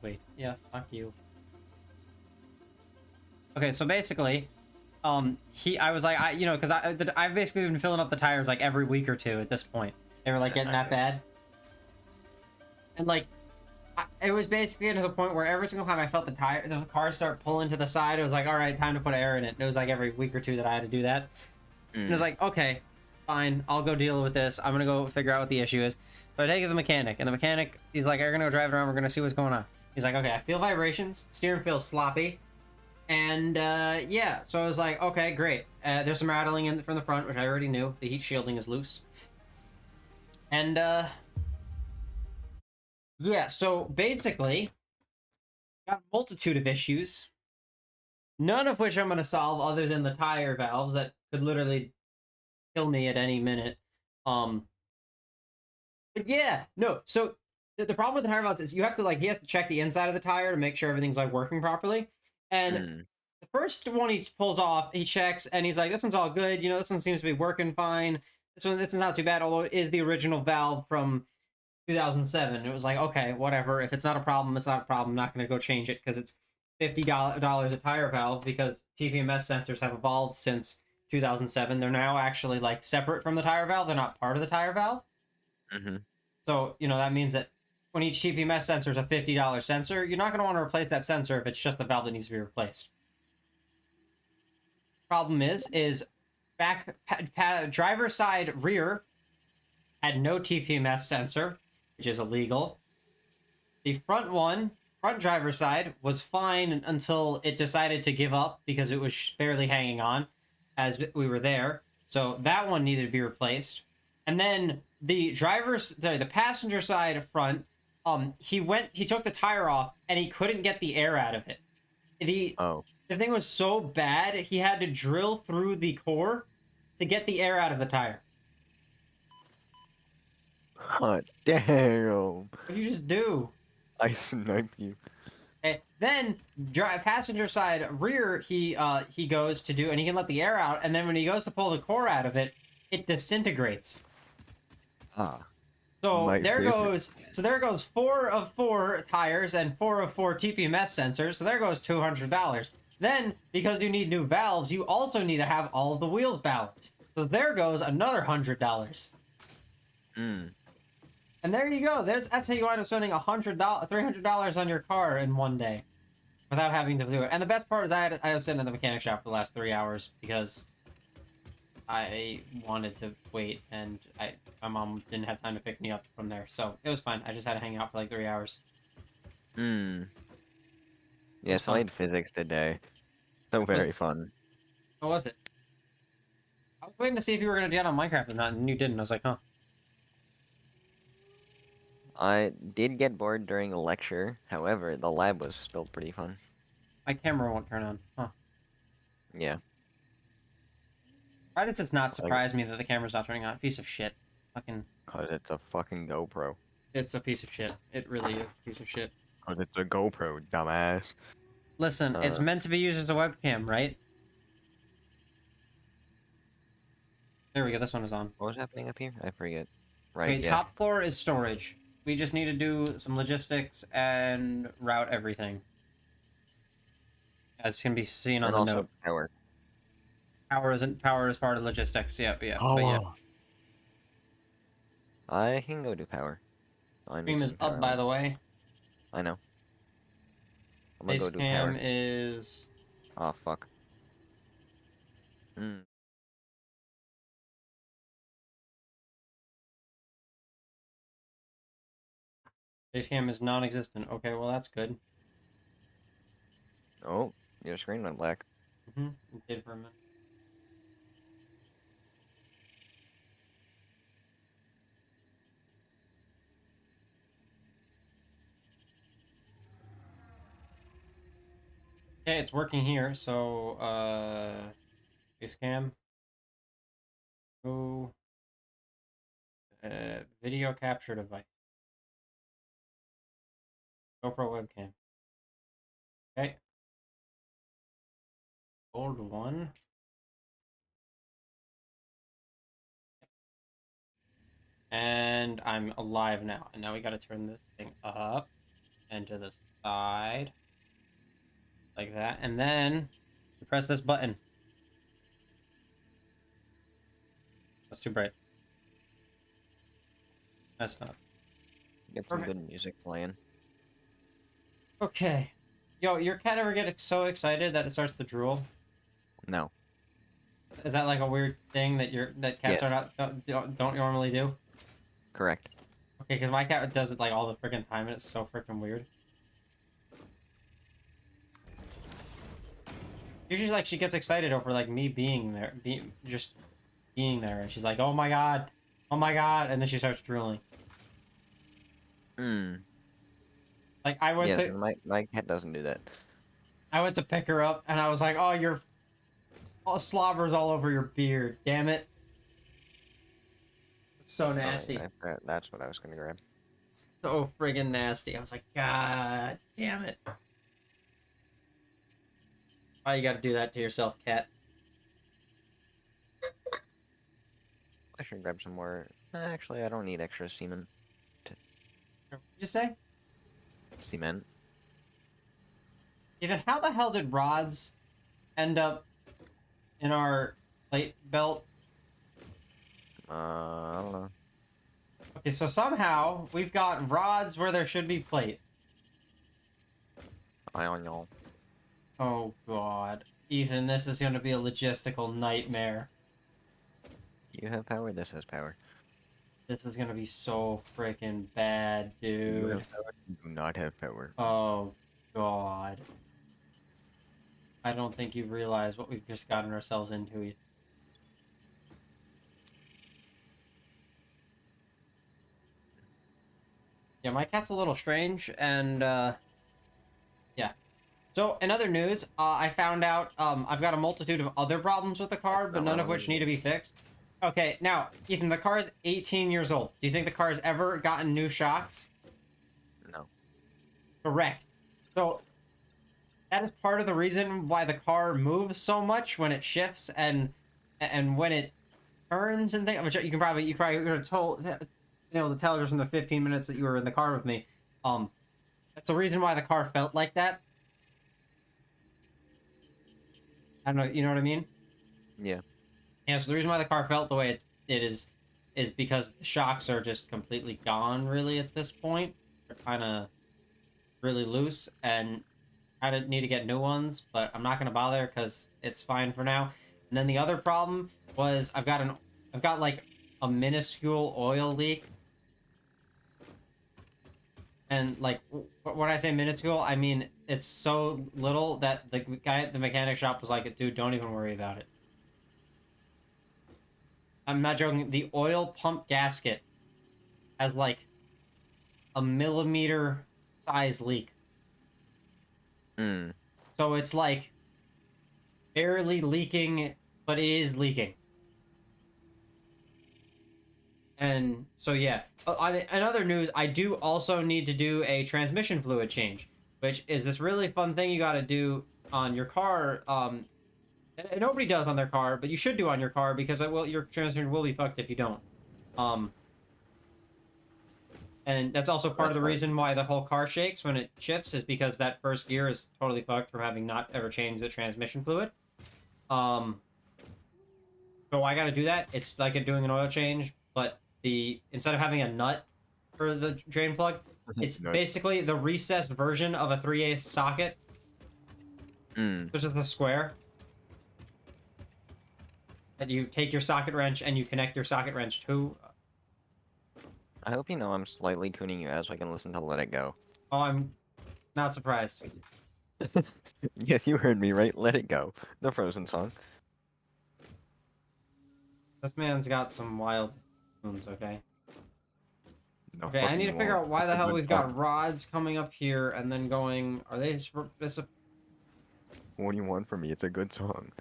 Wait, yeah, fuck you. Okay, so basically, I was like, because I've basically been filling up the tires like every week or two at this point. They were like getting that bad, and like, it was basically to the point where every single time I felt the car start pulling to the side, it was like, all right, time to put air in it. And it was like every week or two that I had to do that. And it was like, okay, fine, I'll go deal with this. I'm gonna go figure out what the issue is. So I take it to the mechanic, and the mechanic, he's like, "You're gonna go drive it around. We're gonna see what's going on." He's like, "Okay, I feel vibrations. Steering feels sloppy." And yeah, so I was like, okay, great. There's some rattling in from the front, which I already knew. The heat shielding is loose. And yeah, so basically, got a multitude of issues, none of which I'm going to solve other than the tire valves that could literally kill me at any minute. But yeah, no, so the problem with the tire valves is you have to, like, he has to check the inside of the tire to make sure everything's, like, working properly. And the first one he pulls off, he checks, and he's like, this one's all good. You know, this one seems to be working fine. This one's not too bad, although it is the original valve from 2007. It was like, okay, whatever. If it's not a problem, it's not a problem. I'm not going to go change it because it's $50 a tire valve, because TPMS sensors have evolved since 2007. They're now actually, like, separate from the tire valve. They're not part of the tire valve. So, you know, that means that when each TPMS sensor is a $50 sensor, you're not going to want to replace that sensor if it's just the valve that needs to be replaced. Problem is driver side rear had no TPMS sensor, which is illegal. The front driver side, was fine until it decided to give up because it was barely hanging on as we were there. So that one needed to be replaced. And then the passenger side front, he took the tire off and he couldn't get the air out of it. The thing was so bad, he had to drill through the core to get the air out of the tire. Oh, damn. What did you just do? I sniped you. Okay. Then passenger side rear, he goes to do, and he can let the air out, and then when he goes to pull the core out of it, it disintegrates. So there goes 4 of 4 tires and 4 of 4 TPMS sensors. So there goes $200. Then, because you need new valves, you also need to have all of the wheels balanced. So there goes another $100. And there you go. That's how you wind up spending $300 on your car in one day without having to do it. And the best part is I was sitting in the mechanic shop for the last 3 hours because I wanted to wait, and my mom didn't have time to pick me up from there, so it was fine. I just had to hang out for like 3 hours. Yeah, so I had physics today. So very fun. What was it? I was waiting to see if you were going to get on Minecraft or not, and you didn't. I was like, huh. I did get bored during a lecture. However, the lab was still pretty fun. My camera won't turn on. Huh. Yeah. Why does this not surprise me that the camera's not turning on? Piece of shit. Fucking... Cause it's a fucking GoPro. It's a piece of shit. It really is a piece of shit. Cause it's a GoPro, dumbass. Listen, it's meant to be used as a webcam, right? There we go. This one is on. What was happening up here? I forget. Right, okay, yeah. Top floor is storage. We just need to do some logistics and route everything. As can be seen on the note. Power. Power is part of logistics. Yeah. Oh. But yeah. I can go do power. Stream is up, by the way. I know. I'm gonna go do power. Cam is... Oh, fuck. Basecam is non-existent. Okay, well that's good. Oh, your screen went black. It did for a minute. Okay, it's working here, so Basecam. Go video capture device. GoPro webcam. Okay. Old one. And I'm alive now. And now we gotta turn this thing up. and to the side. Like that. And then you press this button. That's too bright. That's not. Get some Perfect. good music playing. Okay. Yo, your cat ever get so excited that it starts to drool? No. Is that like a weird thing that cats Yes. are not don't normally do? Correct. Okay, because my cat does it like all the freaking time, and it's so freaking weird. Usually, like she gets excited over like me being there, just being there, and she's like, oh my god," and then she starts drooling. Hmm. Like Yes, my cat doesn't do that. I went to pick her up, and I was like, "Oh, your slobber's all over your beard, damn it!" So nasty. That's what I was gonna grab. So friggin' nasty. I was like, God damn it. Why you gotta do that to yourself, cat? I should grab some more. Actually, I don't need extra cement. What did you say? Cement. Even how the hell did rods end up in our plate belt? I don't know. Okay, so somehow we've got rods where there should be plate. I on y'all. Oh god. Ethan, this is gonna be a logistical nightmare. You have power. This has power. This is gonna be so freaking bad, You dude. have power. You do not have power. Oh god. I don't think you realize what we've just gotten ourselves into, Ethan. Yeah, my cat's a little strange, and yeah. So, in other news, I found out I've got a multitude of other problems with the car, but none of which need to be fixed. Okay, now, Ethan, the car is 18 years old. Do you think the car has ever gotten new shocks? No. Correct. So, that is part of the reason why the car moves so much when it shifts and when it turns and things. Which you probably could have told, to tell just from the 15 minutes that you were in the car with me. That's the reason why the car felt like that. I don't know, you know what I mean? Yeah. Yeah, so the reason why the car felt the way it is because the shocks are just completely gone, really, at this point. They're kind of really loose, and I need to get new ones, but I'm not going to bother because it's fine for now. And then the other problem was I've got like a minuscule oil leak. And like when I say minuscule, I mean it's so little that the guy at the mechanic shop was like, dude, don't even worry about it. I'm not joking. The oil pump gasket has like a millimeter size leak. Hmm. So it's like barely leaking, but it is leaking. And so, yeah. In other news, I do also need to do a transmission fluid change, which is this really fun thing you got to do on your car. And nobody does on their car, but you should do on your car because your transmission will be fucked if you don't. Um, and that's also part of the reason why the whole car shakes when it shifts is because that first gear is totally fucked from having not ever changed the transmission fluid. So I got to do that. It's like doing an oil change, but instead of having a nut for the drain plug, it's Nice. basically the recessed version of a 3/8 socket. Hmm. It's just a square. That you take your socket wrench and you connect your socket wrench to. I hope you know I'm slightly tuning you out so I can listen to Let It Go. Oh, I'm not surprised. Yes, you heard me right. Let It Go. The Frozen song. This man's got some wild tunes, okay? No Okay, I need to fucking figure won't. out why It's the a hell good we've song. got rods coming up here and then going. Are they? What do you want from me? It's a good song.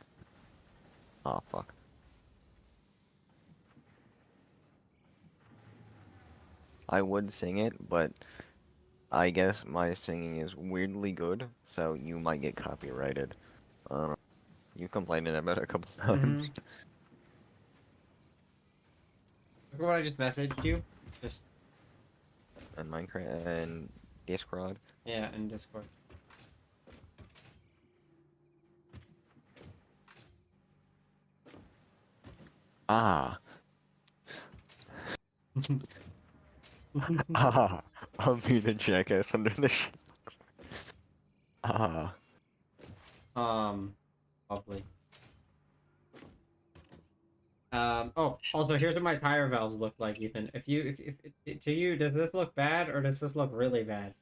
Aw, fuck. I would sing it, but I guess my singing is weirdly good, so you might get copyrighted. You complained about it a couple times. Look at what I just messaged you. Just And Minecraft and Discord. Yeah, in Discord. Ah. Ah. I'll be the jackass under the Ah. Lovely. Oh, also, here's what my tire valves look like, Ethan. If to you, does this look bad or does this look really bad?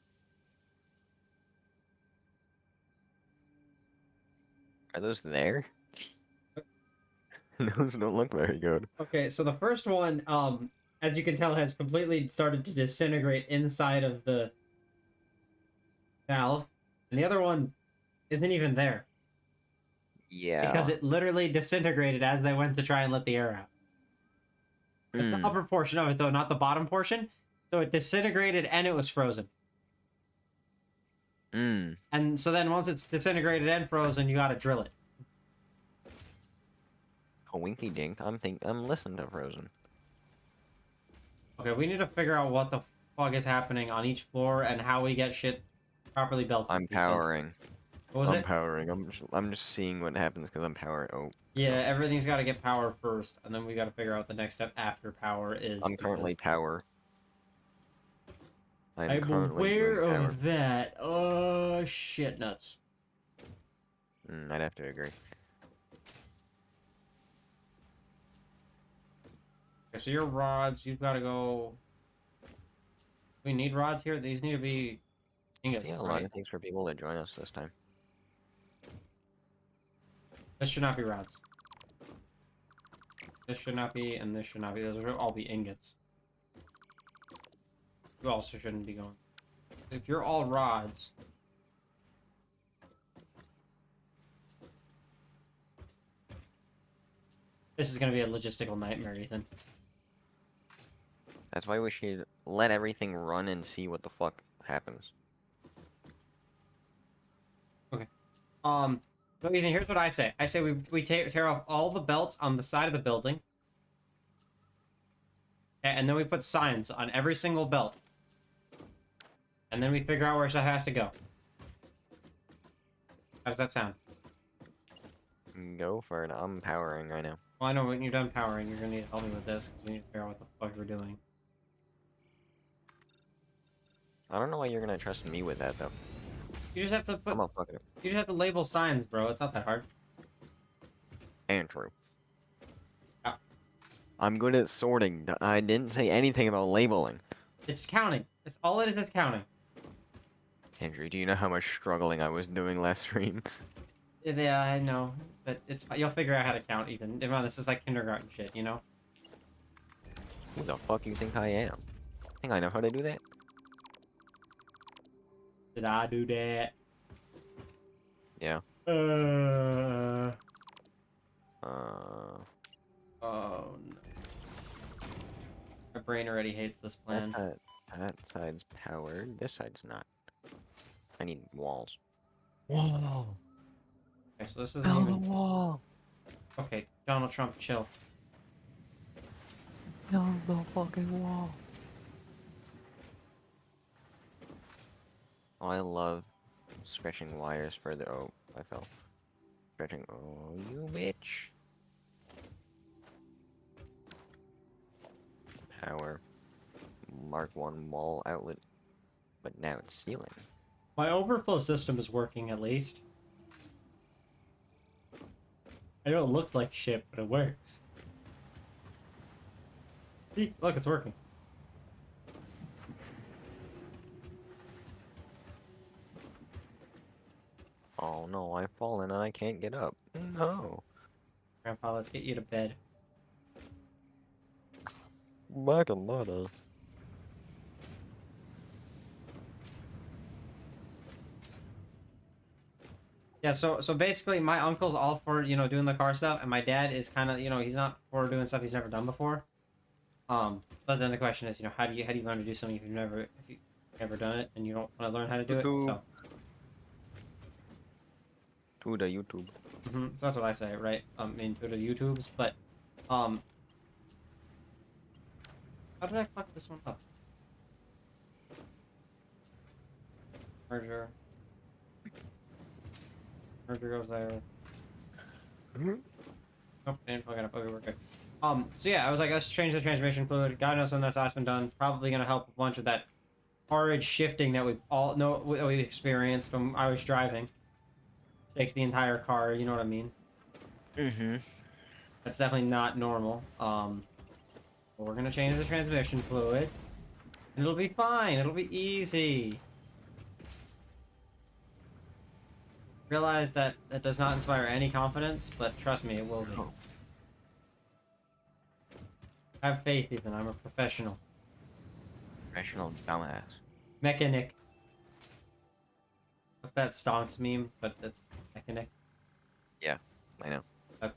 Are those there? Those don't look very good. Okay, so the first one, as you can tell, has completely started to disintegrate inside of the valve, and the other one isn't even there because Yeah. it literally disintegrated as they went to try and let the air out. It's the Hmm. upper portion of it, though, not the bottom portion. So it disintegrated and it was frozen. Hmm. And so then once it's disintegrated and frozen, you gotta drill it. A winky dink. I'm listening to Frozen. Okay, we need to figure out what the fuck is happening on each floor and how we get shit properly belted. I'm Because powering. what was I'm it? powering. I'm just seeing what happens because I'm powering. Oh. Yeah, No. everything's got to get power first, and then we got to figure out the next step after power is. I'm currently Because power. I'm I'm currently doing aware power. of that. Oh shit, nuts. I'd have to agree. Okay, so your rods, you've got to go. We need rods here. These need to be ingots, Yeah, a lot right? of things for people to join us this time. This should not be rods. This should not be, and this should not be. Those will all be ingots. You also shouldn't be going. If you're all rods, this is going to be a logistical nightmare, Ethan. That's why we should let everything run and see what the fuck happens. Okay. So Ethan, here's what I say. I say we tear off all the belts on the side of the building, and then we put signs on every single belt, and then we figure out where stuff has to go. How does that sound? Go for it. I'm powering right now. Well, I know when you're done powering, you're gonna need to help me with this because we need to figure out what the fuck we're doing. I don't know why you're gonna trust me with that though. You just have to I'm put. gonna fuck it up. You just have to label signs, bro. It's not that hard. And true. Yeah. I'm good at sorting. I didn't say anything about labeling. It's counting. It's all it is. It's counting. Andrew, do you know how much struggling I was doing last stream? Yeah, I know, but it's you'll figure out how to count, Ethan. Come this is like kindergarten shit, you know. Who the fuck you think I am? Think I know how to do that? Did I do that? Yeah. Uh. Uh. Oh no. My brain already hates this plan. That side's powered. This side's not. I need walls. Whoa! Okay, so this isn't Build a even. wall. Okay, Donald Trump, chill. Build the fucking wall. Oh, I love stretching wires further. Oh, I fell. Stretching. Oh, you bitch. Power. Mark 1 wall outlet. But now it's ceiling. My overflow system is working at least. I know it looks like shit, but it works. See, look, it's working. Oh no, I've fallen and I can't get up. No. Grandpa, let's get you to bed. Back a mother. Yeah, so basically, my uncle's all for doing the car stuff, and my dad is kind of he's not for doing stuff he's never done before. But then the question is how do you learn to do something if you've never done it and you don't want to learn how to do it? YouTube. So. To the YouTube. So that's what I say, right? Into the YouTubes, but how did I fuck this one up? Merger. Merger goes there. Nope, I didn't fuck it up. Okay, we're good. So yeah, I was like, let's change the transmission fluid. God knows when that's been done. Probably gonna help a bunch of that horrid shifting that we all know we experienced when I was driving. Shakes the entire car, you know what I mean? Mm-hmm. That's definitely not normal. But we're gonna change the transmission fluid. And it'll be fine, it'll be easy. Realize that that does not inspire any confidence, but trust me, it will be. Oh. Have faith, Ethan, I'm a professional. Professional dumbass. Mechanic. What's that Stonks meme? But that's mechanic. Yeah, I know.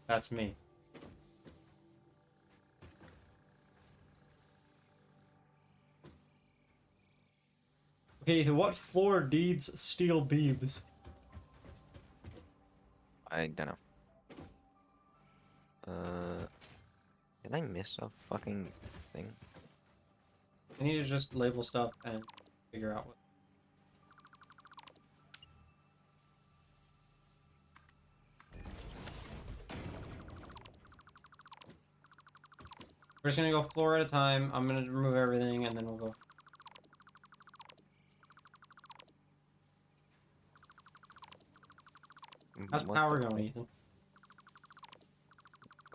That's me. Okay, Ethan, what floor needs steel beams? I don't know. Did I miss a fucking thing? I need to just label stuff and figure out what. We're just gonna go floor at a time. I'm gonna remove everything and then we'll go. How's What power the going, fuck? Ethan?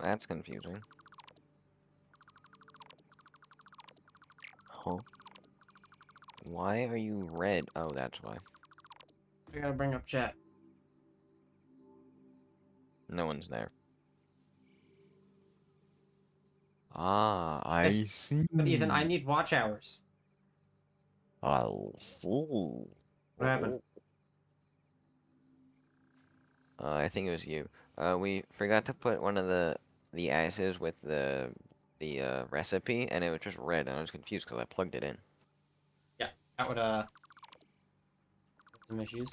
That's confusing. Huh? Why are you red? Oh, that's why. I gotta bring up chat. No one's there. Ah, Yes, I see. but Ethan, I need watch hours. Oh, ooh. What happened? I think it was you. We forgot to put one of the asses with the recipe, and it was just red, and I was confused because I plugged it in. Yeah, that would some issues.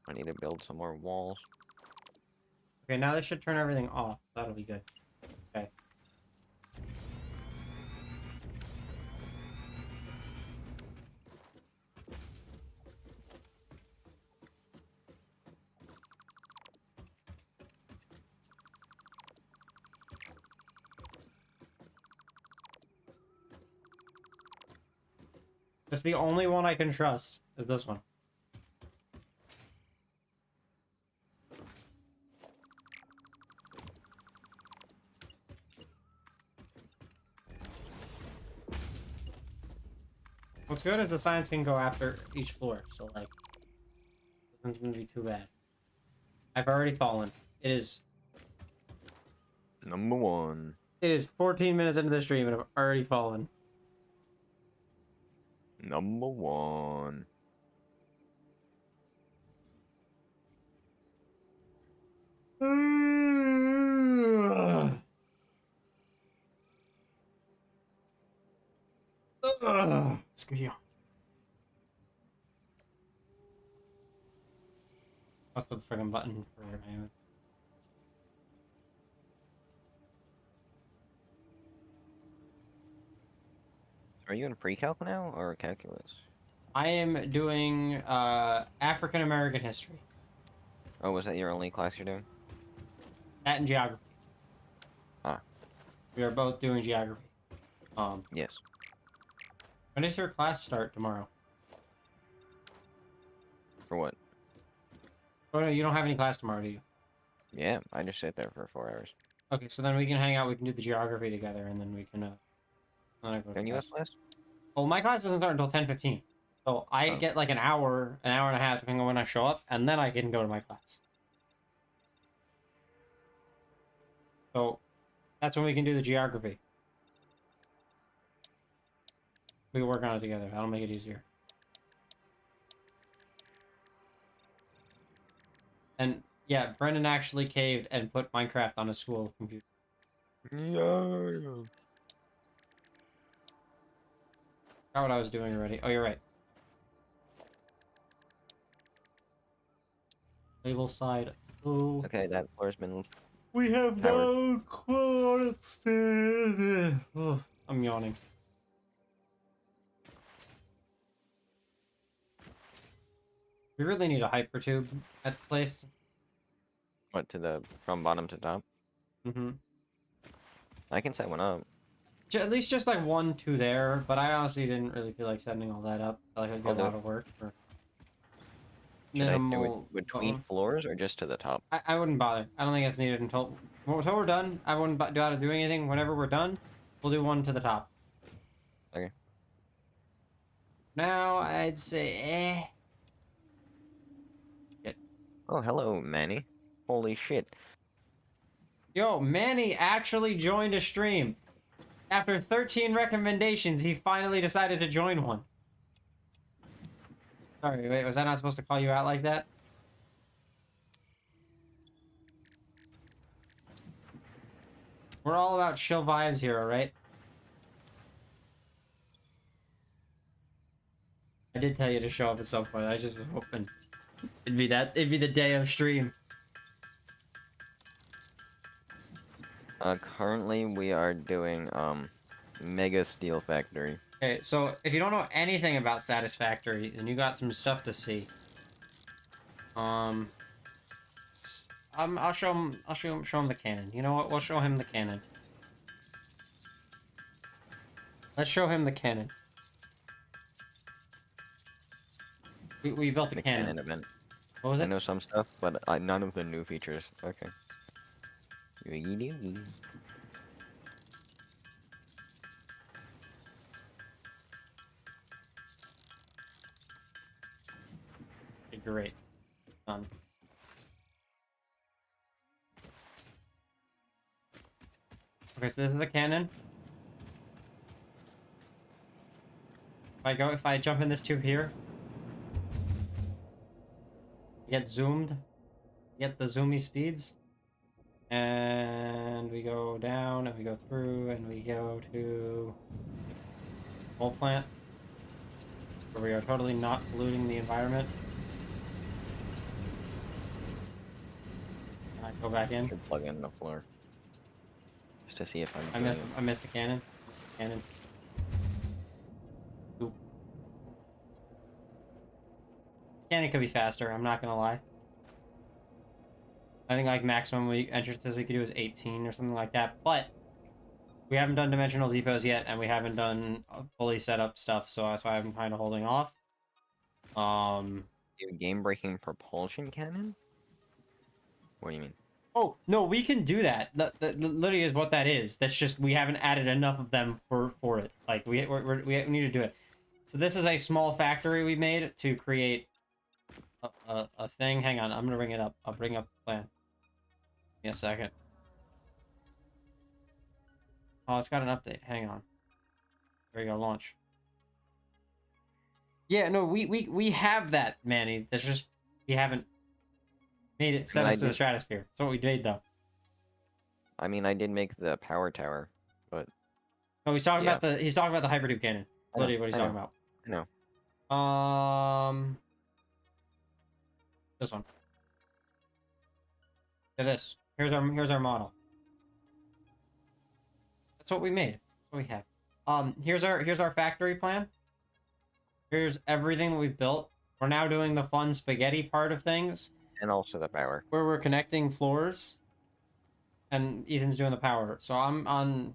I need to build some more walls. Okay, now they should turn everything off. That'll be good. Okay. It's the only one I can trust is this one. What's good is the signs can go after each floor, so like, it isn't gonna be too bad. I've already fallen. Number one. It is 14 minutes into the stream and I've already fallen. Number one. Excuse you. What's the friggin' button for my Are you in pre-calc now or calculus? I am doing African American history. Oh, was that your only class you're doing? That and geography. Ah. We are both doing geography. Yes. When does your class start tomorrow? For what? Oh no, you don't have any class tomorrow, do you? Yeah, I just sit there for 4 hours. Okay, so then we can hang out, we can do the geography together, and then we can, then I go to Don't you class. have class? Well, my class doesn't start until 10:15. So I Oh. get like an hour and a half, depending on when I show up, and then I can go to my class. So that's when we can do the geography. We can work on it together. That'll make it easier. And yeah, Brendan actually caved and put Minecraft on his school computer. Yeah. Forgot what I was doing already. Oh, you're right. Label side. Oh. Okay, that floor's been We have powered. no quantity. Oh, I'm yawning. We really need a hypertube at the place. What, from bottom to top? Mm-hmm. I can set one up. At least just like 1, 2 there, but I honestly didn't really feel like setting all that up. I feel like it'd be I'll a do lot it. of work for Should I do it minimal. between floors or just to the top? I wouldn't bother. I don't think it's needed until we're done. I wouldn't do out of doing anything. Whenever we're done, we'll do one to the top. Okay. Now I'd say, Oh, hello, Manny. Holy shit. yo, Manny actually joined a stream. After 13 recommendations, he finally decided to join one. Sorry, wait, was I not supposed to call you out like that? We're all about chill vibes here, alright? I did tell you to show up at some point. I just was hoping it'd be the day of stream. Currently we are doing, Mega Steel Factory. Okay, so if you don't know anything about Satisfactory, then you got some stuff to see. I'll show him. Show him the cannon. You know what? We'll show him the cannon. Let's show him the cannon. We built a The cannon. cannon event. What was I it? know some stuff, but none of the new features. Okay. Okay, great. Done. Okay, so this is the cannon. If I jump in this tube here, get zoomed, get the zoomy speeds, and we go down, and we go through, and we go to coal plant, where we are totally not polluting the environment. And I go back in. Should plug in the floor. Just to see if I'm I missed the cannon. Cannon. Oop. Cannon could be faster, I'm not gonna lie. I think like maximum entrances we could do is 18 or something like that, but we haven't done dimensional depots yet, and we haven't done fully set up stuff, so that's why I'm kind of holding off. game-breaking propulsion cannon? What do you mean? Oh no, we can do that. That literally is what that is. That's just we haven't added enough of them for it. Like we need to do it. So this is a small factory we made to create a thing. Hang on, I'm gonna bring it up. I'll bring up the plan. Give me a second. Oh, it's got an update. Hang on. There you go. Launch. Yeah, no, we have that, Manny. That's just we haven't made it send us to the stratosphere. That's what we did, though. I mean, I did make the power tower, but Oh, he's talking about the hypertube cannon. Literally, what he's talking about. I know. This one. Yeah, this. Here's our model. That's what we made. That's what we have. Here's our factory plan. Here's everything that we've built. We're now doing the fun spaghetti part of things. And also the power. Where we're connecting floors. And Ethan's doing the power. So I'm on...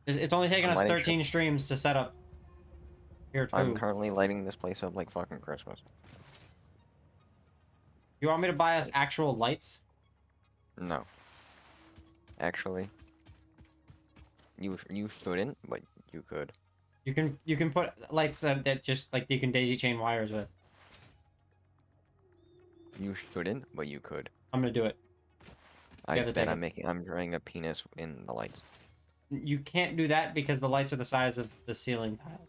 It's only taken us 13 streams to set up here too. I'm currently lighting this place up like fucking Christmas. You want me to buy us actual lights? No. Actually, you shouldn't, but you could. You can put lights that just like you can daisy chain wires with. You shouldn't, but you could. I'm gonna do it. I'm drawing a penis in the lights. You can't do that because the lights are the size of the ceiling tile.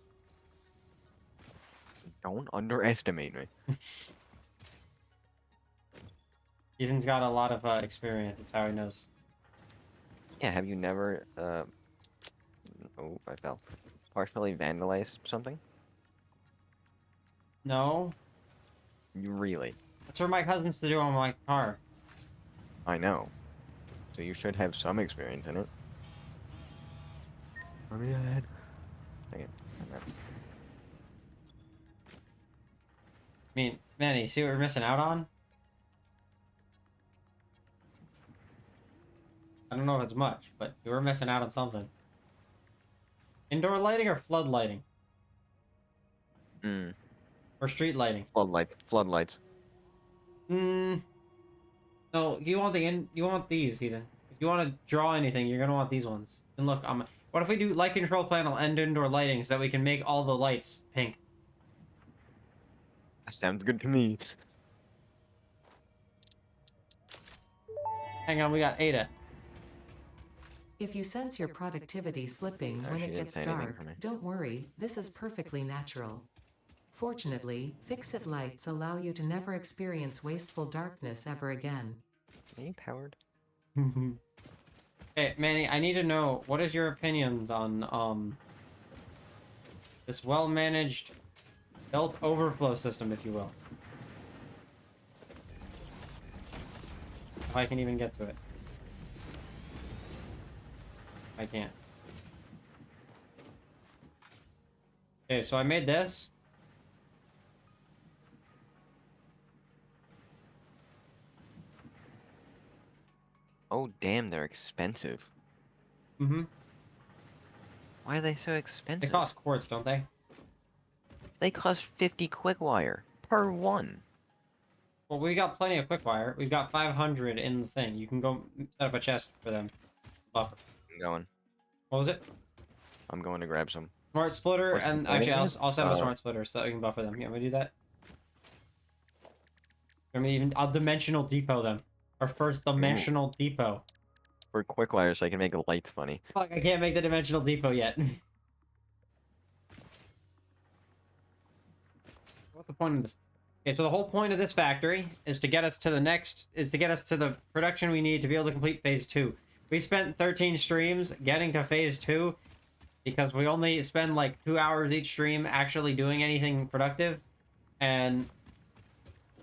Don't underestimate me. Ethan's got a lot of experience. That's how he knows. Yeah, have you never, oh, I fell. Partially vandalized something? No. You really? That's for my cousins to do on my car. I know. So you should have some experience in it. Let me ahead. Dang it. Okay. I mean, man, you see what we're missing out on? I don't know if it's much, but we were missing out on something. Indoor lighting or flood lighting? Mm. Or street lighting? Floodlights. Floodlights. No, you want you want these, Ethan. If you want to draw anything, you're gonna want these ones. And look, what if we do light control panel and indoor lighting so that we can make all the lights pink? That sounds good to me. Hang on, we got Ada. If you sense your productivity slipping when She it didn't gets say anything dark, for me. don't worry, this is perfectly natural. Fortunately, fix-it lights allow you to never experience wasteful darkness ever again. Are you powered? Hey, Manny, I need to know, what is your opinions on, this well-managed belt overflow system, if you will? If I can even get to it. I can't. Okay, so I made this. Oh, damn, they're expensive. Mm-hmm. Why are they so They expensive? cost quartz, don't they? They cost 50 quick wire per one. Well, we got plenty of quick wire. We've got 500 in the thing. You can go set up a chest for them. Buffer. I'm going. What was it? I'm going to grab some. Smart splitter, What's and the actually, point? I'll set up a smart splitter so that we can buffer them. Yeah, we do that. I mean, even I'll dimensional depot them. Our first dimensional depot. For quick wire so I can make the lights funny. Fuck, I can't make the dimensional depot yet. What's the point of this? Okay, so the whole point of this factory is to get us to the production we need to be able to complete phase 2. We spent 13 streams getting to phase 2 because we only spend like 2 hours each stream actually doing anything productive, and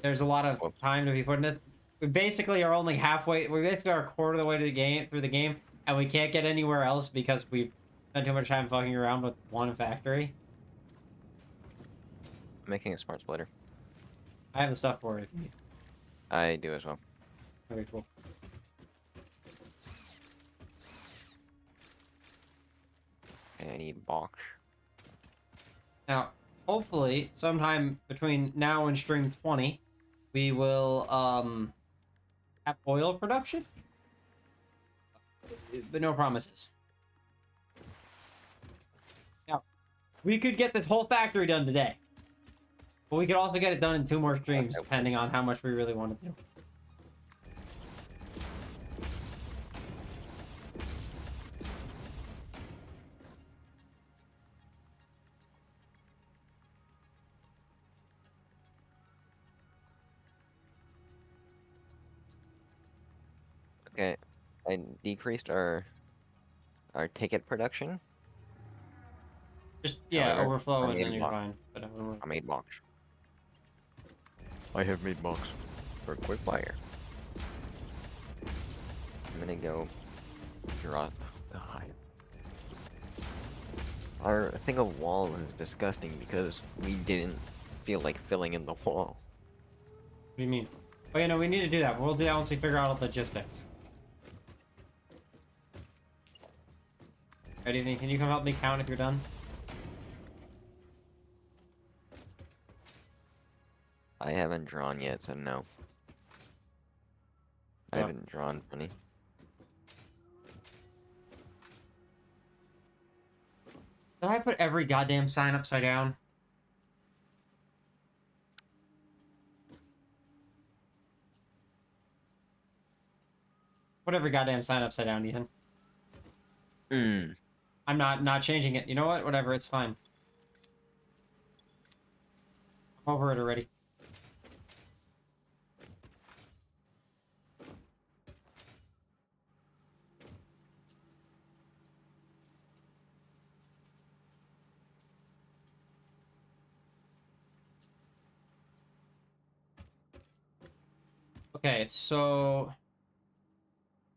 there's a lot of time to be put in this. We basically are only halfway. We basically are a quarter of the way to through the game, and we can't get anywhere else because we've spent too much time fucking around with one factory. I'm making a smart splitter. I have the stuff for it. I do as well. Okay, cool. Okay, I need box. Now, hopefully, sometime between now and stream 20, we will have oil production, but no promises. Now, we could get this whole factory done today, but we could also get it done in 2 more streams, depending on how much we really want to do. Okay, I decreased our ticket production. Just, yeah, However, overflow I and made then you're box. fine. But I made box. I have made box for quick wire. I'm gonna go draw the height. Our thing of wall is disgusting because we didn't feel like filling in the wall. What do you mean? Oh, yeah, no, we need to do that. We'll do that once we figure out all the logistics. Ready? Can you come help me count if you're done? I haven't drawn yet, so no. I Yeah. haven't drawn any. Did I put every goddamn sign upside down? Put every goddamn sign upside down, Ethan. Hmm. I'm not changing it. You know what? Whatever, it's fine. I'm over it already. Okay, so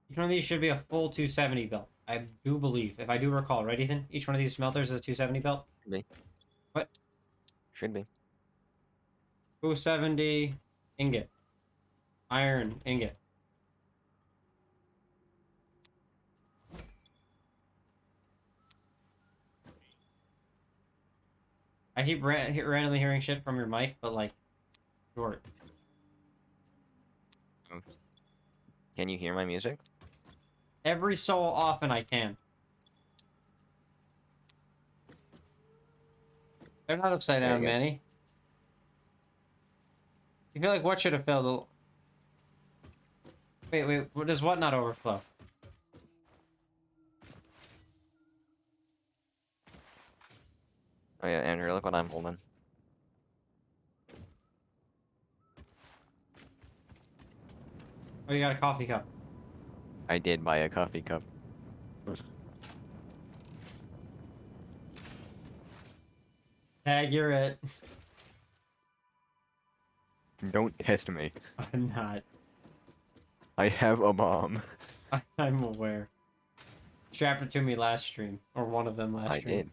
each one of these should be a full 270 belt. I do believe, if I do recall, right, Ethan? Each one of these smelters is a 270 belt. Should be. What? Should be. 270 ingot, iron ingot. I keep randomly hearing shit from your mic, but like, short. Can you hear my music? Every so often I can. They're not upside There you down, go. Manny. You feel like what should have filled? Wait. Does what not overflow? Oh yeah, Andrew, look what I'm holding. Oh, you got a coffee cup. I did buy a coffee cup. Tag, you're it. Don't test me. I'm not. I have a bomb. I'm aware. Strapped it to me last stream, or one of them last I stream. did.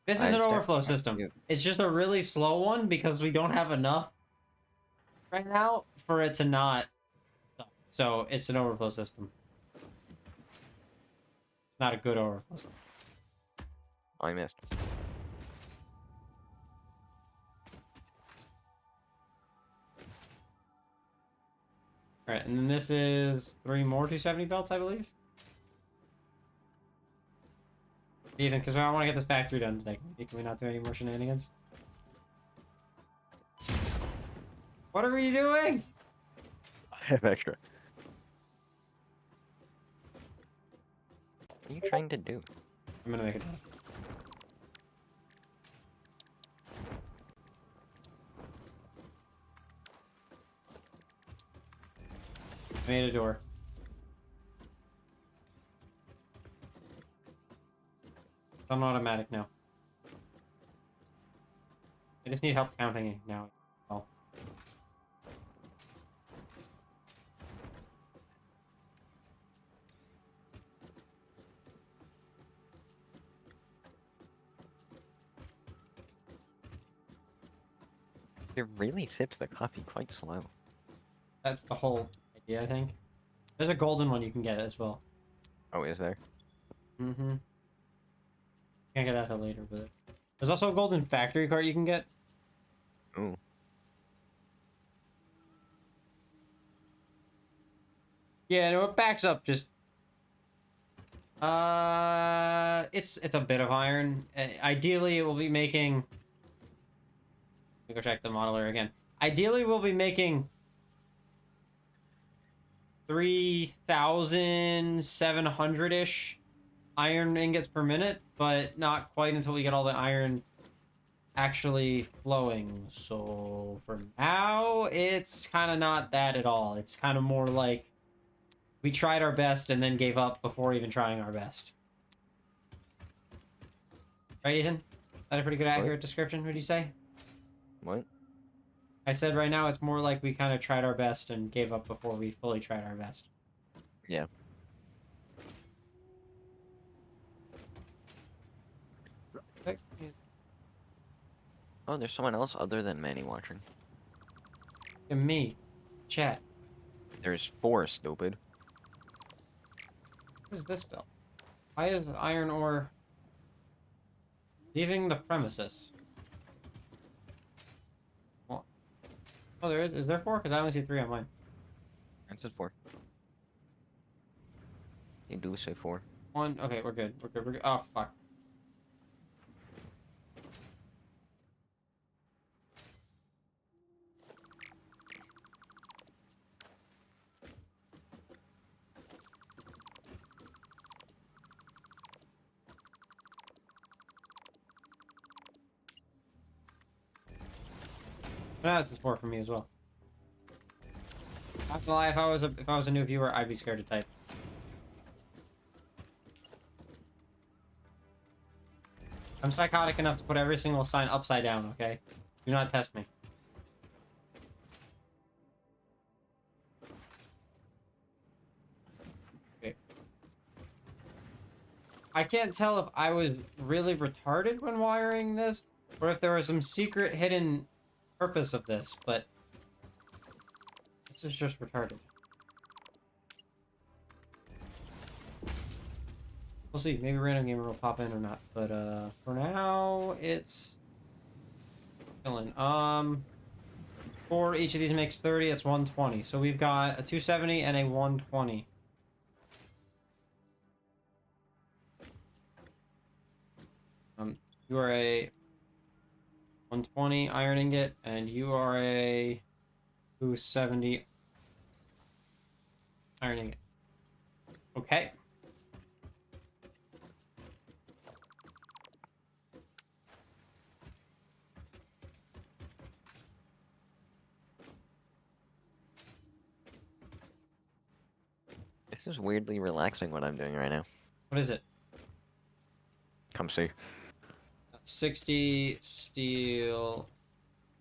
This is I an strapped overflow it to system. you. It's just a really slow one because we don't have enough right now for it to not suck. So it's an overflow system. It's not a good overflow system. I missed. Alright, and then this is 3 more 270 belts, I believe. Ethan, because I want to get this factory done today. Can we not do any more shenanigans? What are you doing? I have extra. What are you trying to do? I'm gonna make it. I made a door. It's on automatic now. I just need help counting it now. Oh. It really sips the coffee quite slow. That's the whole idea, I think. There's a golden one you can get as well. Oh, is there? Mm-hmm. Can't get that till later, but there's also a golden factory cart you can get. Ooh. Yeah, no, it backs up just. It's a bit of iron. Ideally, it will be making. Let me go check the modeler again. Ideally, we'll be making 3,700-ish iron ingots per minute, but not quite until we get all the iron actually flowing. So for now, it's kind of not that at all. It's kind of more like we tried our best and then gave up before even trying our best. Right, Ethan? Is that a pretty good, accurate description, would you say? What? I said right now it's more like we kind of tried our best and gave up before we fully tried our best. Yeah. Oh, there's someone else other than Manny watching. And me. Chat. There's 4, stupid. What is this belt? Why is iron ore leaving the premises? Well, oh, there is. Is there 4? Because I only see 3 on mine. It says 4. You do say 4. 1. Okay, we're good. We're good. We're good. Oh, fuck. No, this is 4 for me as well. Not gonna lie, if I was a new viewer, I'd be scared to type. I'm psychotic enough to put every single sign upside down, okay? Do not test me. I can't tell if I was really retarded when wiring this, or if there was some secret hidden purpose of this, but this is just retarded. We'll see. Maybe Random Gamer will pop in or not, but for now, it's chilling. For each of these makes 30, it's 120. So we've got a 270 and a 120. You are a 120 iron ingot, and you are a 270 iron ingot. Okay. This is weirdly relaxing what I'm doing right now. What is it? Come see. 60 steel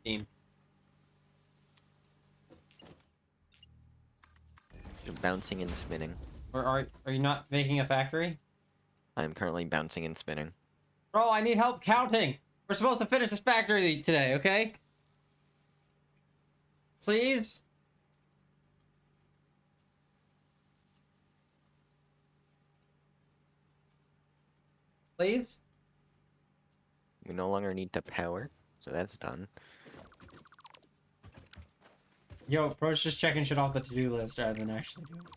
beam. You're bouncing and spinning. Or are you not making a factory? I am currently bouncing and spinning. Bro, I need help counting. We're supposed to finish this factory today, okay? Please? Please? We no longer need to power, so that's done. Yo, bro's just checking shit off the to-do list rather than actually doing it.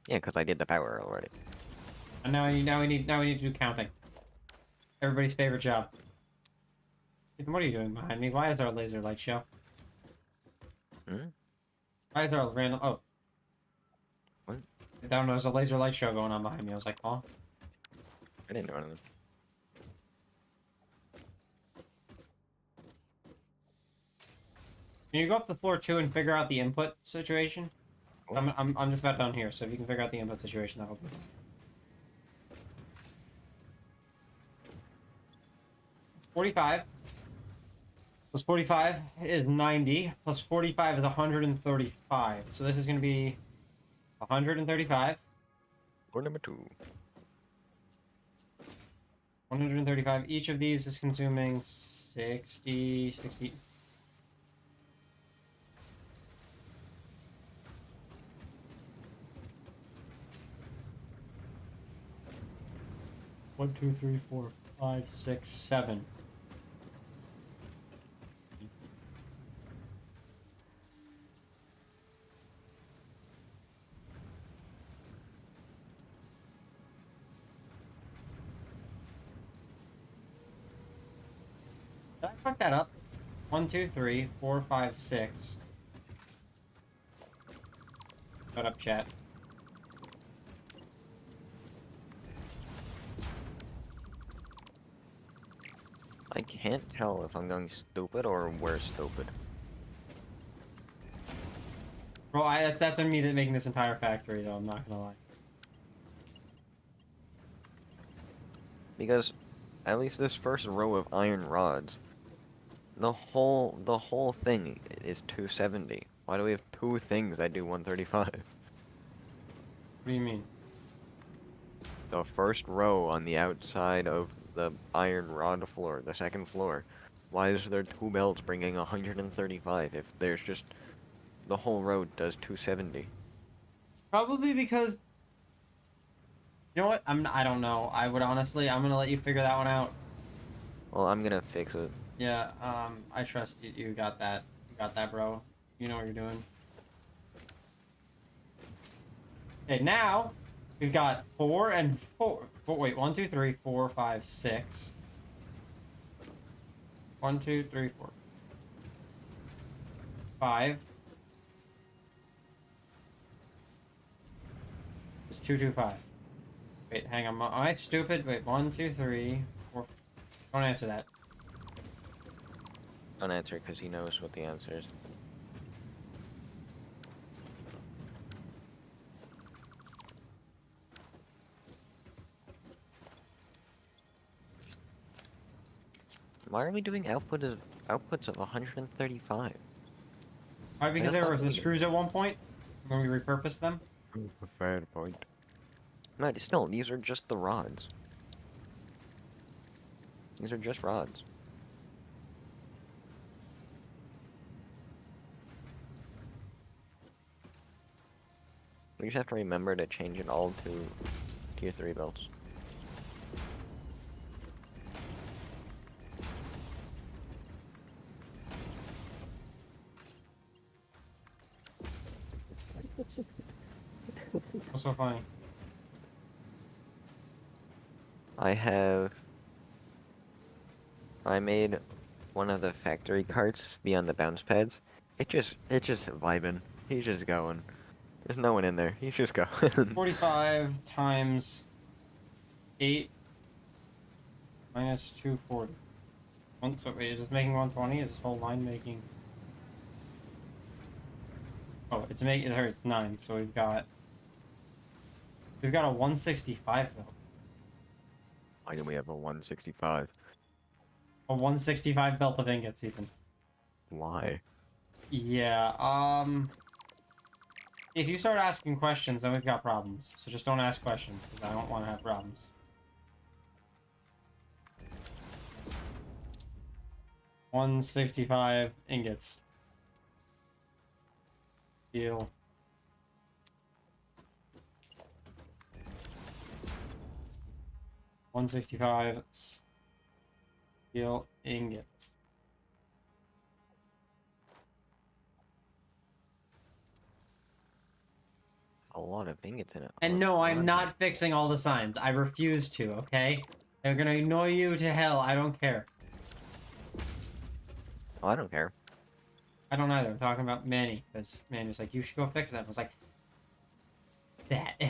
Yeah, because I did the power already. And now we need to do counting. Everybody's favorite job. Ethan, what are you doing behind me? Why is there a laser light show? Hmm? Why is there a random... Oh. What? I don't know, there's a laser light show going on behind me. I was like, oh. I didn't know anything. Can you go up to floor 2 and figure out the input situation? What? I'm just about down here, so if you can figure out the input situation, that'll be... 45. Plus 45 is 90. Plus 45 is 135. So this is going to be 135. Or number 2. 135. Each of these is consuming 60... 1, 2, 3, 4, 5, 6, 7. Did I fuck that up? 1, 2, 3, 4, 5, 6. Shut up, chat. I can't tell if I'm going stupid or we're stupid. Bro, that's been me making this entire factory, though. I'm not gonna lie. Because at least this first row of iron rods, the whole thing is 270. Why do we have 2 things that do 135? What do you mean? The first row on the outside of the iron rod floor, the second floor. Why is there 2 belts bringing 135 if there's just the whole road does 270? Probably because... You know what? I don't know. I would honestly... I'm gonna let you figure that one out. Well, I'm gonna fix it. Yeah, I trust you. You got that. You got that, bro. You know what you're doing. Okay, now... We've got 4 and 4. Wait, 1, 2, 3, 4, 5, 6. 1, 2, 3, 4. 5. It's 2, 2, 5. Wait, hang on. Am I stupid? Wait, 1, 2, 3, 4. Don't answer that. Don't answer because he knows what the answer is. Why are we doing outputs of 135? Why? Because I there thought were the we- screws at one point when we repurposed them. Fair point. No, still, these are just the rods. These are just rods. We just have to remember to change it all to tier 3 belts. What's so funny? I made one of the factory carts be on the bounce pads. It's just vibing. He's just going. There's no one in there. He's just going. 45 times 8 minus 240. So wait, is this making 120? Is this whole line making... Oh, it's making... It's 9, so we've got a 165 belt. Why do we have a 165? A 165 belt of ingots, even. Why? Yeah, if you start asking questions, then we've got problems. So just don't ask questions, because I don't want to have problems. 165 ingots. Deal. $165 steel ingots. A lot of ingots in it. And no, I'm not fixing all the signs. I refuse to, okay? They're gonna annoy you to hell. I don't care. Oh, I don't care. I don't either. I'm talking about Manny, because Manny was like, you should go fix that. I was like, that.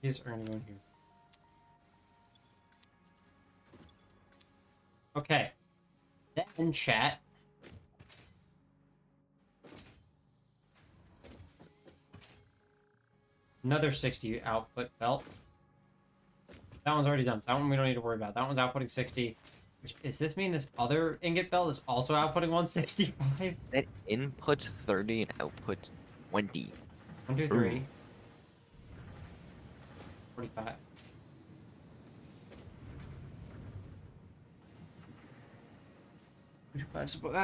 These are gonna go in here. Okay. Then chat. Another 60 output belt. That one's already done. So that one we don't need to worry about. That one's outputting 60. Which, does this mean this other ingot belt is also outputting 165? It inputs 30 and outputs 20. 1, 2, 3. 45.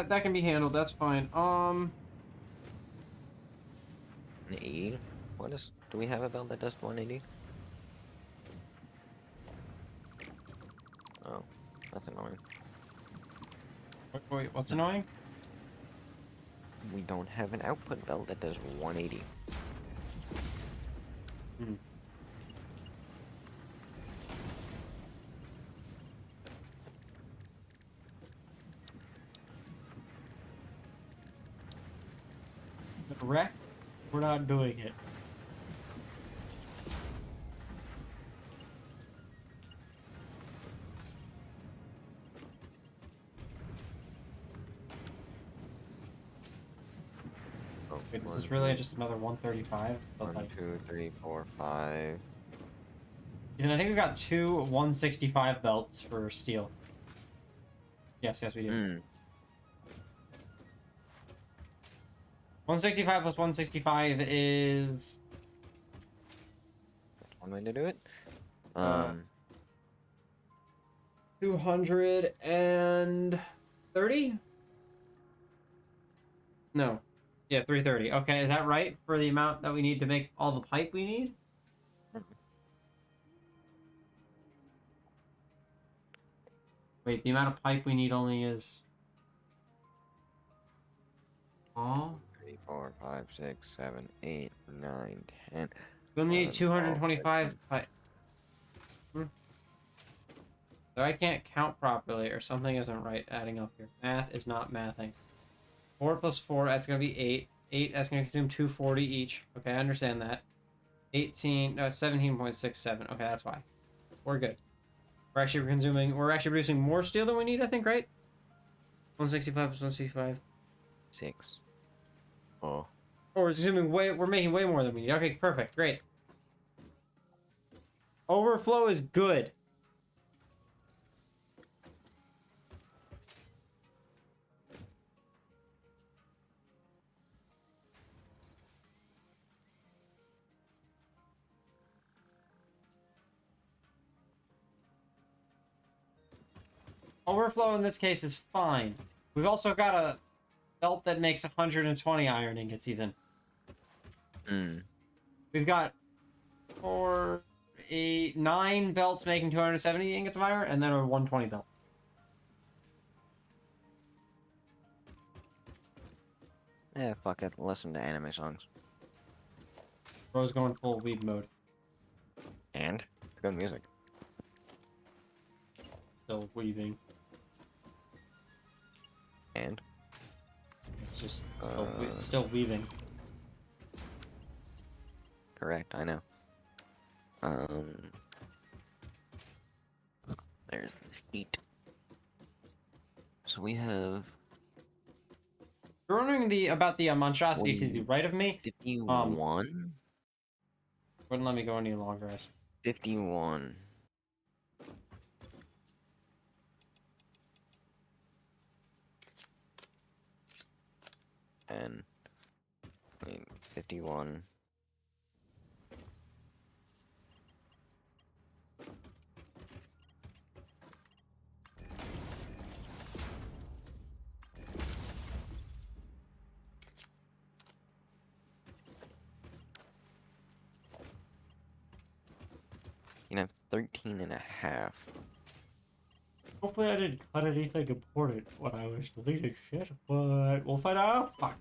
That can be handled. That's fine. 180? Do we have a belt that does 180? Oh, that's annoying. Wait, what's annoying? We don't have an output belt that does 180. Hmm. Correct? We're not doing it. Oh, Wait, is this really just another 135? But 1, like, 2, 3, 4, 5. and I think we got 2 165 belts for steel. Yes, we do. 165 plus 165 is... That's one way to do it. 230? No. Yeah, 330. Okay, is that right for the amount that we need to make all the pipe we need? Wait, the amount of pipe we need only is... Oh? 3, 4, 5, 6, 7, 8, 9, 10. We only need 225 pipe. So I can't count properly, or something isn't right adding up here. Math is not mathing. 4 plus 4, that's going to be 8. 8, that's going to consume 240 each. Okay, I understand that. 17.67. Okay, that's why. We're good. We're actually producing more steel than we need, I think, right? 165 plus 165. 6. Oh. Oh, we're making way more than we need. Okay, perfect, great. Overflow is good. Overflow in this case is fine. We've also got a belt that makes 120 iron ingots, Ethan. Hmm. We've got 4, 8, 9 belts making 270 ingots of iron, and then a 120 belt. Yeah, fuck it. Listen to anime songs. Bro's going full weeb mode. And it's good music. Still weaving. And It's just still weaving. correct, I know. There's the sheet. So we have You're wondering about the monstrosity to the right of me. 51. Wouldn't let me go any longer. 51. And wait, 51. You know, 13 and a half. Hopefully I didn't cut anything important when I was deleting shit, but we'll find out. Fuck.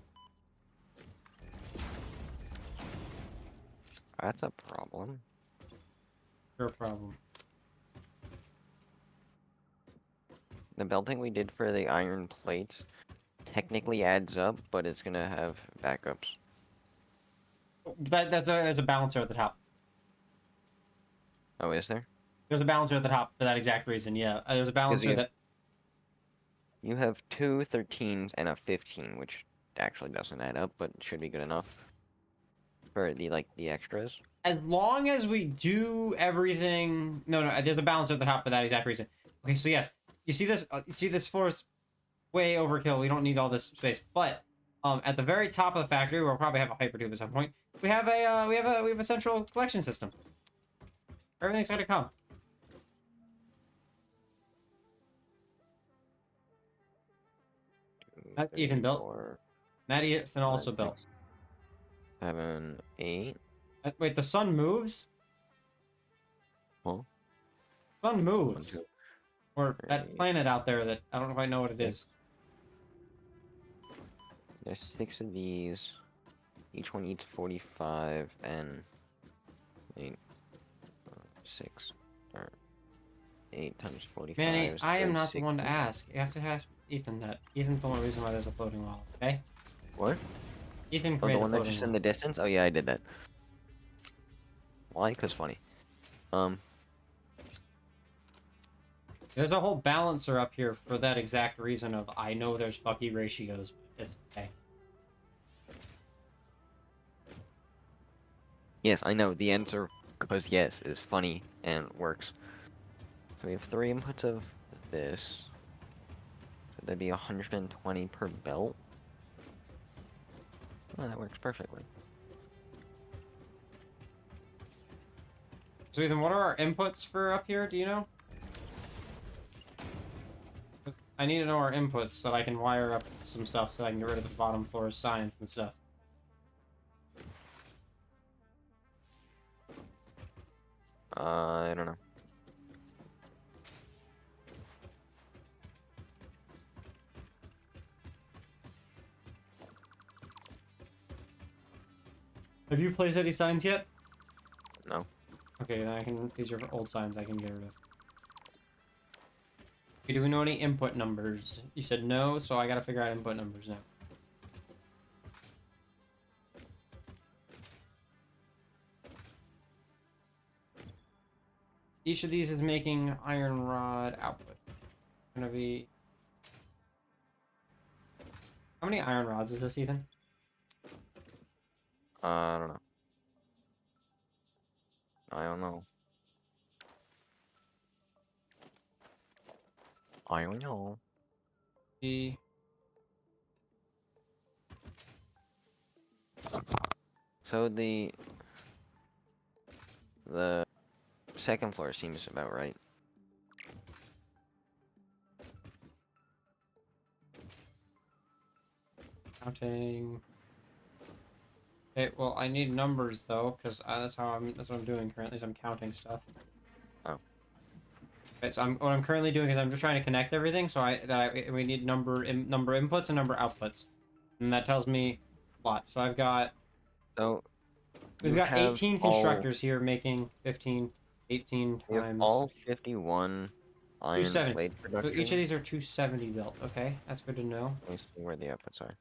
That's a problem. Your problem. The belting we did for the iron plates technically adds up, but it's gonna have backups. There's a balancer at the top. Oh, is there? There's a balancer at the top for that exact reason, yeah. There's a balancer that... You have 2 13s and a 15, which actually doesn't add up, but should be good enough. For the extras. As long as we do everything... No, there's a balancer at the top for that exact reason. Okay, so yes. You see this floor is way overkill. We don't need all this space. But at the very top of the factory, we'll probably have a hypertube at some point. We have a central collection system. Everything's gonna come. That Ethan built. That Ethan also built. 7, 8. Wait, the sun moves? Huh? Sun moves. 1, 2, Or that 3. planet out there that I don't quite know what it is. There's 6 of these. Each one eats 45 and 8, 6, or 8 times 45. Manny, is I am not the one to 60. ask. You have to ask Ethan that. Ethan's the only reason why there's a floating wall, okay? What? Ethan Oh, created the one a that's floating just wall. in the distance? Oh yeah, I did that. Why? 'Cause funny. There's a whole balancer up here for that exact reason of I know there's fucky ratios, but it's okay. Yes, I know. The answer, because yes, is funny and works. So we have 3 inputs of this. So that'd be 120 per belt. Oh, that works perfectly. So Ethan, what are our inputs for up here? Do you know? I need to know our inputs so that I can wire up some stuff so I can get rid of the bottom floor science and stuff. I don't know. Have you placed any signs yet? No. Okay, then I can. These are old signs I can get rid of. Okay, do we know any input numbers? You said no, so I gotta figure out input numbers now. Each of these is making iron rod output. Gonna be... How many iron rods is this, Ethan? I don't know. I don't know. I don't know. The So the second floor seems about right. counting. Okay, well, I need numbers though, because that's what I'm doing currently. Is I'm counting stuff. Oh. Okay, so what I'm currently doing is I'm just trying to connect everything. So we need number inputs and number outputs, and that tells me a lot. So So we've you got have 18 constructors here making 15, 18 you have times all 51 iron 270. plate So each of production. these are 270 built. Okay, that's good to know. Let me see where the outputs are.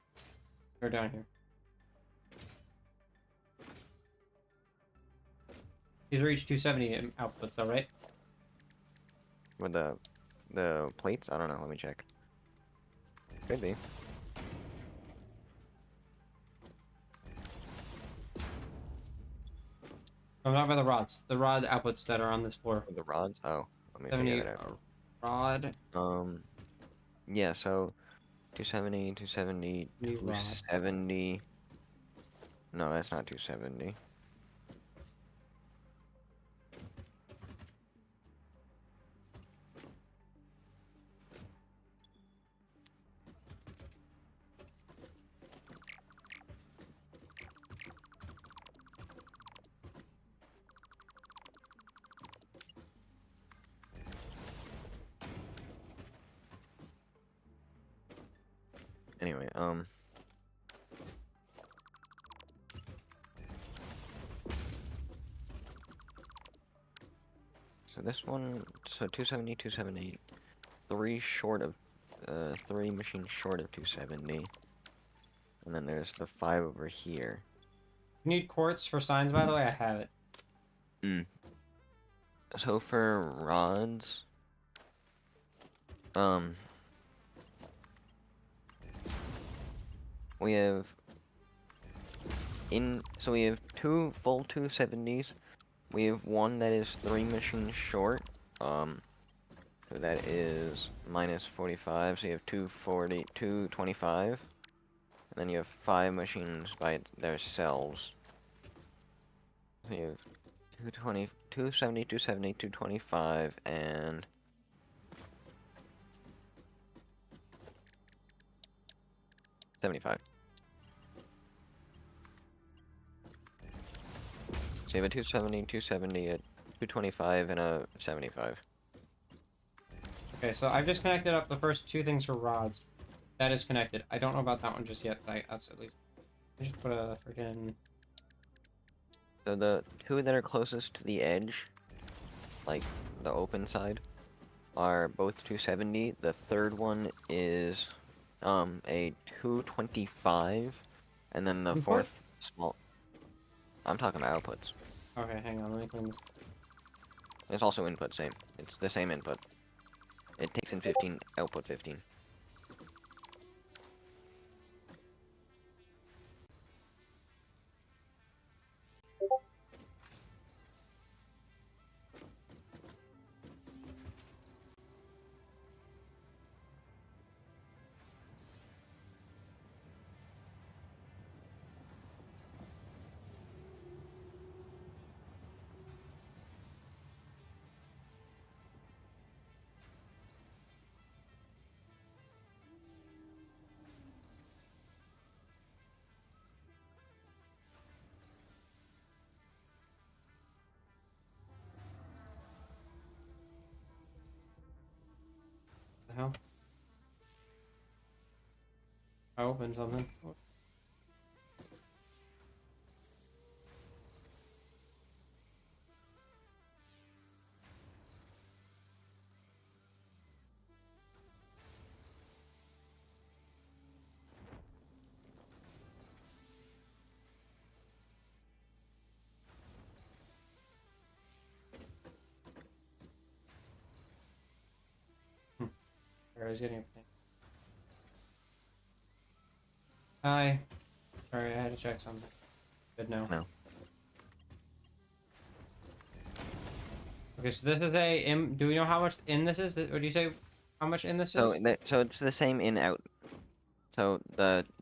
They're down here. These are each 270 outputs, all right? With the plates? I don't know. Let me check. Could be. I'm talking about the rods. The rod outputs that are on this floor. With the rods? Oh, let me 70 figure that out. rod. Yeah. So 270, 270, New rod. 270. No, that's not 270. Anyway, so this one, so 270, 270, three machines short of 270. And then there's the 5 over here. You need quartz for signs, by the way. I have it. So for rods, we have we have 2 full 270s. We have one that is 3 machines short. So that is minus 45. So you have 240, 225. And then you have 5 machines by themselves. So you have 220, 270, 270, 225, and 75. So you have a 270, 270, a 225, and a 75. Okay, so I've just connected up the first 2 things for rods. That is connected. I don't know about that one just yet. That's at least. I just put a freaking. So the 2 that are closest to the edge, like the open side, are both 270. The third one is a 225, and then the Input? fourth small. I'm talking about outputs. Okay, hang on. Let me clean this. It's also input, same. It's the same input. It takes in 15, output 15. The hell? I opened something. Sorry, I was getting everything. Hi. Sorry, I had to check something. Good now. No. Okay, so this is do we know how much in this is? What do you say? how much in this So is? so it's the same in out. So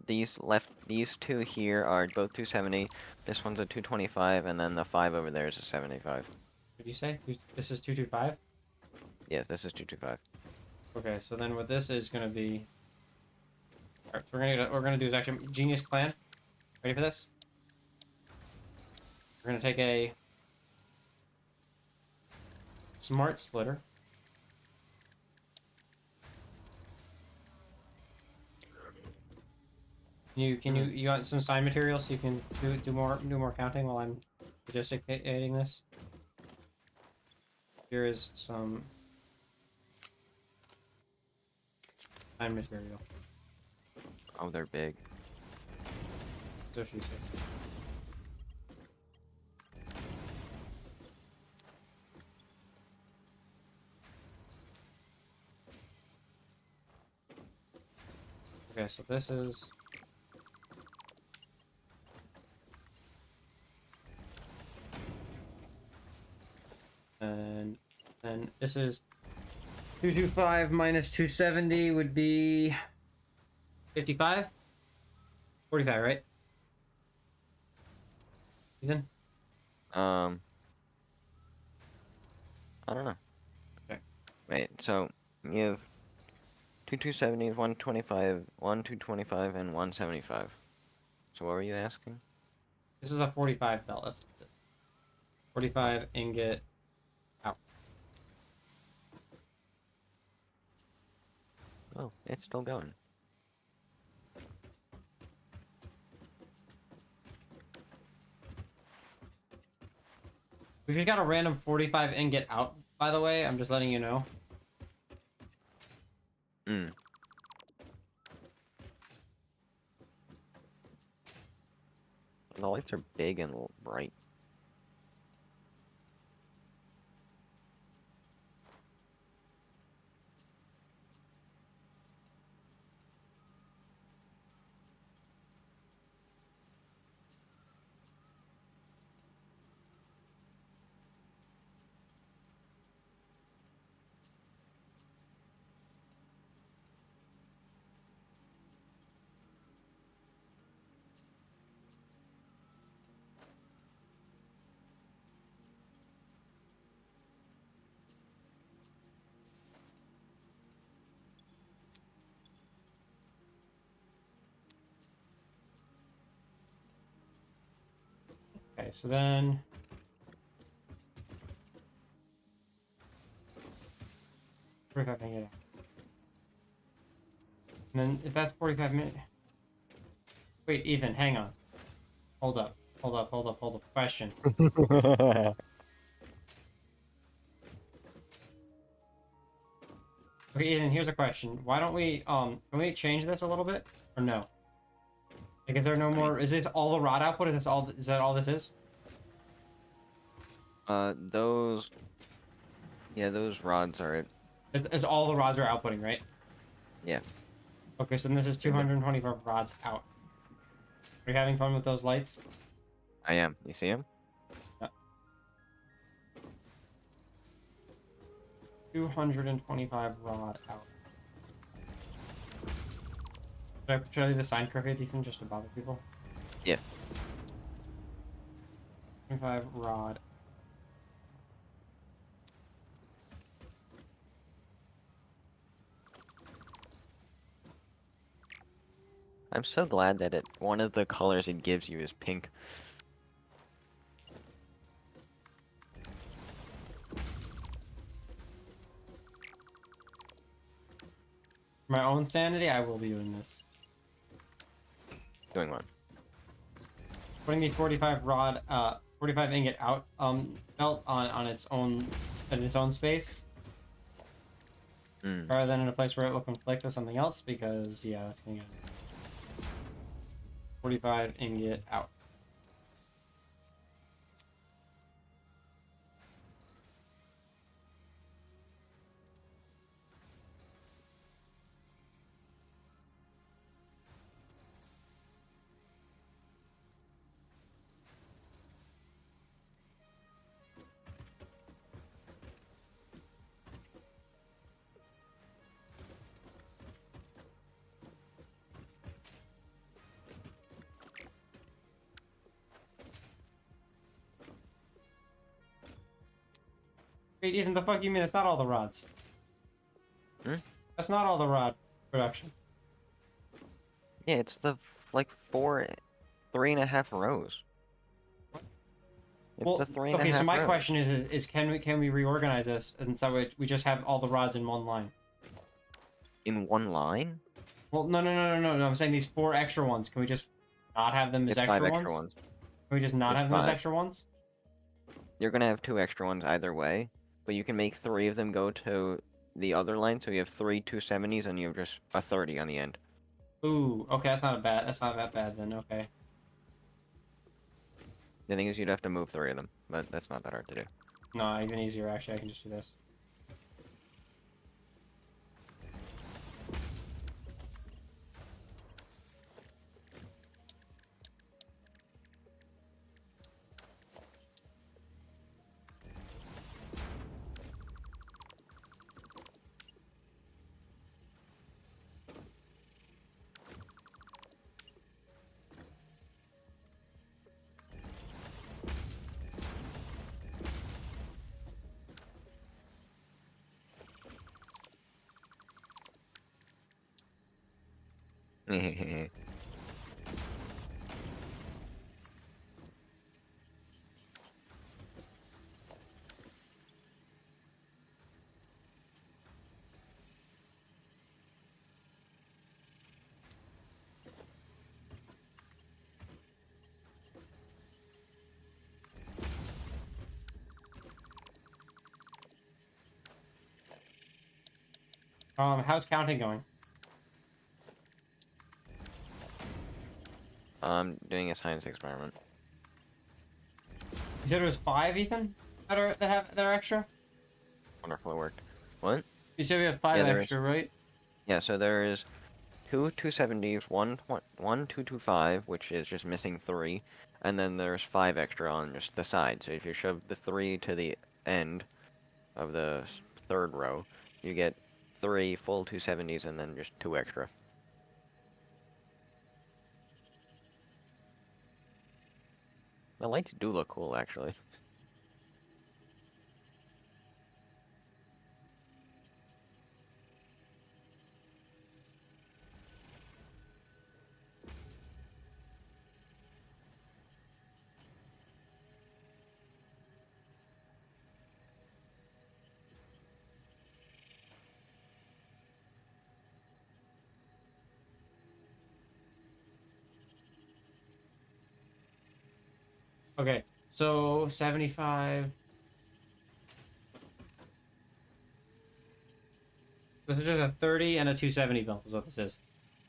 these two here are both 270. This one's a 225, and then the 5 over there is a 75. What did you say? This is 225? Yes, this is 225. Okay, so then what this is gonna be. Alright, so we're gonna do is actually genius plan. Ready for this? We're gonna take a smart splitter. You want some sign material so you can do more counting while I'm gesticulating this? Here is some sign material. Oh, they're big. So she said. Okay, so this is and then this is 225 minus 270 would be 55? 45, right? Ethan? I don't know. Okay. Wait, so you have two 270s, 125, one 225, and 175. So what were you asking? This is a 45 belt. That's 45 ingot out. Oh, it's still going. We've just got a random 45 ingot out, by the way. I'm just letting you know. Mm. The lights are big and bright. Okay, so then 45 ingot out. And then if that's 45 minutes. Wait, Ethan, hang on. Hold up. Hold up. Question. Okay, Ethan, here's a question. Why don't we can we change this a little bit? Or no? Like is there no more is this all the rod output? Is that all this is? Those... Yeah, those rods are it. It's all the rods are outputting, right? Yeah. Okay, so then this is 225 rods out. Are you having fun with those lights? I am. You see them? Yeah. 225 rod out. Should I leave the sign crooked, Ethan, just to bother people? Yes. 25 rod. I'm so glad that one of the colors it gives you is pink. For my own sanity, I will be doing this. Doing what? Putting the 45 rod, 45 ingot out, belt on its own, in its own space. Mm. Rather than in a place where it will conflict with something else, because, yeah, that's gonna get 45 ingot out. Wait, Ethan, the fuck you mean? That's not all the rods. Hmm? That's not all the rod production. Yeah, it's the like 3.5 rows. It's Well, the three and a okay, so half my rows. question is can we reorganize this and so we just have all the rods in one line? In one line? Well, no. I'm saying these 4 extra ones. Can we just not have them as It's 5 extra extra ones? ones. Can we just not There's have them as 5. extra ones? You're gonna have 2 extra ones either way, but you can make 3 of them go to the other line, so you have 3 270s and you have just a 30 on the end. Ooh, okay, that's not that bad then. Okay. The thing is, you'd have to move 3 of them, but that's not that hard to do. No, even easier actually. I can just do this. How's counting going? I'm doing a science experiment. You said it was 5, Ethan? That are extra? Wonderful, it worked. What? You said we have 5 Yeah, there extra, is. right? Yeah, so there is 2 270s, one 225, which is just missing 3, and then there's 5 extra on just the side. So if you shove the 3 to the end of the 3rd row, you get 3 full 270s and then just 2 extra. The lights do look cool, actually. Okay, so 75. This is just a 30 and a 270 build is what this is. Is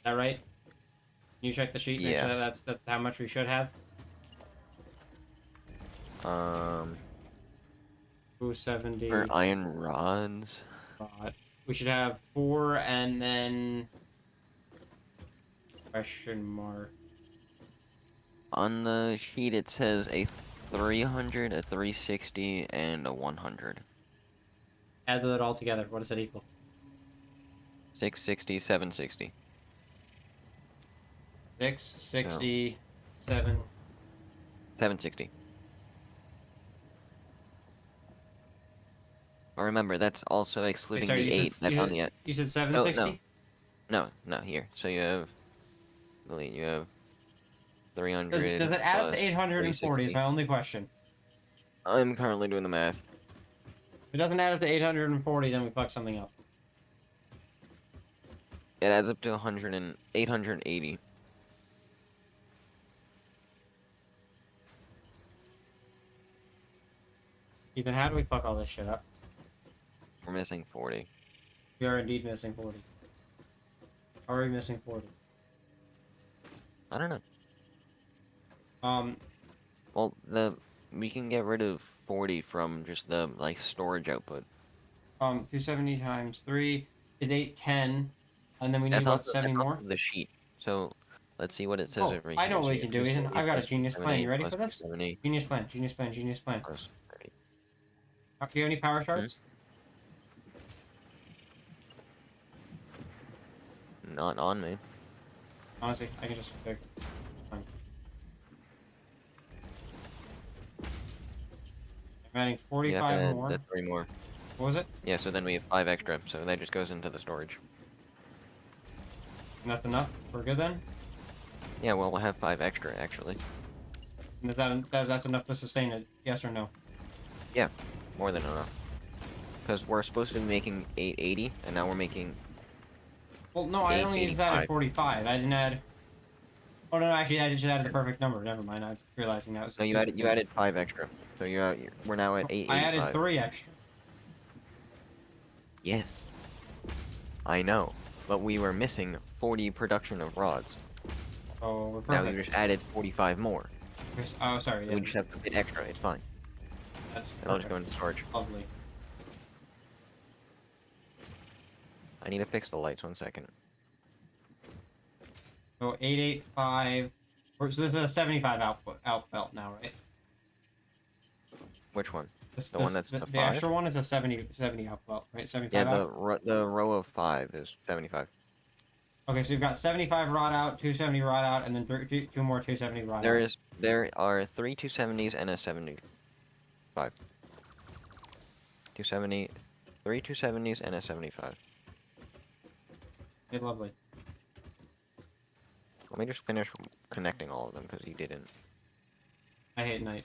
that right? Can you check the sheet? Make sure Yeah. that's how much we should have. Um, 270. for iron rods. We should have 4 and then question mark. On the sheet, it says a 300, a 360, and a 100. Add that all together. What does it equal? 660, 760. 667. 760. Or remember, that's also excluding Sorry, the 8 that's on the end. you said Oh, 760? no, here. So you have, you have 300 Does it add up plus to 840 is 360. my only question. I'm currently doing the math. If it doesn't add up to 840, then we fuck something up. It adds up to 880. Ethan, how do we fuck all this shit up? We're missing 40. We are indeed missing 40. Are we missing 40? I don't know. Um, Well, we can get rid of 40 from just the like storage output. 270 times 3 is 810, and then we need That's about also 70 more. the sheet. So let's see what it says Oh, over here. I know what So we can do, Ethan. I've got a 240 genius plan. You ready for plus this? 270 Genius plan, genius plan, genius plan. plus 30. Do you have any power shards? Not on me. Honestly, I can just figure. Fine. I'm adding You have 45 to add more. the 3 more. What was it? Yeah, so then we have 5 extra, so that just goes into the storage. And that's enough? We're good then? Yeah, well, we'll have 5 extra, actually. And that's enough to sustain it? Yes or no? Yeah, more than enough. Because we're supposed to be making 880, and now we're making... Well, no, I only added 885. 45. I didn't add... Oh, no, actually, I just added the perfect number. Never mind. I'm realizing that was No, you added 5 extra. So we're now at 885. I added 3 extra. Yes. I know. But we were missing 40 production of rods. Oh, we're Now perfect. we just added 45 more. Oh, sorry. Yeah, We just have a bit extra, it's fine. that's And I'll just go perfect. into storage. Lovely. I need to fix the lights, 1 second. So 885. So this is a 75 out belt now, right? Which one? This, The one that's the the 5? extra one is a 70 out belt, right? 75 Yeah, out? the row of 5 is 75. Okay, so you've got 75 rod out, 270 rod out, and then two more 270 rod out. There are 3 270s and a 75. 270, 3 270s and a 75. Okay, lovely. Let me just finish connecting all of them, because you didn't. I hate night.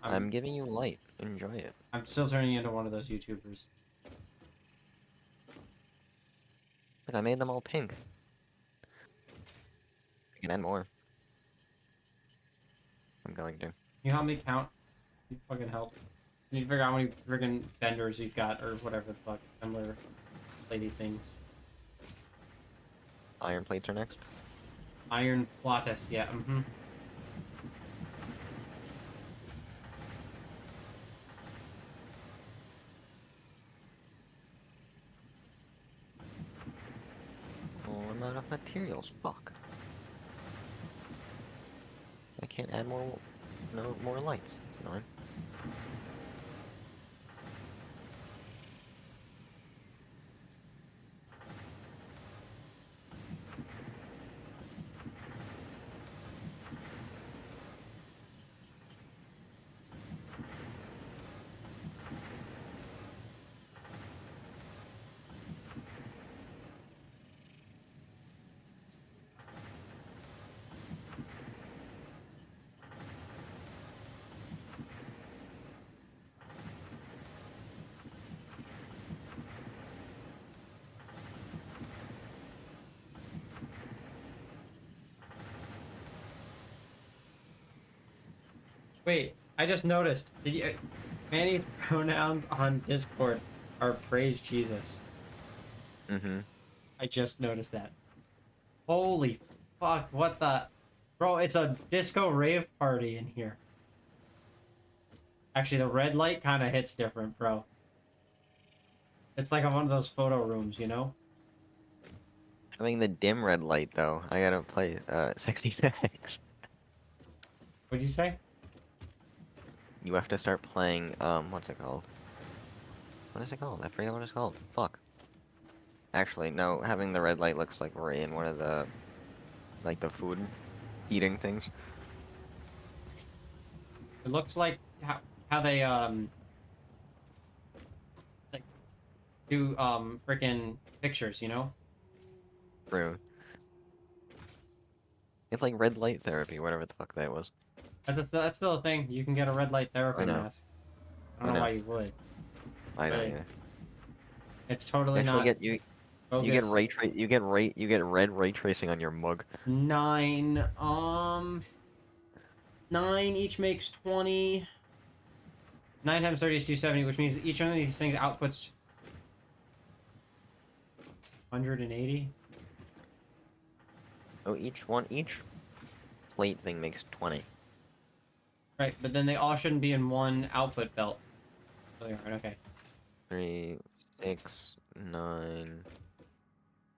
I'm giving you light. Enjoy it. I'm still turning into one of those YouTubers. Look, I made them all pink. I can add more. I'm going to. You help me count? You fucking help. You need to figure out how many friggin' vendors you've got, or whatever the fuck, similar lady things. Iron plates are next. Iron Platus, yeah, mm-hmm. Oh, I'm out of materials. Fuck. I can't add more lights. That's annoying. Wait, I just noticed. Did you... Many pronouns on Discord are praise Jesus. Mm-hmm. I just noticed that. Holy fuck, what the... Bro, it's a disco rave party in here. Actually, the red light kind of hits different, bro. It's like one of those photo rooms, you know? Having the dim red light, though, I gotta play 66. What'd you say? You have to start playing, what's it called? What is it called? I forget what it's called. Fuck. Actually, no, having the red light looks like we're in one of the, like, the food eating things. It looks like how they, like, do, freaking pictures, you know? True. It's like red light therapy, whatever the fuck that was. That's still a thing. You can get a red light therapy I know. mask. I don't know why you would. I know, Right. yeah. It's totally Actually, not you get bogus. you get red ray tracing on your mug. 9, 9 each makes 20. 9 times 30 is 270, which means each one of these things outputs 180. Oh, each plate thing makes 20. Right, but then they all shouldn't be in one output belt. Oh, they are, okay. 3, 6, 9.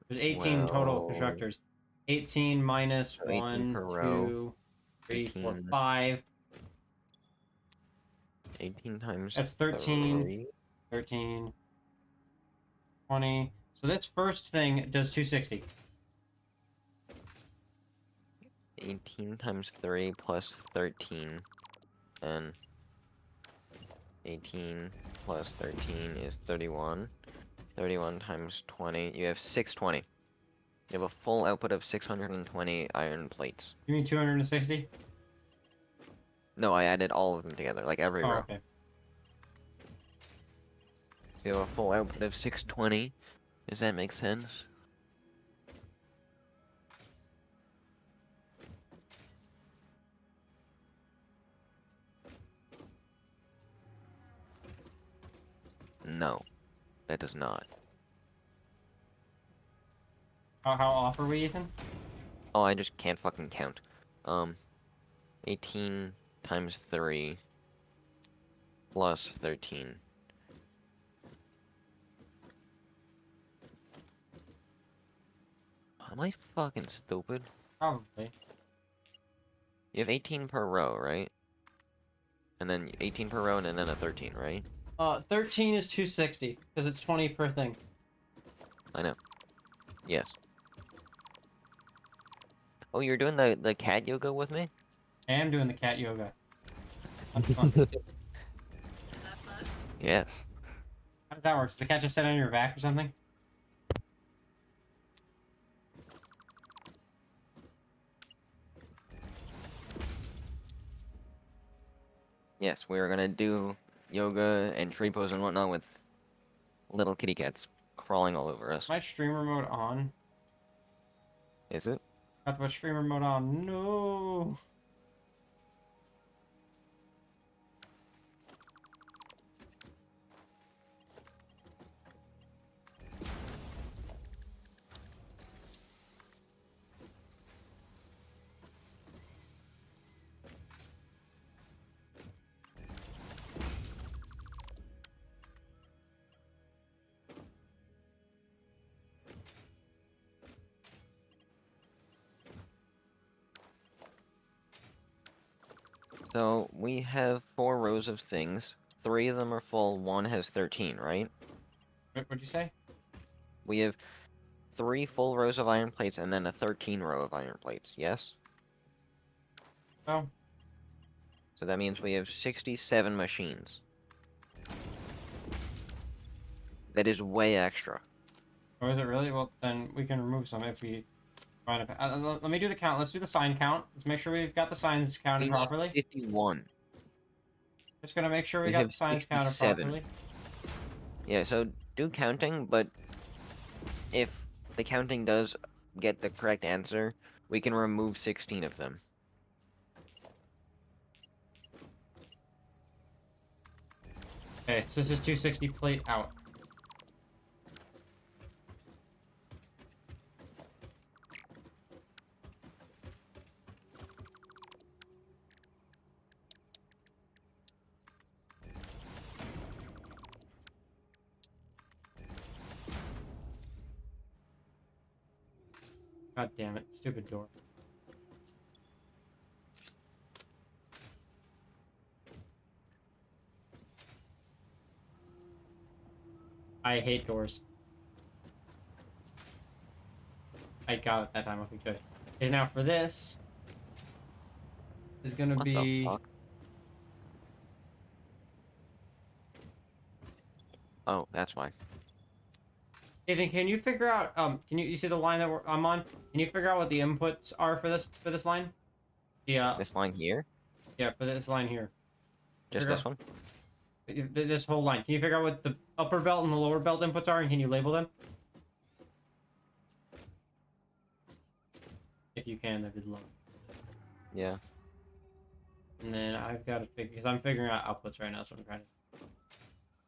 There's 18 total 12. constructors. 18 minus So 18 1, per row. 2, 3, 4, 18. 5. 18 times That's 13. 3. 13. 20. So this first thing does 260. 18 times 3 plus 13. And 18 plus 13 is 31. 31 times 20, you have 620. You have a full output of 620 iron plates. You mean 260? No, I added all of them together, like every Oh, row. okay. You have a full output of 620. Does that make sense? No, that does not. How off are we, Ethan? Oh, I just can't fucking count. 18 times 3 plus 13. Am I fucking stupid? Probably. You have 18 per row, right? And then 18 per row and then a 13, right? 13 is 260 because it's 20 per thing. I know. Yes. Oh, you're doing the cat yoga with me? I am doing the cat yoga. That's fun. Yes. How does that work? Does the cat just sit on your back or something? Yes, we're gonna do yoga and tree pose and whatnot with little kitty cats crawling all over us. My streamer mode on. Is it? Got the streamer mode on. No. So we have 4 rows of things. 3 of them are full, 1 has 13, right? What'd you say? We have 3 full rows of iron plates and then a 13 row of iron plates, yes? Oh. So that means we have 67 machines. That is way extra. Or is it really? Well, then we can remove some if we find a... let me do the count. Let's do the sign count. Let's make sure we've got the signs counted We properly. have 51. Just gonna make sure we We got have the signs counted 67. properly. Yeah, so do counting, but if the counting does get the correct answer, we can remove 16 of them. Okay, so this is 260 plate out. God damn it, stupid door. I hate doors. I got it that time. Okay, good. Okay, now for this is gonna What the be... fuck? Oh, that's why. Ethan, can you figure out can you see the line that I'm on? Can you figure out what the inputs are for this line? The This line here? yeah, for this line here. Just Figure this one? this whole line. Can you figure out what the upper belt and the lower belt inputs are, and can you label them? If you can, that'd be lovely. Yeah. And then I've got to figure, because I'm figuring out outputs right now, so I'm trying to...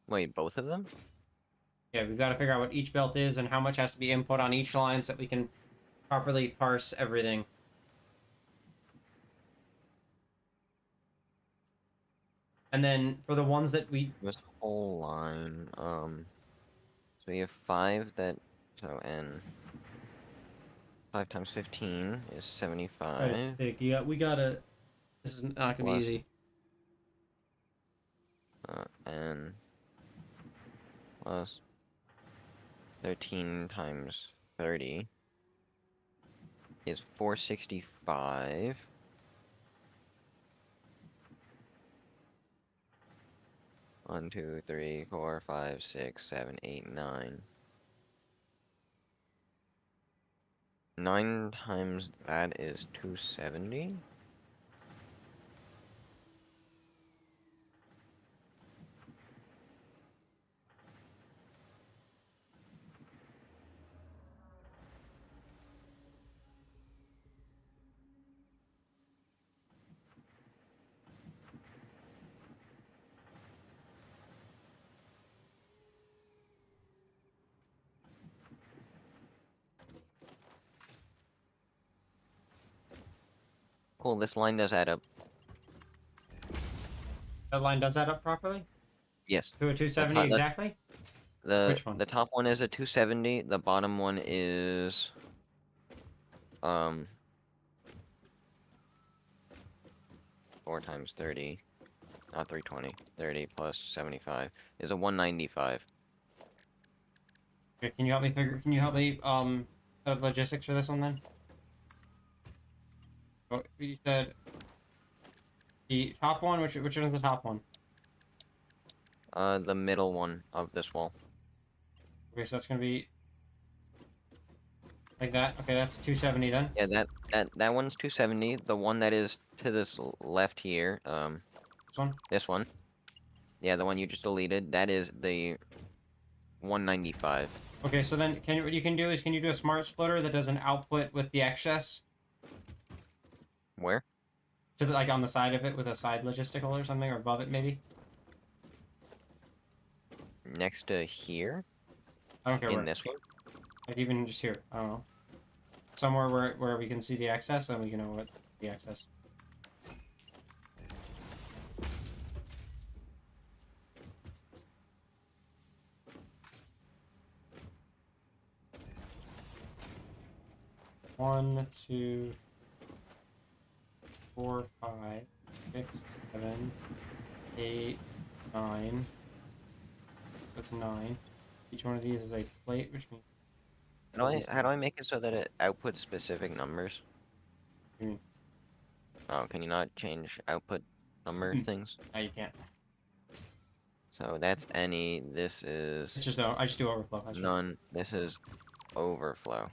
Wait, both of them? Yeah, we've got to figure out what each belt is and how much has to be input on each line so that we can properly parse everything. And then for the ones that we... This whole line, so you have 5 that, so n, 5 times 15 is 75. Right, Vic, yeah, we gotta... This is not gonna be Plus- easy. N plus 13 times 30 is 465. 1, 2, 3, 4, 5, 6, 7, 8, 9. 9 times that is 270? Cool, this line does add up. That line does add up properly? Yes. To a 270 exactly? Which one? The top one is a 270, the bottom one is 4 times 30, not 320. 30 plus 75 is a 195. Okay, can you help me set up logistics for this one then? Oh, you said the top one, which one's the top one? The middle one of this wall. Okay, so that's gonna be like that. Okay, that's 270 then. Yeah, that one's 270. The one that is to this left here, This one. this one. Yeah, the one you just deleted, that is the 195. Okay, so then what you can do is can you do a smart splitter that does an output with the excess Where? to the, like on the side of it with a side logistical or something, or above it maybe? Next to here? I don't care In where. this one? Like even just here. I don't know. Somewhere where we can see the excess and we can know what the excess. One, two, 4, 5, 6, 7, 8, 9. So that's 9. Each one of these is a plate, which means. How do I make it so that it outputs specific numbers? You mean? Oh, can you not change output number things? No, you can't. So that's any, this It's is just no. I just do overflow. none, this is overflow.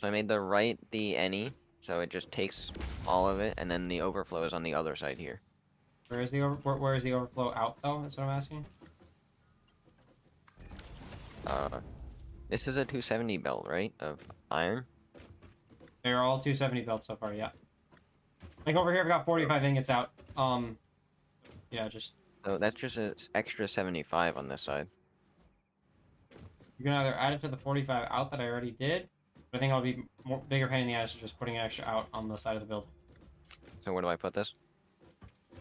So I made the right the any, so it just takes all of it, and then the overflow is on the other side here. Where is the where is the overflow out though? That's what I'm asking. This is a 270 belt, right? Of iron? They're all 270 belts so far. Yeah. Like over here, I've got 45 ingots out. Yeah, just So that's just an extra 75 on this side. you can either add it to the 45 out that I already did, but I think I'll be bigger pain in the ass of just putting an extra out on the side of the building. So where do I put this?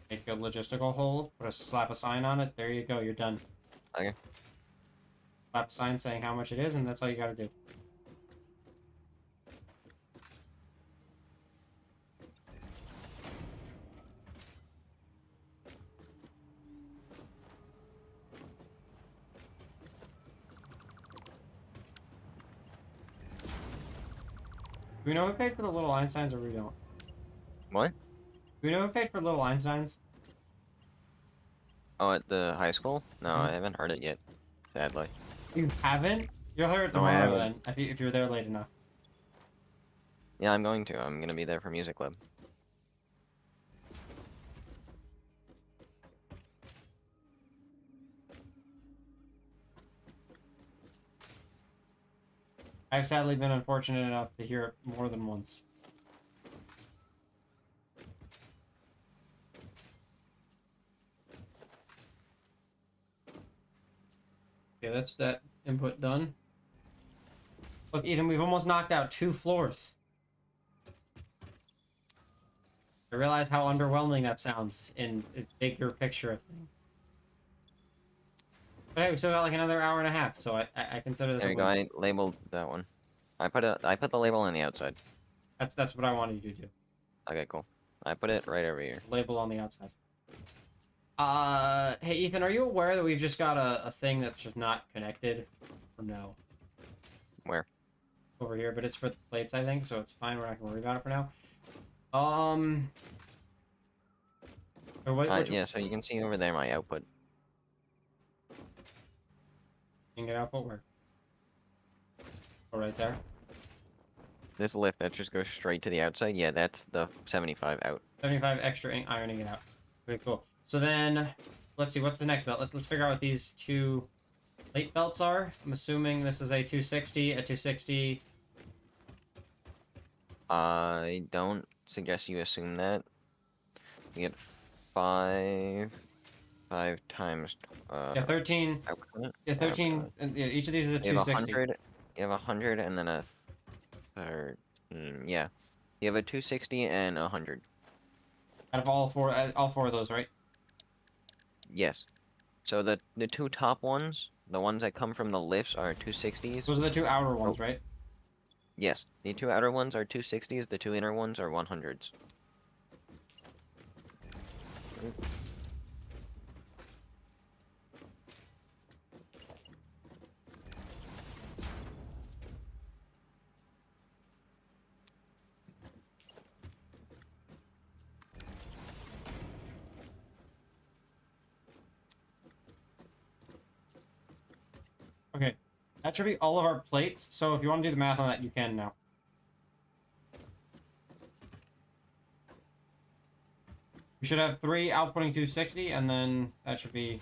Make a logistical hole, slap a sign on it. There you go. You're done. Okay. Slap a sign saying how much it is, and that's all you gotta do. Do we know who paid for the little Einsteins or we don't? What? Do we know who paid for little Einsteins? Oh, at the high school? No, I haven't heard it yet, sadly. You haven't? You'll hear it No, I tomorrow then, haven't. if you're there late enough. Yeah, I'm going to. I'm gonna be there for music club. I've sadly been unfortunate enough to hear it more than once. Okay, that's that input done. Look, Ethan, we've almost knocked out 2 floors. I realize how underwhelming that sounds in a bigger picture of things. But hey, we still got like another hour and a half, so I consider this There a you go. win. I labeled that one. I put the label on the outside. That's what I wanted you to do. Okay, cool. I put it right over here. Label on the outside. Hey Ethan, are you aware that we've just got a thing that's just not connected? Or no? Where? Over here, but it's for the plates, I think, so it's fine. We're not gonna worry about it for now. Or what? Which Yeah, so you can see over there my output. ingot output where? Oh, right there. This lift that just goes straight to the outside, yeah, that's the 75 out. 75 extra iron ingot out. Okay, cool. So then, let's see. What's the next belt? Let's figure out what these two plate belts are. I'm assuming this is a 260, a 260. I don't suggest you assume that. You get 5 times Yeah, 13. output. Yeah, 13. And yeah, each of these is a You have 260. 100. You have 100 and then a 13. Yeah, you have a 260 and 100. Out of all four of those, right? Yes. So the two top ones, the ones that come from the lifts, are 260s. Those are the two outer ones, right? Yes, the two outer ones are 260s. The two inner ones are 100s. Okay. That should be all of our plates. So if you want to do the math on that, you can now. We should have 3 outputting 260, and then that should be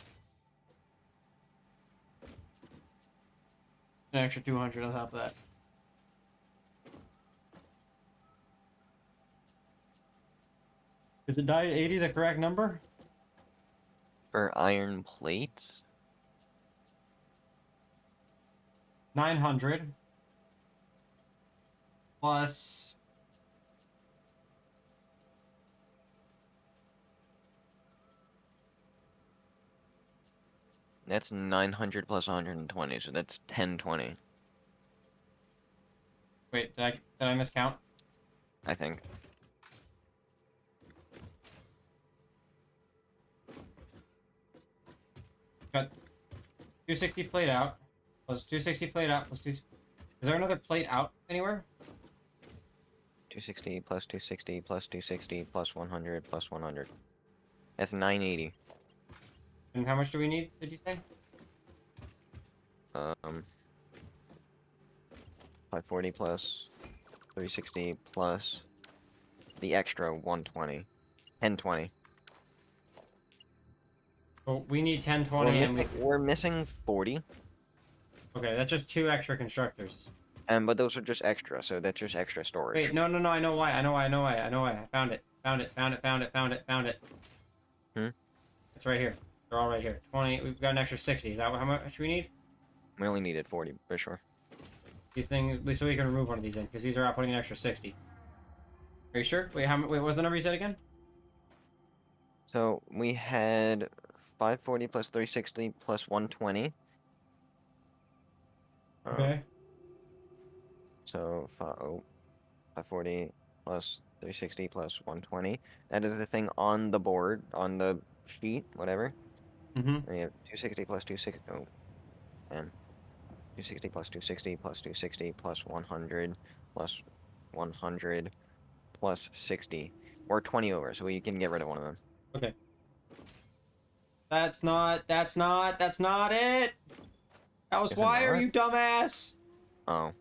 an extra 200 on top of that. Is it die 80 the correct number? For iron plates, 900 plus that's 900 plus 120, so that's 1020, wait, did I miscount? I think. Got 260 plate out plus 260 plate out plus 2. Is there another plate out anywhere? 260 plus 260 plus 260 plus 100 plus 100. That's 980. And how much do we need, did you say? 540 plus 360 plus the extra 120. 1020. Oh, we need 1020 and we... We're missing 40. Okay, that's just 2 extra constructors. But those are just extra, so that's just extra storage. Wait, no, I know why. I found it. Found it. Hmm? It's right here. They're all right here. 20, we've got an extra 60. Is that how much we need? We only needed 40, for sure. These things, so we can remove one of these in, because these are outputting an extra 60. Are you sure? Wait, what was the number you said again? So we had 540 plus 360 plus 120. Okay. So 540 plus 360 plus 120. That is the thing on the board, on the sheet, whatever. Mm-hmm. We have 260 plus 260. Oh, and 260 plus 260 plus 260 plus 100 plus 100 plus 60. We're 20 over, so we can get rid of one of them. Okay. That's not it! That was Is it wire, not? you dumbass! Oh.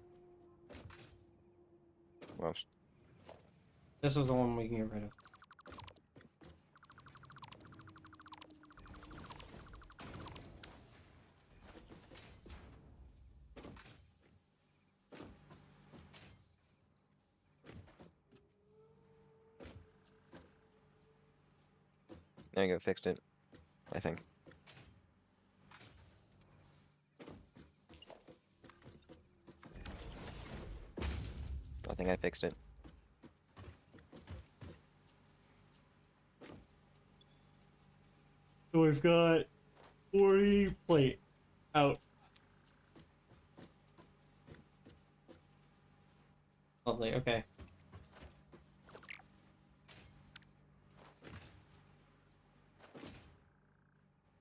Whoops. This was the one we can get rid of. There you go, fixed it. I think. I think I fixed it. So we've got 40 plate out. Lovely, okay.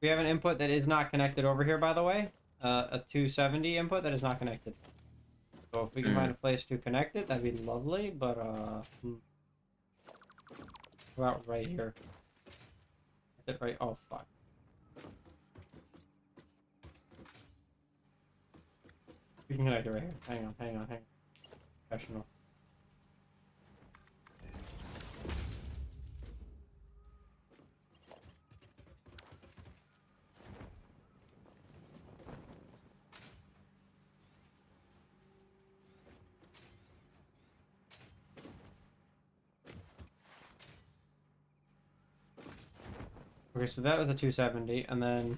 We have an input that is not connected over here, by the way. A 270 input that is not connected. So if we can find a place to connect it, that'd be lovely, but, about right here. Hit it right. Oh fuck. We can connect it right here. Hang on, hang on, hang on. Professional. Okay, so that was a 270, and then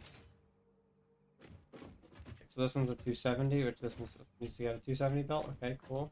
so this one's a 270, which this one needs to get a 270 belt. Okay, cool.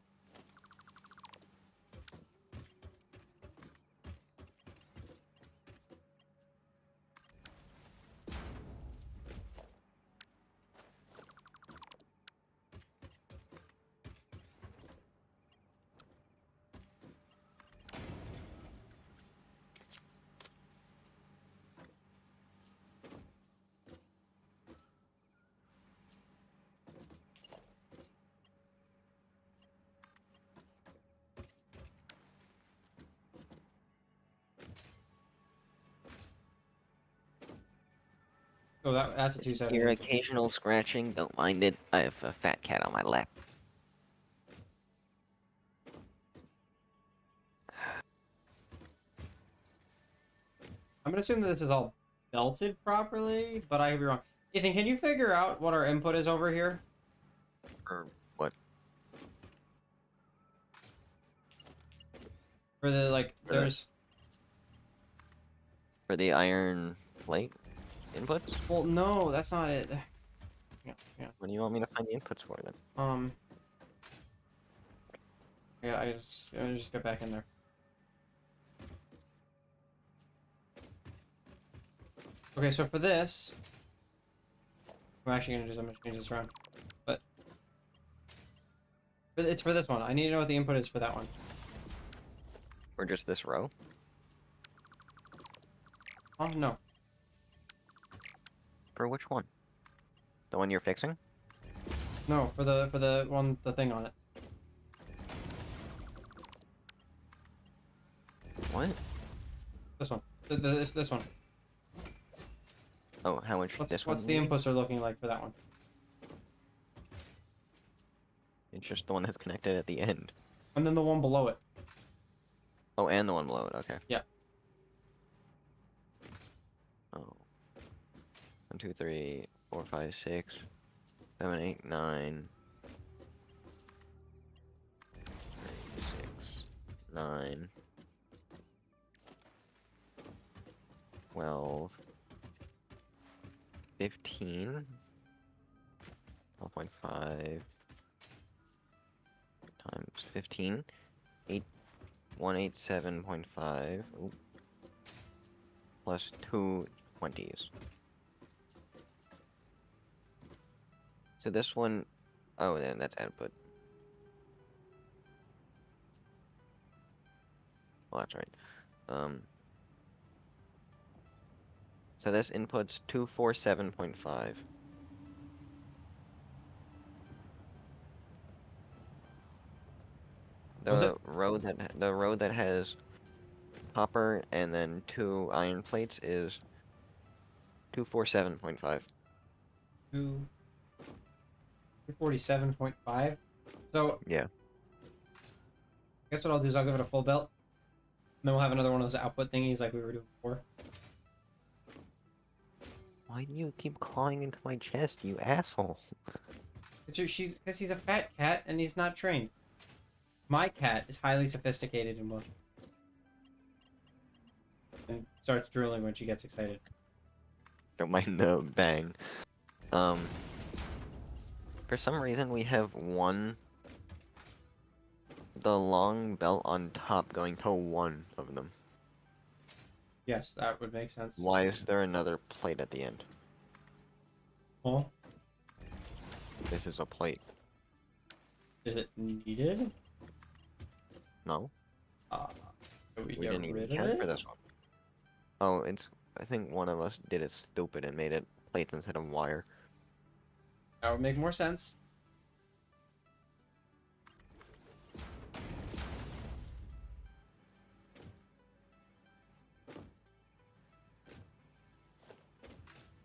Oh, that's a Hear 270. occasional scratching, don't mind it. I have a fat cat on my lap. I'm gonna assume that this is all belted properly, but I could be wrong. Ethan, can you figure out what our input is over here? Or what? For the, like, For there's... For the iron plate inputs? Well, no, that's not it. Yeah, yeah. What do you want me to find the inputs for then? Yeah, I just get back in there. Okay, so for this, I'm actually gonna I'm gonna change this around, but it's for this one. I need to know what the input is for that one. Or just this row? Oh no, For which one? The one you're fixing? no, for the one the thing on it. What? This one. This one. Oh, how much this one What's the needs? inputs are looking like for that one? It's just the one that's connected at the end. And then the one below it. Oh, and the one below it, okay. Yeah. Oh. 1, 2, 3, 4, 5, 6, 7, 8, 9. 6, 9. 12. 15. 12.5 times 15. 187.5. Plus 2 20s. So this one, oh, then that's output. Well, that's right. So this input's 247.5. Was it? The row that has copper and then 2 iron plates is 247.5. 247.5. So Yeah. I guess what I'll do is I'll give it a full belt. And then we'll have another one of those output thingies like we were doing before. Why do you keep clawing into my chest, you asshole? Because he's a fat cat and he's not trained. My cat is highly sophisticated in motion. And starts drooling when she gets excited. Don't mind the bang. For some reason we have the long belt on top going to one of them. Yes, that would make sense. Why is there another plate at the end? Well, This is a plate. is it needed? No? Should we We get didn't even rid of count for it? this one. Oh, I think one of us did it stupid and made it plates instead of wire. That would make more sense.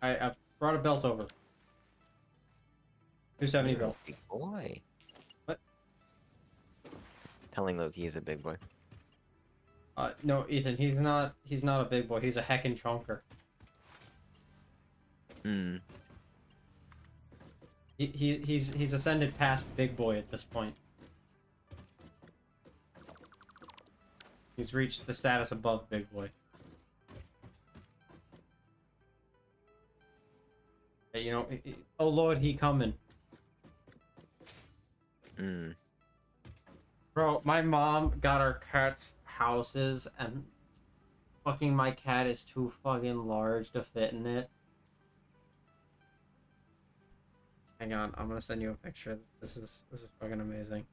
I brought a belt over. 270 You're a belt. big boy. What? Telling Loki he's a big boy. No, Ethan, he's not a big boy. He's a heckin' chunker. Hmm. He's ascended past big boy at this point. He's reached the status above big boy. Hey, you know, oh lord, he coming. Hmm. Bro, my mom got our cats houses, and fucking my cat is too fucking large to fit in it. Hang on, I'm gonna send you a picture. This is fucking amazing.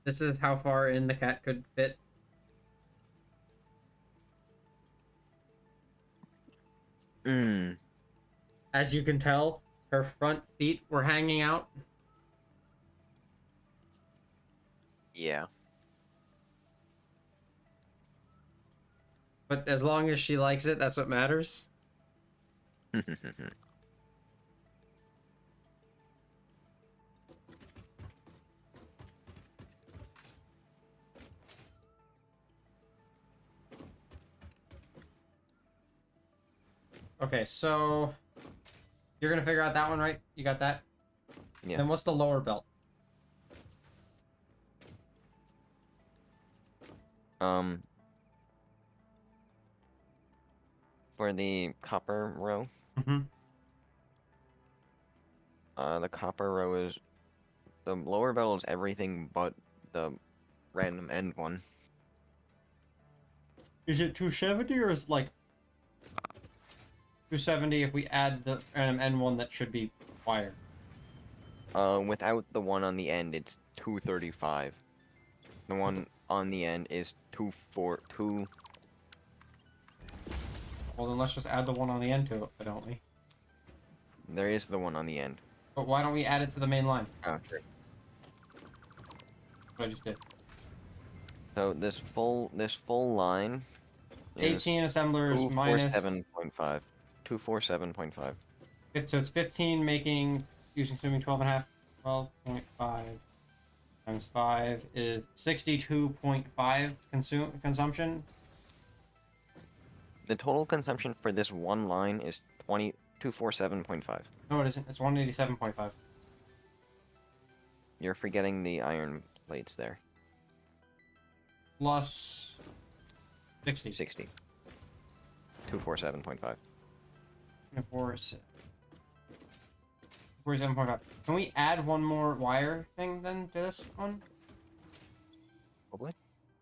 This is how far in the cat could fit. Hmm. As you can tell, her front feet were hanging out. Yeah. But as long as she likes it, that's what matters. Okay, so you're gonna figure out that one, right? You got that? Yeah. Then what's the lower belt? Um. For the copper row, Mm-hmm. the copper row is the lower belt is everything but the random end one. Is it 270 or is like 270 if we add the N1 that should be wired? Without the one on the end, it's 235. The one on the end is 242. Well, then let's just add the one on the end to it, why don't we? There is the one on the end. But why don't we add it to the main line? Oh, sure. What I just did. So this full line is 18 assemblers minus... 247.5. 247.5. So it's 15 making, consuming 12 and a half. 12.5 times 5 is 62.5 consumption. The total consumption for this one line is 247.5. No, it isn't. It's 187.5. You're forgetting the iron plates there. Plus 60. 60. 247.5. 47.5. Can we add one more wire thing then to this one? Probably.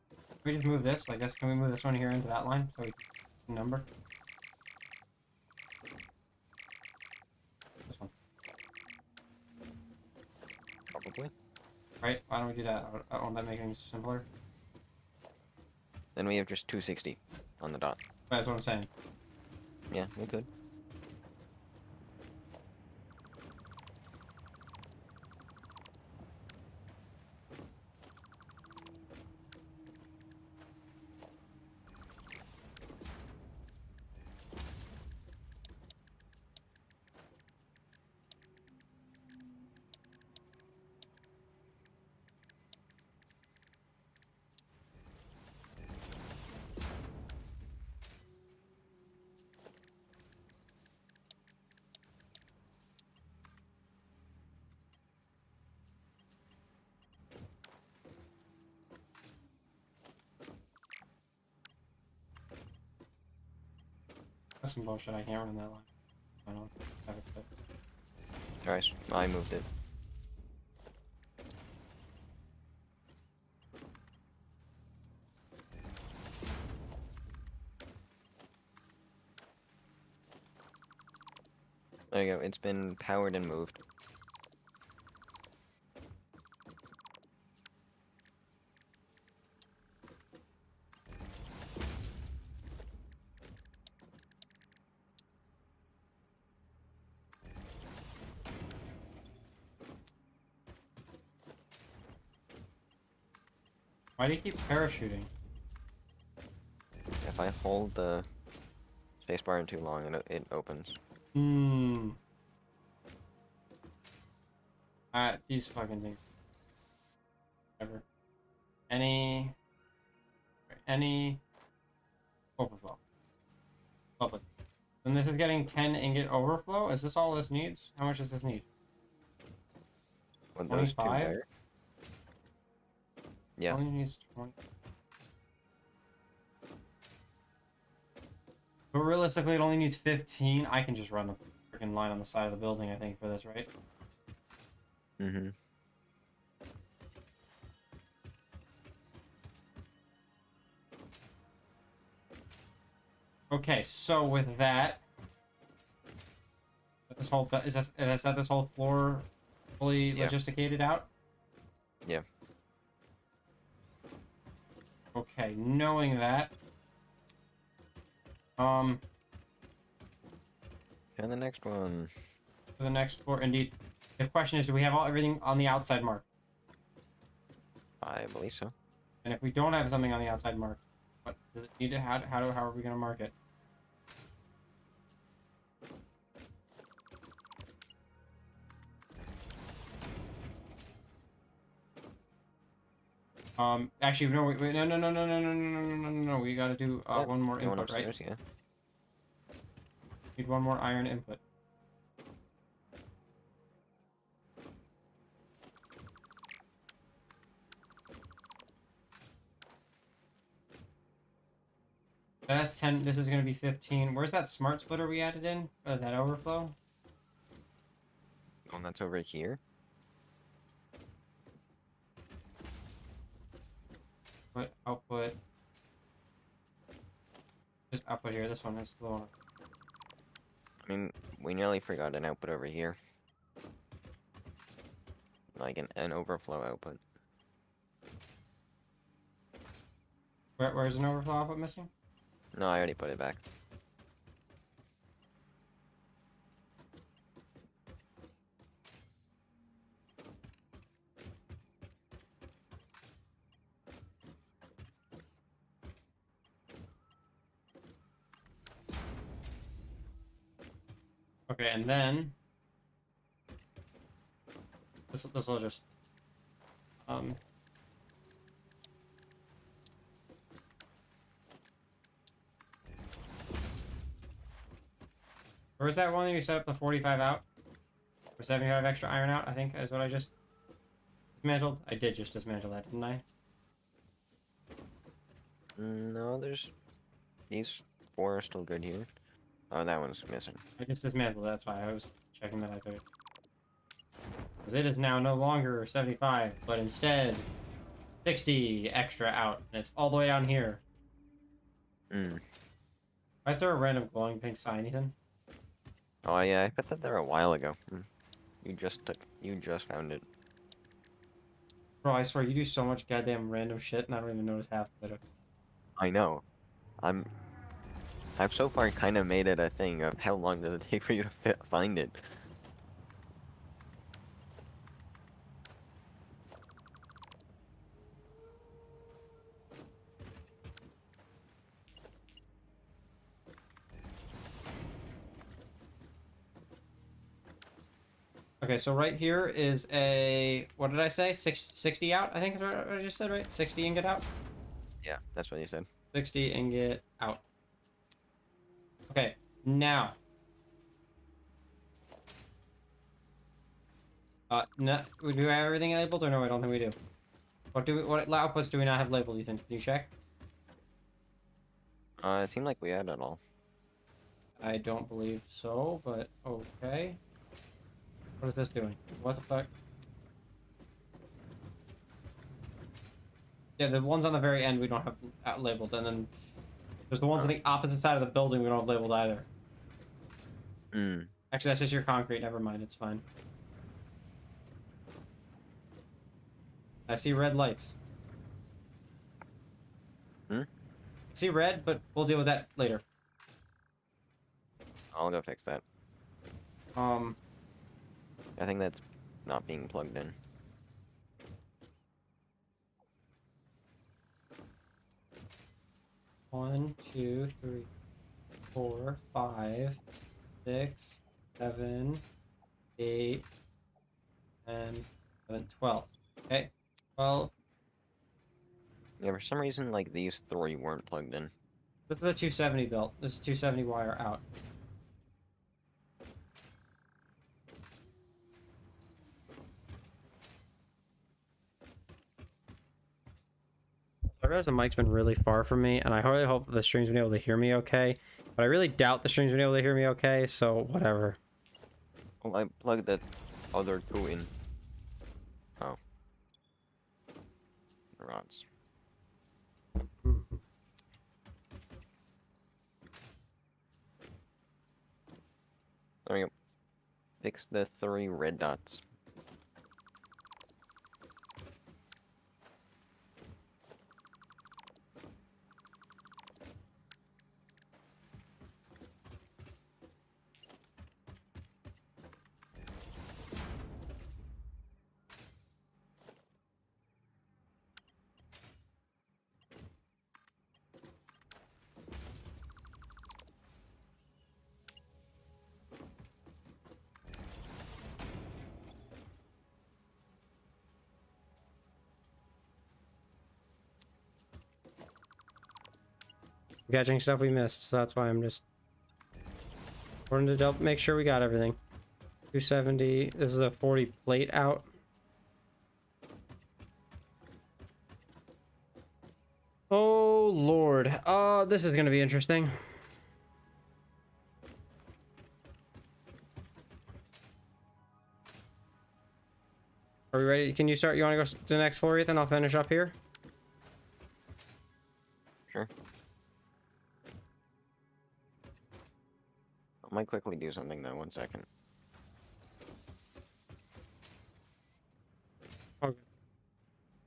Can we just move this? I guess, can we move this one here into that line so we can number? This one. Probably. Right? Why don't we do that? Won't that make things simpler? Then we have just 260 on the dot. That's what I'm saying. Yeah, we could. That's some bullshit. I can't run that line. I don't have it fit. Alright, I moved it. There you go, it's been powered and moved. Why do you keep parachuting? If I hold the Spacebar in too long and it opens. Hmm. These fucking things. Whatever. Any overflow. Lovely. And this is getting 10 ingot overflow. Is this all this needs? How much does this need? With those two 25? there. Yeah. Only needs 20. But realistically, it only needs 15. I can just run the freaking line on the side of the building, I think, for this, right? Mm-hmm. Okay, so with that, this whole is that this whole floor fully Yeah. logisticated out? Yeah. Okay, knowing that, And the next one. for the next floor, indeed. The question is, do we have everything on the outside mark? I believe so. And if we don't have something on the outside mark, what does it need to? How are we gonna mark it? Actually, no, wait, no, no, no, no, no, no, no, no, no, no, no. We gotta do Yeah, one more going input, right? upstairs, yeah. Need one more iron input. That's 10. This is gonna be 15. Where's that smart splitter we added in? That overflow? Oh, that's over here. Output. Just output here. This one is the one. I mean, we nearly forgot an output over here. Like an overflow output. Where's an overflow output missing? No, I already put it back. Okay, and then this will just where's that one that you set up the 45 out? Or 75 extra iron out, I think is what I just dismantled. I did just dismantle that, didn't I? No, there's... These 4 are still good here. Oh, that one's missing. I just dismantled it, that's why I was checking that I could. Because it is now no longer 75, but instead 60 extra out. And it's all the way down here. Hmm. Why is there a random glowing pink sign, Ethan? Oh, yeah, I put that there a while ago. You just found it. Bro, I swear, you do so much goddamn random shit, and I don't even notice half of it. I know. I've so far kind of made it a thing of how long does it take for you to find it. Okay, so right here is a... What did I say? 60 out, I think is what I just said, right? 60 ingot out? Yeah, that's what you said. 60 ingot out. Okay, now. No, do I have everything labeled or no? I don't think we do. What outputs do we not have labeled, Ethan? Can you check? It seemed like we had it all. I don't believe so, but okay. What is this doing? What the fuck? Yeah, the ones on the very end we don't have labeled, and then there's the ones on the opposite side of the building we don't have labeled either. Hmm. Actually, that's just your concrete. Never mind, it's fine. I see red lights. Hmm? I see red, but we'll deal with that later. I'll go fix that. I think that's not being plugged in. One, two, three. 4, 5, 6, 7, 8, 10, 11, 12. Okay. 12. Yeah, for some reason, like, these three weren't plugged in. This is a 270 built. This is 270 wire out. I realize the mic's been really far from me, and I really hope the stream's been able to hear me okay. But I really doubt the stream's been able to hear me okay, so whatever. Well, I plugged the other two in. Oh. Rods. There we go. Fix the 3 red dots. Catching stuff we missed, so that's why I'm just wanting to double make sure we got everything. 270. This is a 40 plate out. Oh Lord. This is gonna be interesting. Are we ready? Can you start? You want to go to the next floor, Ethan? I'll finish up here. Sure. I might quickly do something though, 1 second. Okay.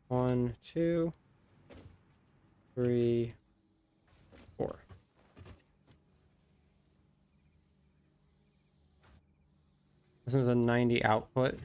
1, 2, 3, 4. This is a 90 output.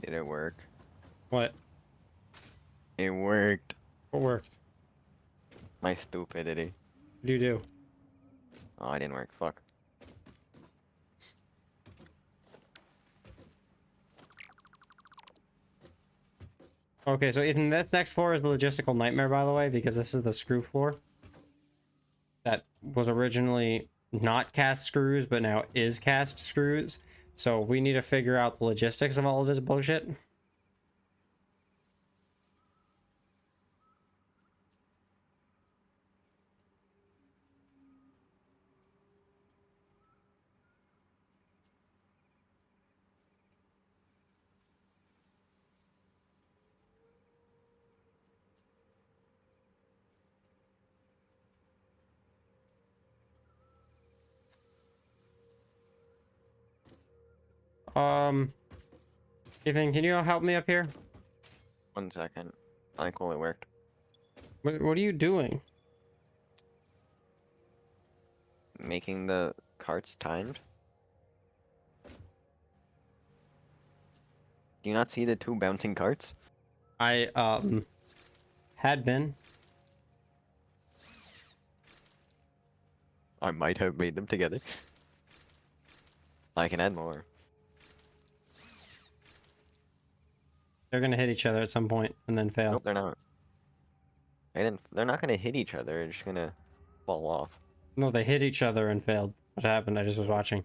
Did it work? What? It worked. What worked? My stupidity. What do you do? Oh, it didn't work. Fuck. Okay, so Ethan, this next floor is the logistical nightmare, by the way, because this is the screw floor. That was originally not cast screws, but now is cast screws. So we need to figure out the logistics of all of this bullshit. Ethan, can you help me up here? 1 second. I cool, it worked. What are you doing? Making the carts timed? Do you not see the 2 bouncing carts? I had been. I might have made them together. I can add more. They're gonna hit each other at some point and then fail. Nope, they're not. They're not gonna hit each other. They're just gonna fall off. No, they hit each other and failed. What happened? I just was watching.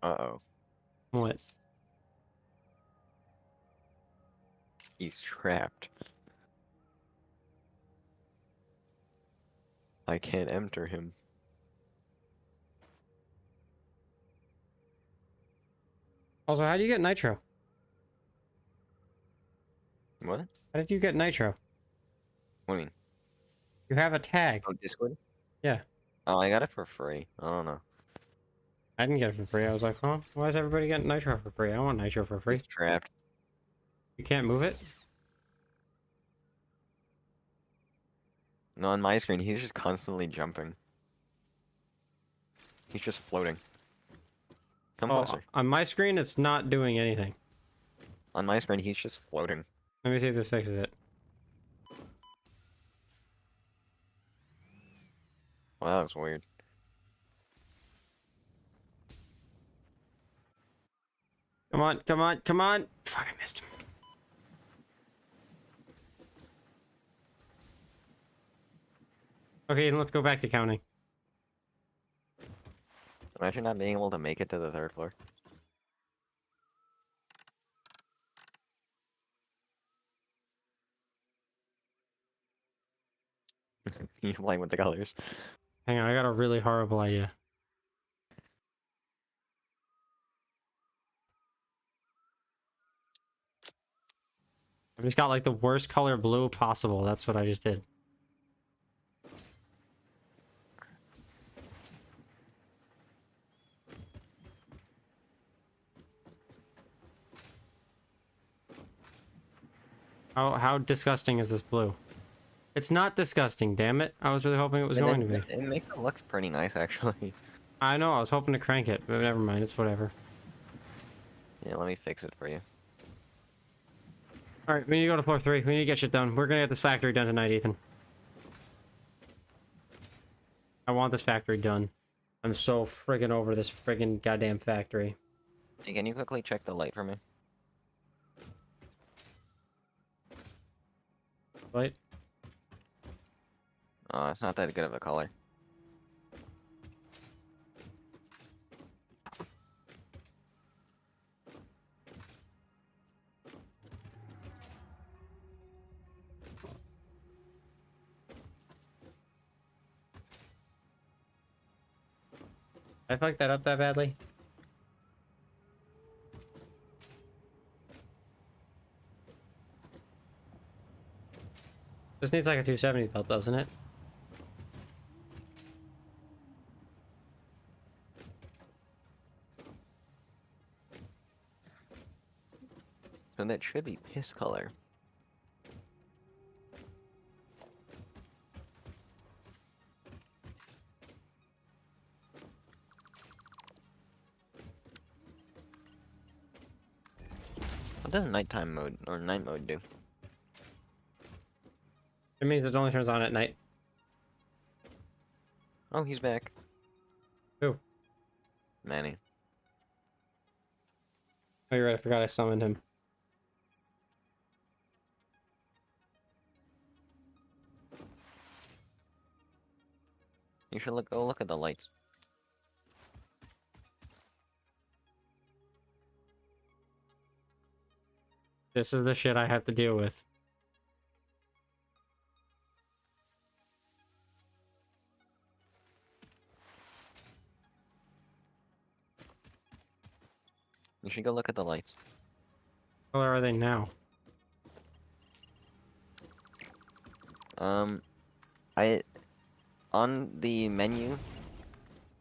Uh-oh. What? He's trapped. I can't enter him. Also, how do you get nitro? What? How did you get nitro? What do you mean? You have a tag. Oh, Discord? Yeah. Oh, I got it for free. I don't know. I didn't get it for free. I was like, huh? Why is everybody getting nitro for free? I want nitro for free. He's trapped. You can't move it? No, on my screen, he's just constantly jumping. He's just floating. Come Oh, closer. on my screen, it's not doing anything. On my screen, he's just floating. Let me see if this fixes it. Wow, that was weird. Come on, come on, come on! Fuck, I missed him. Okay, then let's go back to counting. Imagine not being able to make it to the 3rd floor. You playing with the colors. Hang on, I got a really horrible idea. I've just got like the worst color blue possible. That's what I just did. How disgusting is this blue? It's not disgusting, damn it. I was really hoping it was going to be. It makes it look pretty nice, actually. I know, I was hoping to crank it, but never mind, it's whatever. Yeah, let me fix it for you. Alright, we need to go to floor 3. We need to get shit done. We're gonna get this factory done tonight, Ethan. I want this factory done. I'm so friggin' over this friggin' goddamn factory. Hey, can you quickly check the light for me? Right? Oh, it's not that good of a color. I fucked that up that badly? This needs like a 270 belt, doesn't it? So that should be piss color. What does nighttime mode or night mode do? It means it only turns on at night. Oh, he's back. Who? Manny. Oh, you're right, I forgot I summoned him. You should go look at the lights. This is the shit I have to deal with. You should go look at the lights. What color are they now? I on the menu,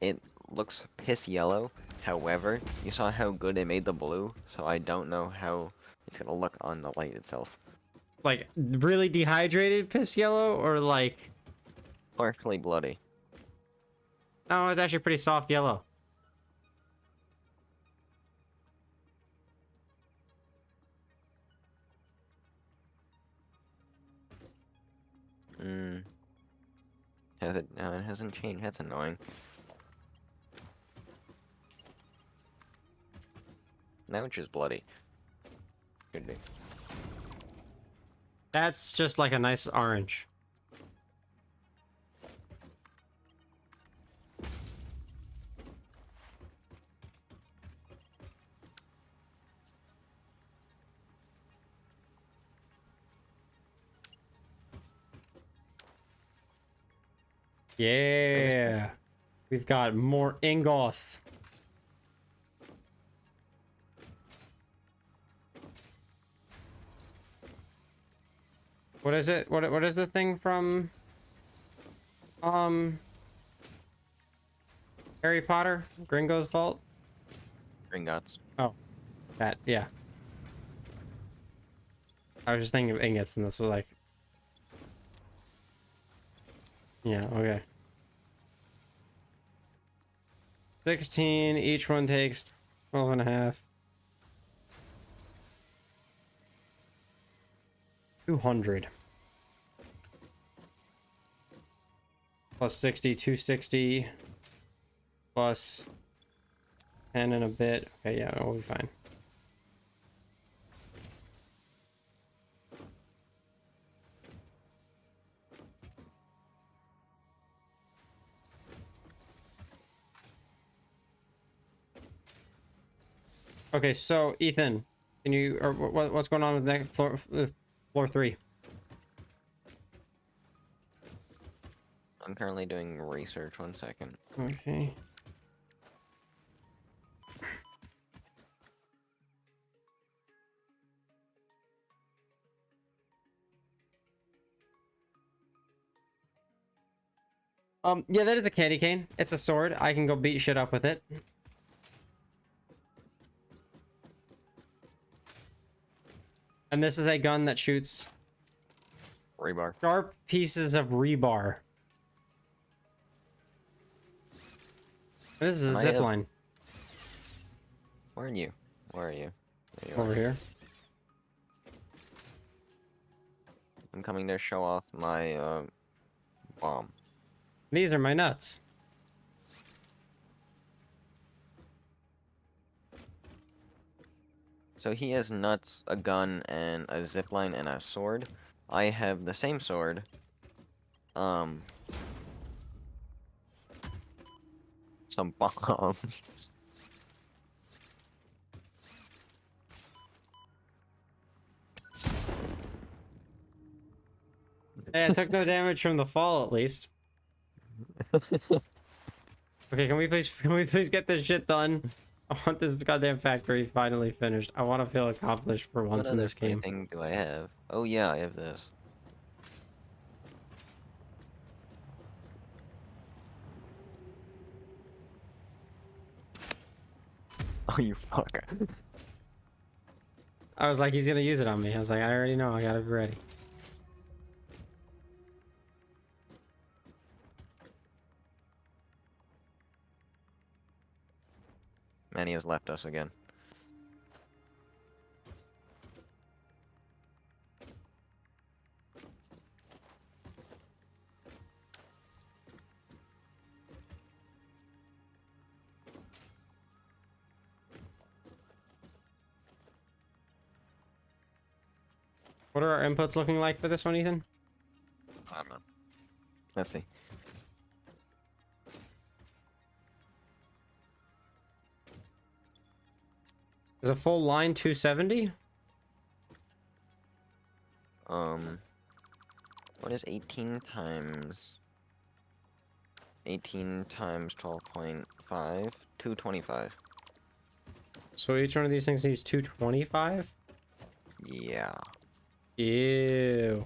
it looks piss yellow. However, you saw how good it made the blue, so I don't know how it's gonna look on the light itself. Like really dehydrated piss yellow, or like Partially bloody. no, it's actually pretty soft yellow. Hmm. Has it? No, it hasn't changed. That's annoying. Now it's just bloody. Could be. That's just like a nice orange. Yeah. We've got more ingots. What is it? What is the thing from Harry Potter? Gringo's Vault? Gringotts. Oh. That, yeah. I was just thinking of ingots and this was like yeah, okay. 16, each one takes 12 and a half. 200. Plus 60, 260. Plus 10 and a bit. Okay, yeah, we'll be fine. Okay, so Ethan, can you, or what's going on with next floor, with floor 3? I'm currently doing research. 1 second. Okay. Yeah, that is a candy cane. It's a sword. I can go beat shit up with it. And this is a gun that shoots Rebar. sharp pieces of rebar. This is a Can I zip have- line Where are you? Where are you? There you over are. here. I'm coming to show off my bomb. These are my nuts. So he has nuts, a gun, and a zipline and a sword. I have the same sword. Some bombs. Hey, I took no damage from the fall at least. Okay, can we please get this shit done? I want this goddamn factory finally finished. I want to feel accomplished for once What in other this game. thing do I have? Oh yeah, I have this. Oh, you fucker. I was like, he's gonna use it on me. I was like, I already know. I gotta be ready. Manny has left us again. What are our inputs looking like for this one, Ethan? I don't know. Let's see. Is a full line 270? What is 18 times 12.5? 225. So each one of these things needs 225? Yeah. Ew.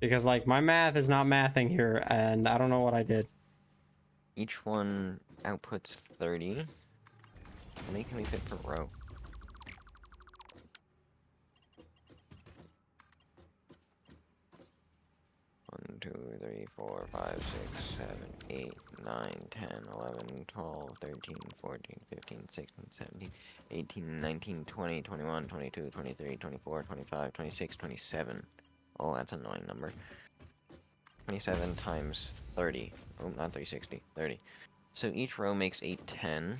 Because, like, my math is not mathing here, and I don't know what I did. Each one outputs 30. How many can we fit per row? One, 2, 3, 4, 5, 6, 7, 8, 9, 10, 11, 12, 13, 14, 15, 16, 17, 18, 19, 20, 21, 22, 23, 24, 25, 26, 27. Oh, that's an annoying number. 27 times 30. Oh, not 360. 30. So each row makes 8, 10.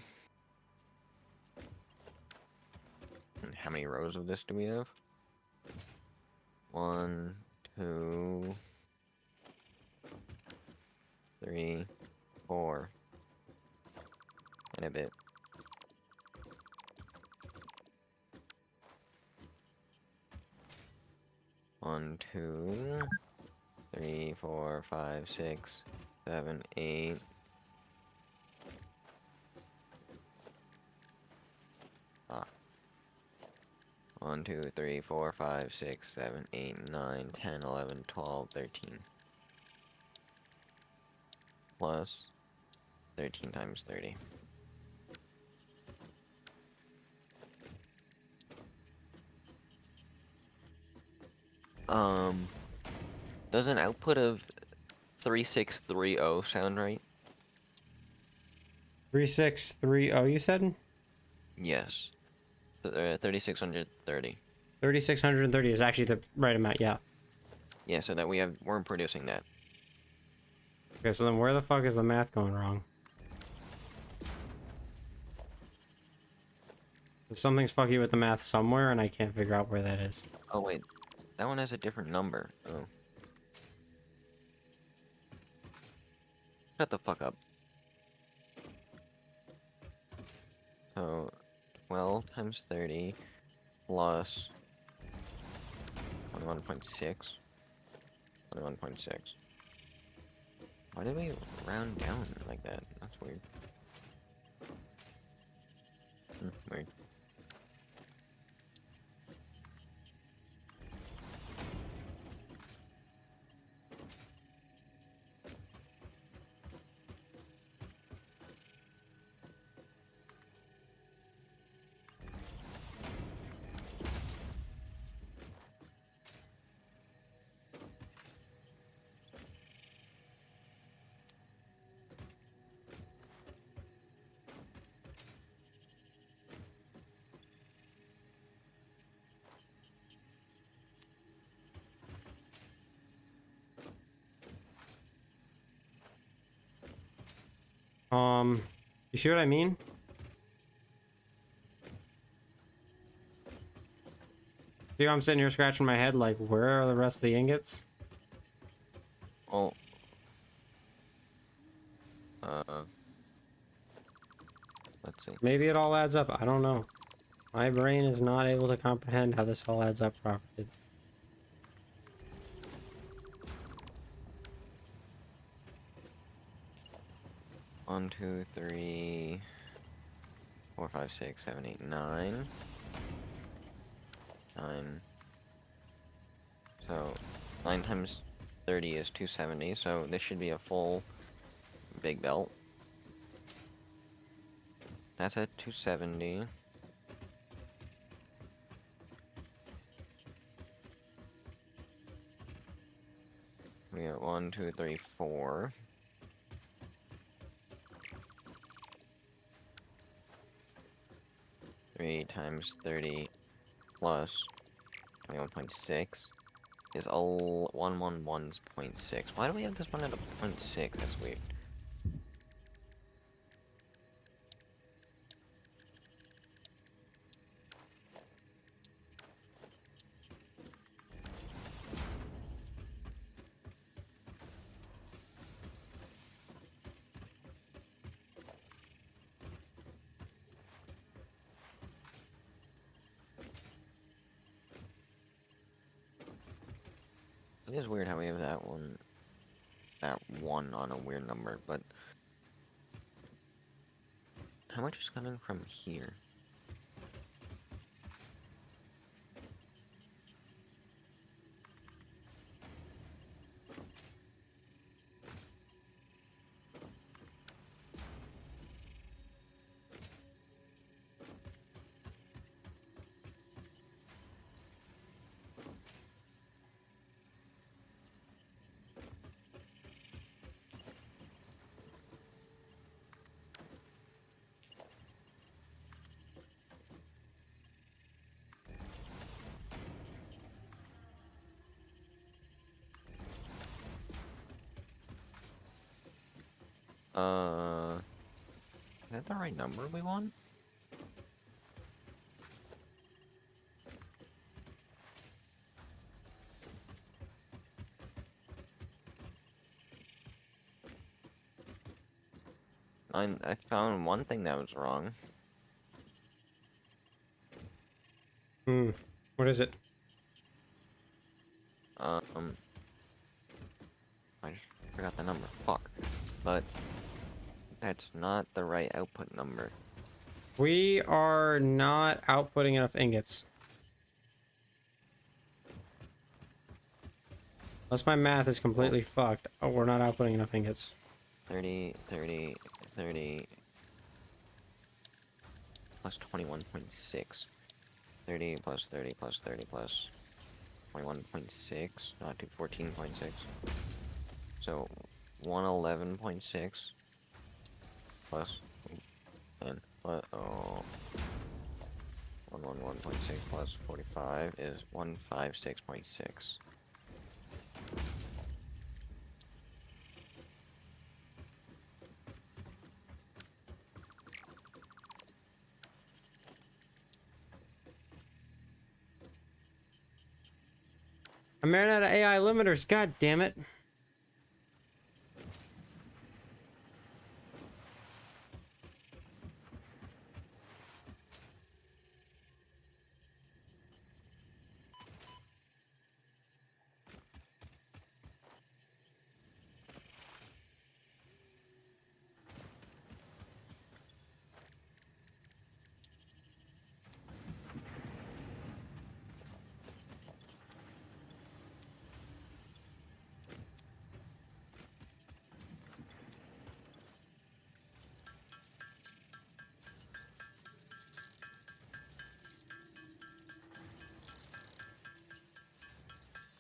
And how many rows of this do we have? 1, 2, 3, 4, and a bit. One, 2, 3, 4, 5, 6, 7, 8. Ah. 1, 2, 3, 4, 5, 6, 7, 8, 9, 10, 11, 12, 13. Plus 13 times 30. Does an output of 3630 sound right? 3630, you said? Yes. 3630. 3630 is actually the right amount, yeah. Yeah, so that we're producing that. Okay, so then where the fuck is the math going wrong? Something's fucky with the math somewhere, and I can't figure out where that is. Oh wait, that one has a different number. Oh. Shut the fuck up. So, 12 times 30 plus 21.6. 21.6. Why did we round down like that? That's weird. Weird. You see what I mean? See how I'm sitting here scratching my head, like, where are the rest of the ingots? Oh. Let's see. Maybe it all adds up, I don't know. My brain is not able to comprehend how this all adds up properly. One, 2, 3, 4, 5, 6, 7, 8, 9. 9. So 9 times 30 is 270, so this should be a full big belt. That's at 270. We got 1, 2, 3, 4. Three times 30 plus 21.6 is all 111.6. Why do we have this one at a 0.6? That's weird. It is weird how we have that one on a weird number, but how much is coming from here? the right number we want? I found one thing that was wrong. What is it? I just forgot the number. Fuck. But that's not the right output number. We are not outputting enough ingots. Unless my math is completely fucked. Oh, we're not outputting enough ingots. 30, 30, 30 plus 21.6. 30 plus 30 plus 30 plus 21.6, not to 14.6. So 111.6 plus and oh 111.6 plus 45 is 156.6. I'm running out of AI limiters. God damn it.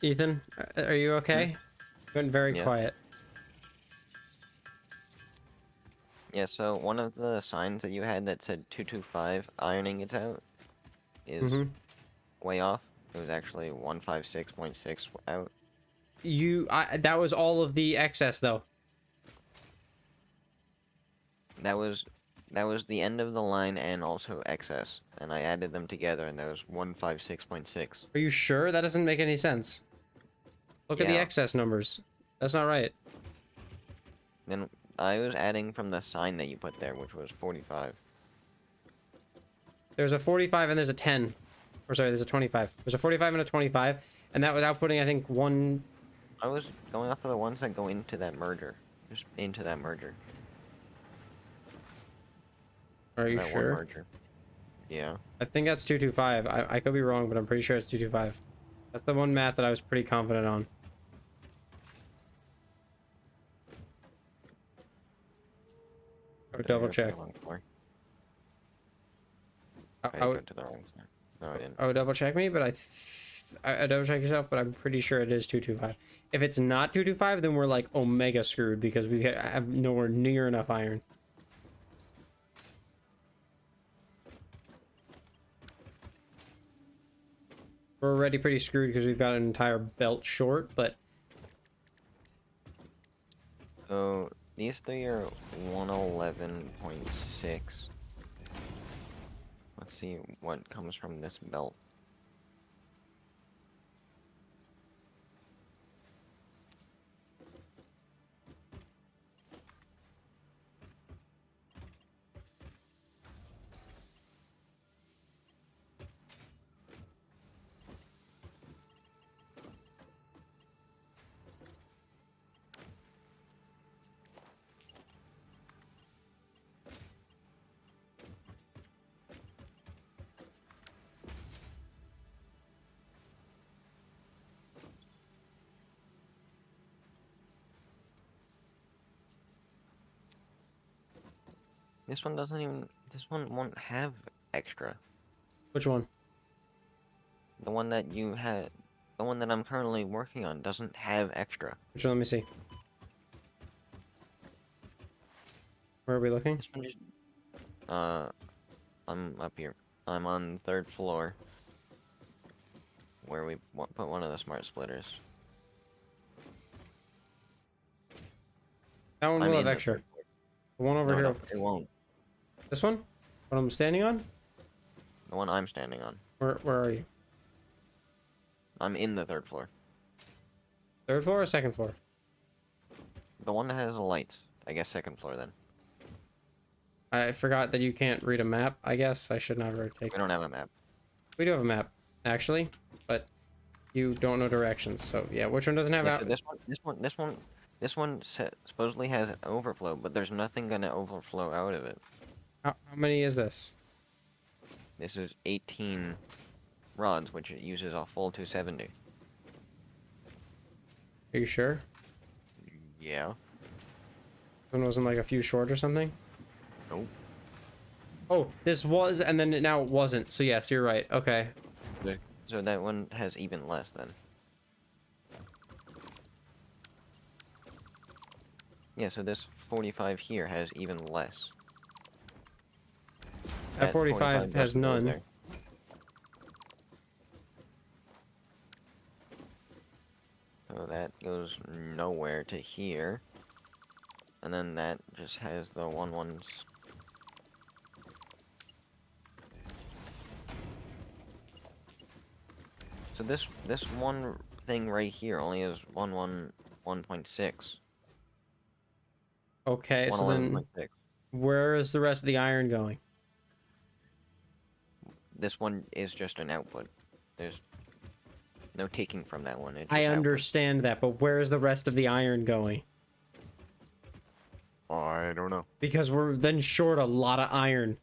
Ethan, are you okay? Been very Yeah. quiet. Yeah, so one of the signs that you had that said 225 ironing it out is way off. It was actually 156.6 out. That was all of the excess though. That was the end of the line and also excess, and I added them together, and that was 156.6. Are you sure? That doesn't make any sense. Look at the Yeah. excess numbers. That's not right. Then I was adding from the sign that you put there, which was 45. There's a 45 and there's a 10. Or sorry, there's a 25. There's a 45 and a 25, and that was outputting, I think, one. I was going off of the ones that go into that merger, just into that merger. Are you That one sure? merger. Yeah. I think that's 225. I could be wrong, but I'm pretty sure it's 225. That's the one math that I was pretty confident on. Or double check. I I go would, to the wrong side. No, I didn't. I would double check me, but I double check yourself, but I'm pretty sure it is 225. If it's not 225, then we're like omega screwed because we have nowhere near enough iron. We're already pretty screwed because we've got an entire belt short, but So these three are 111.6. Let's see what comes from this belt. This one doesn't even. This one won't have extra. which one? The one that you had. The one that I'm currently working on doesn't have extra. Which one? Let me see. Where are we looking? This one just. I'm up here. I'm on 3rd floor. Where we put one of the smart splitters. That one I'm will in have the extra. 3rd floor. The one over No, here. no, it won't. This one? What I'm standing on? The one I'm standing on. Where are you? I'm in the 3rd floor. 3rd floor or 2nd floor? The one that has the lights. I guess 2nd floor then. I forgot that you can't read a map. I guess I should never take. We don't have a map. We do have a map, actually, but you don't know directions. So yeah, which one doesn't have Yeah, out? so this one supposedly has an overflow, but there's nothing gonna overflow out of it. How many is this? This is 18 rods, which it uses a full 270. Are you sure? Yeah. One wasn't like a few short or something? Nope. Oh, this was, and then now it wasn't. So yes, you're right. Okay. So that one has even less then. Yeah, so this 45 here has even less. That 45 has doesn't go none. there. So that goes nowhere to here. And then that just has the ones. So this one thing right here only has 1.6. Okay, so then 111.6. where is the rest of the iron going? This one is just an output. There's no taking from that one. It's I just output. understand that, but where is the rest of the iron going? I don't know. Because we're then short a lot of iron.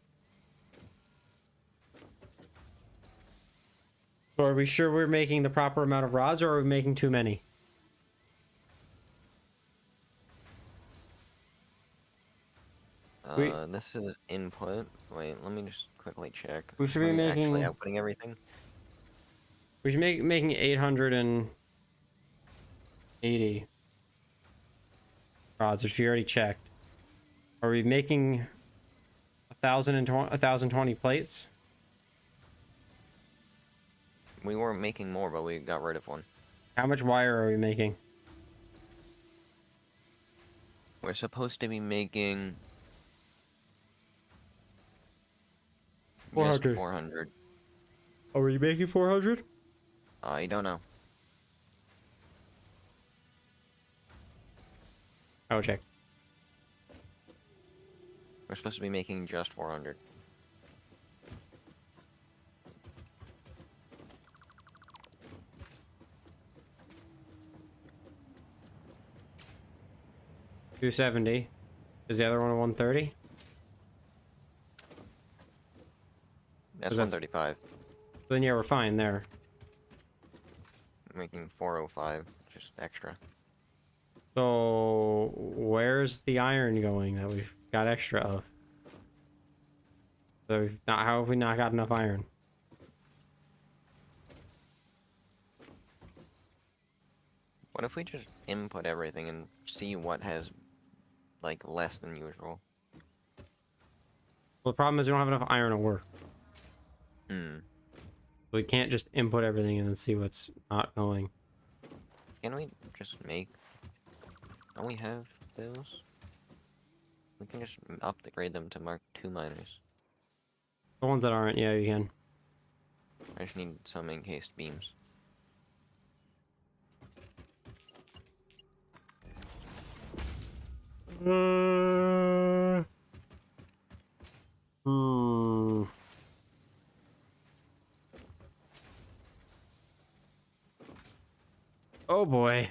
So are we sure we're making the proper amount of rods, or are we making too many? This is input. Wait, let me just quickly check. We should be Are we making- actually outputting everything. We should making 880 rods, which we already checked. Are we making 1,020 plates? We were making more, but we got rid of one. How much wire are we making? We're supposed to be making 400. 400. Are we making 400? I don't know. I will check. We're supposed to be making just 400. $270. Is the other one a 130? That's That's- 135. Then yeah, we're fine there. I'm making 405, just extra. So where's the iron going that we've got extra of? So how have we not got enough iron? What if we just input everything and see what has, like, less than usual? Well, the problem is we don't have enough iron to work. Hmm. We can't just input everything and then see what's not going. Can we just make... Don't we have those? We can just upgrade them to Mark II miners. The ones that aren't, yeah, you can. I just need some encased beams. Hmm. Oh boy.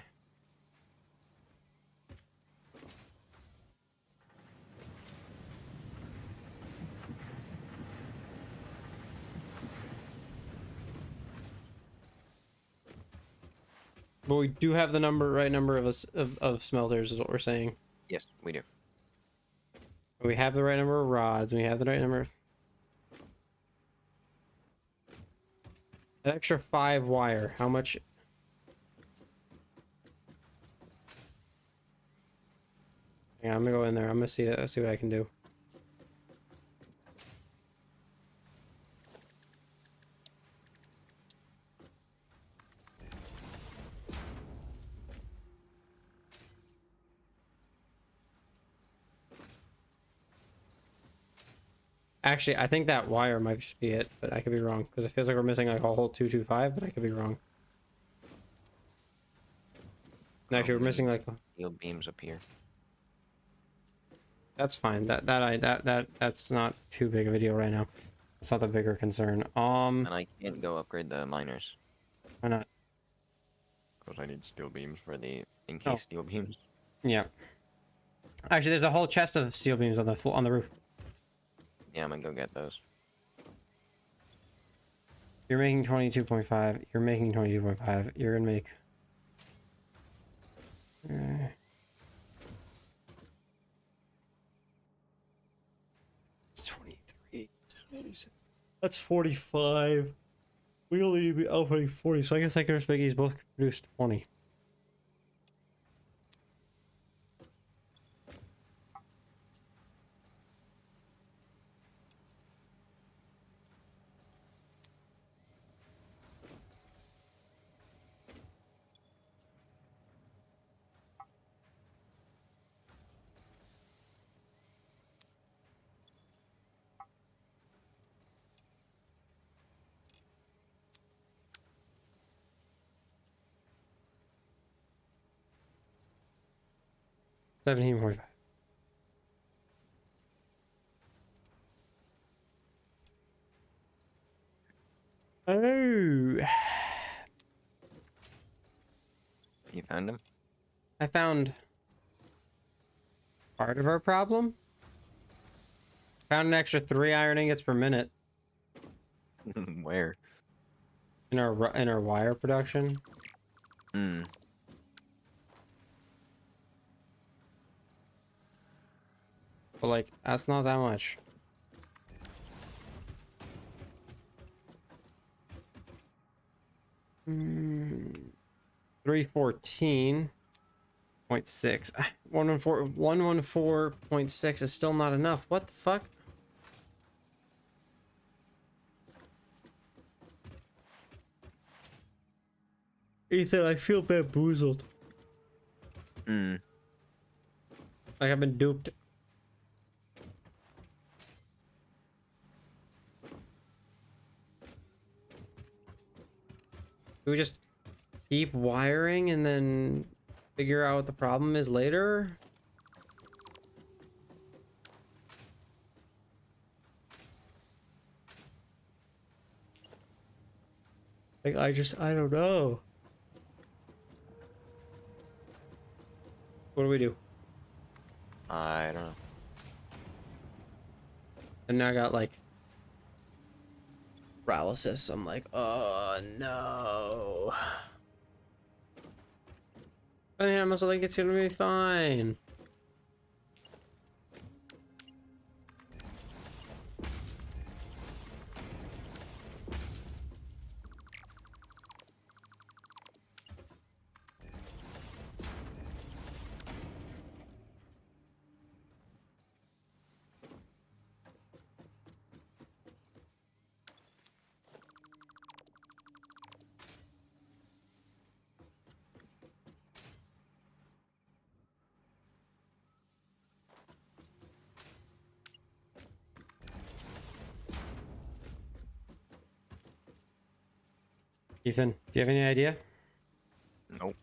But we do have the right number of us of smelters, is what we're saying. Yes, we do. We have the right number of rods. We have the right number of... That extra 5 wire, how much... Yeah, I'm gonna go in there. I'm gonna see that, see what I can do. Actually, I think that wire might just be it, but I could be wrong because it feels like we're missing like a whole 225, but I could be wrong. Actually, we're missing like steel beams up here. that's fine. That's not too big of a deal right now. It's not the bigger concern. And I can't go upgrade the miners Why not? because I need steel beams for the in Oh. case steel beams. Yeah. Actually, there's a whole chest of steel beams on the on the roof. Yeah, I'm gonna go get those. You're making 22.5. You're making 22.5. You're gonna make. It's 23. That's 45. We only need to be outputting 40, so I guess I can just make these both produce 20. $17.5. Oh. You found them? I found part of our problem. Found an extra 3 iron ingots per minute Where? in our wire production. Hmm. But like that's not that much. Mm, 314.6. 114.6 is still not enough. What the fuck? Ethan, I feel bamboozled. Hmm. Like I've been duped. Do we just keep wiring and then figure out what the problem is later? Like I don't know. What do we do? I don't know. And now I got like paralysis. I'm like, oh no. But then I'm also like, it's gonna be fine. Ethan, do you have any idea? Nope.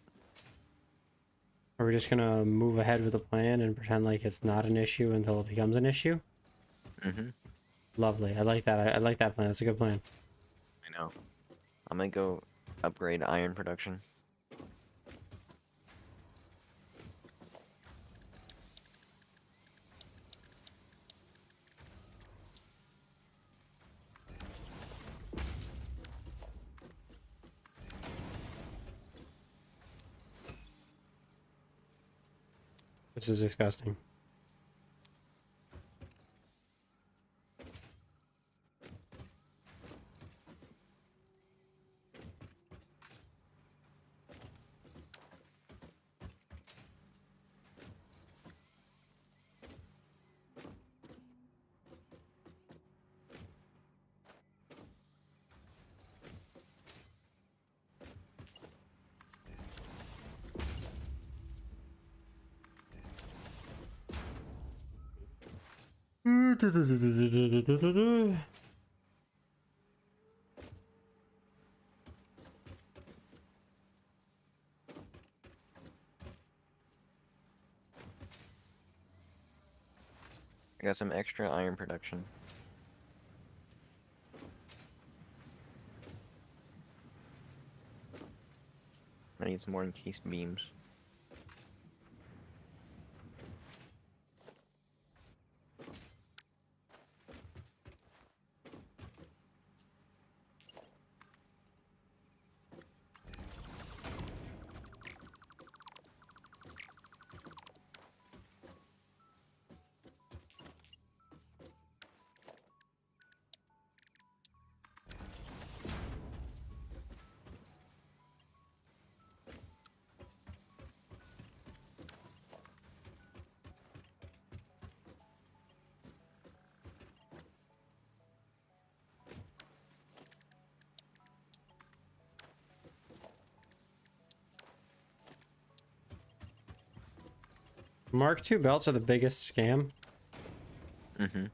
Are we just gonna move ahead with the plan and pretend like it's not an issue until it becomes an issue? Mm-hmm. Lovely. I like that. I like that plan. That's a good plan. I know. I'm gonna go upgrade iron production. This is disgusting. I got some extra iron production. I need some more encased beams. Mark II belts are the biggest scam. Mm-hmm.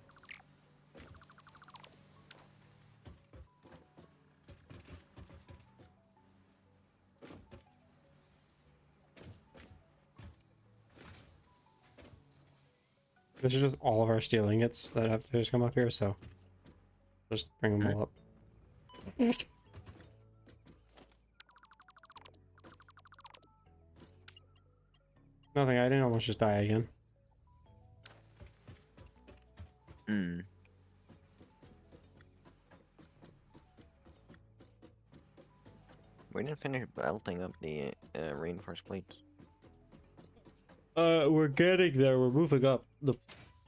This is just all of our steel ingots that have to just come up here, so just bring them all up. Nothing, I didn't almost just die again. Hmm. We didn't finish belting up the reinforced plates. We're getting there. We're moving up the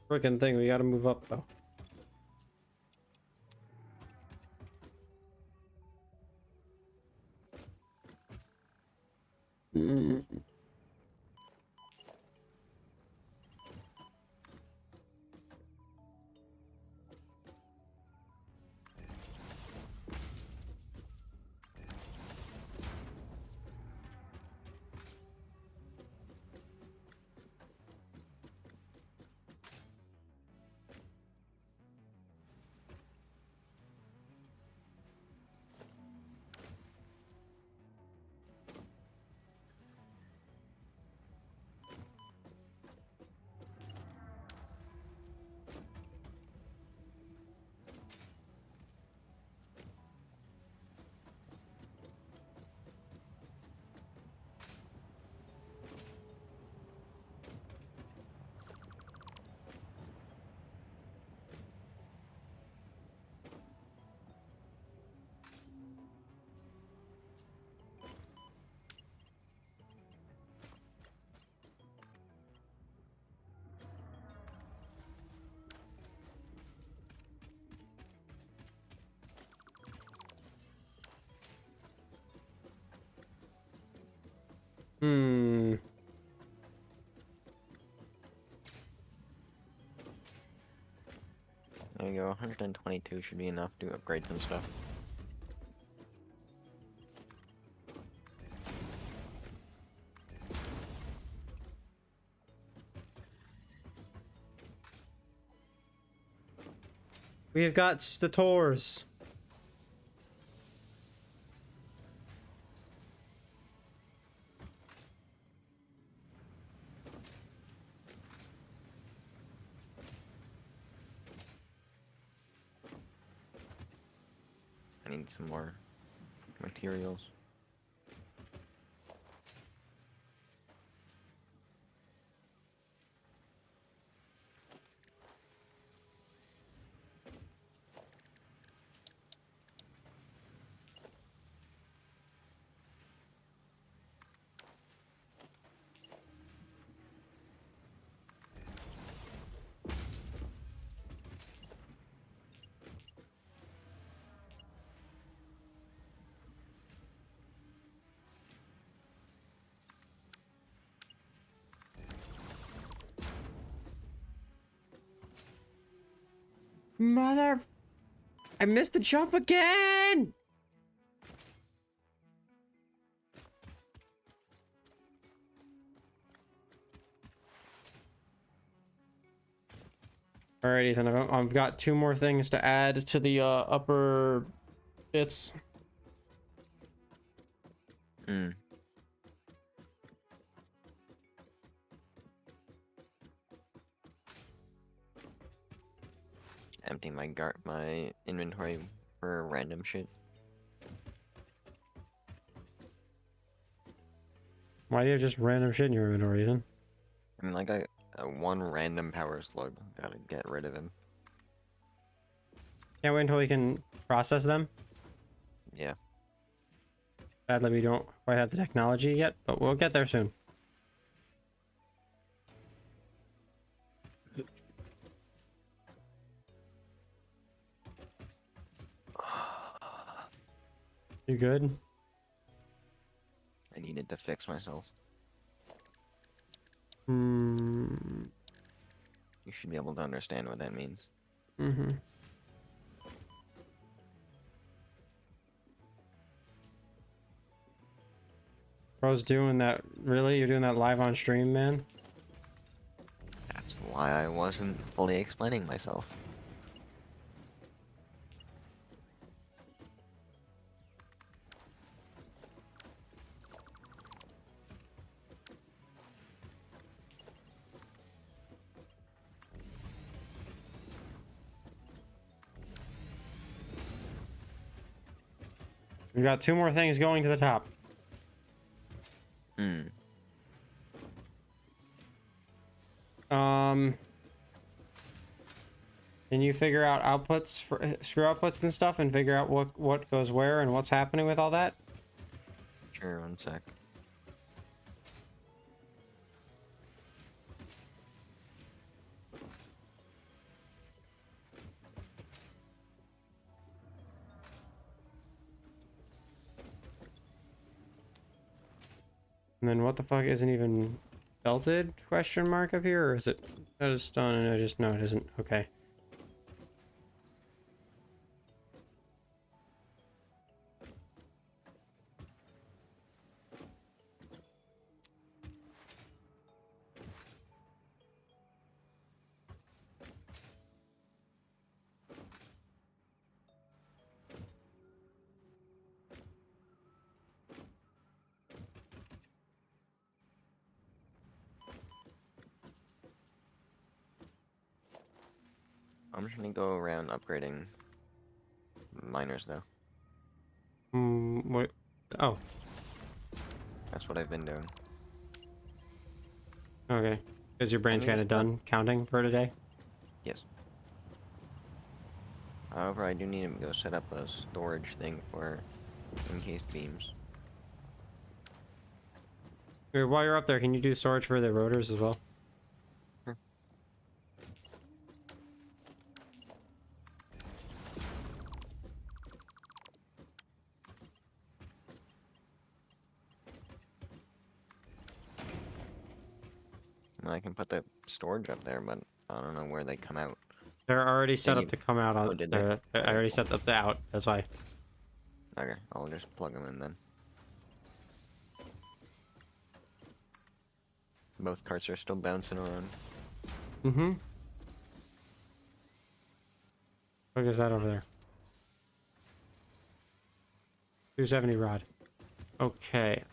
freaking thing. We gotta move up though. Hmm. There you go, 122 should be enough to upgrade some stuff. We have got stators. I need some more materials. Mother... I missed the jump again! All right, Ethan. I've got 2 more things to add to the upper bits. Hmm. Empty my inventory for random shit. Why do you have just random shit in your inventory, Ethan? I mean, like one random power slug. Gotta get rid of him. Can't wait until we can process them. Yeah. Sadly, we don't quite have the technology yet, but we'll get there soon. You good? I needed to fix myself. Hmm. You should be able to understand what that means. Mm-hmm. Bro's doing that. Really? You're doing that live on stream, man? That's why I wasn't fully explaining myself. We've got 2 more things going to the top. Hmm. Can you figure out outputs for screw outputs and stuff, and figure out what goes where and what's happening with all that? Sure, one sec. And then what the fuck isn't even belted? Question mark up here, or is it? That is done, and I just no, it isn't. Okay. I'm just gonna go around upgrading miners though. What? Oh, That's what I've been doing. okay. Because your brain's I mean, kind of it's not- done counting for today. Yes. However, I do need to go set up a storage thing for encased beams. Wait, while you're up there, can you do storage for the rotors as well? Sure. I can put the storage up there, but I don't know where they come out. They're already set up need- to come out on. Oh, did they? I already set up the out. That's why. Okay, I'll just plug them in then. Both carts are still bouncing around. Mm-hmm. Look at that over there. 270 rod. Okay.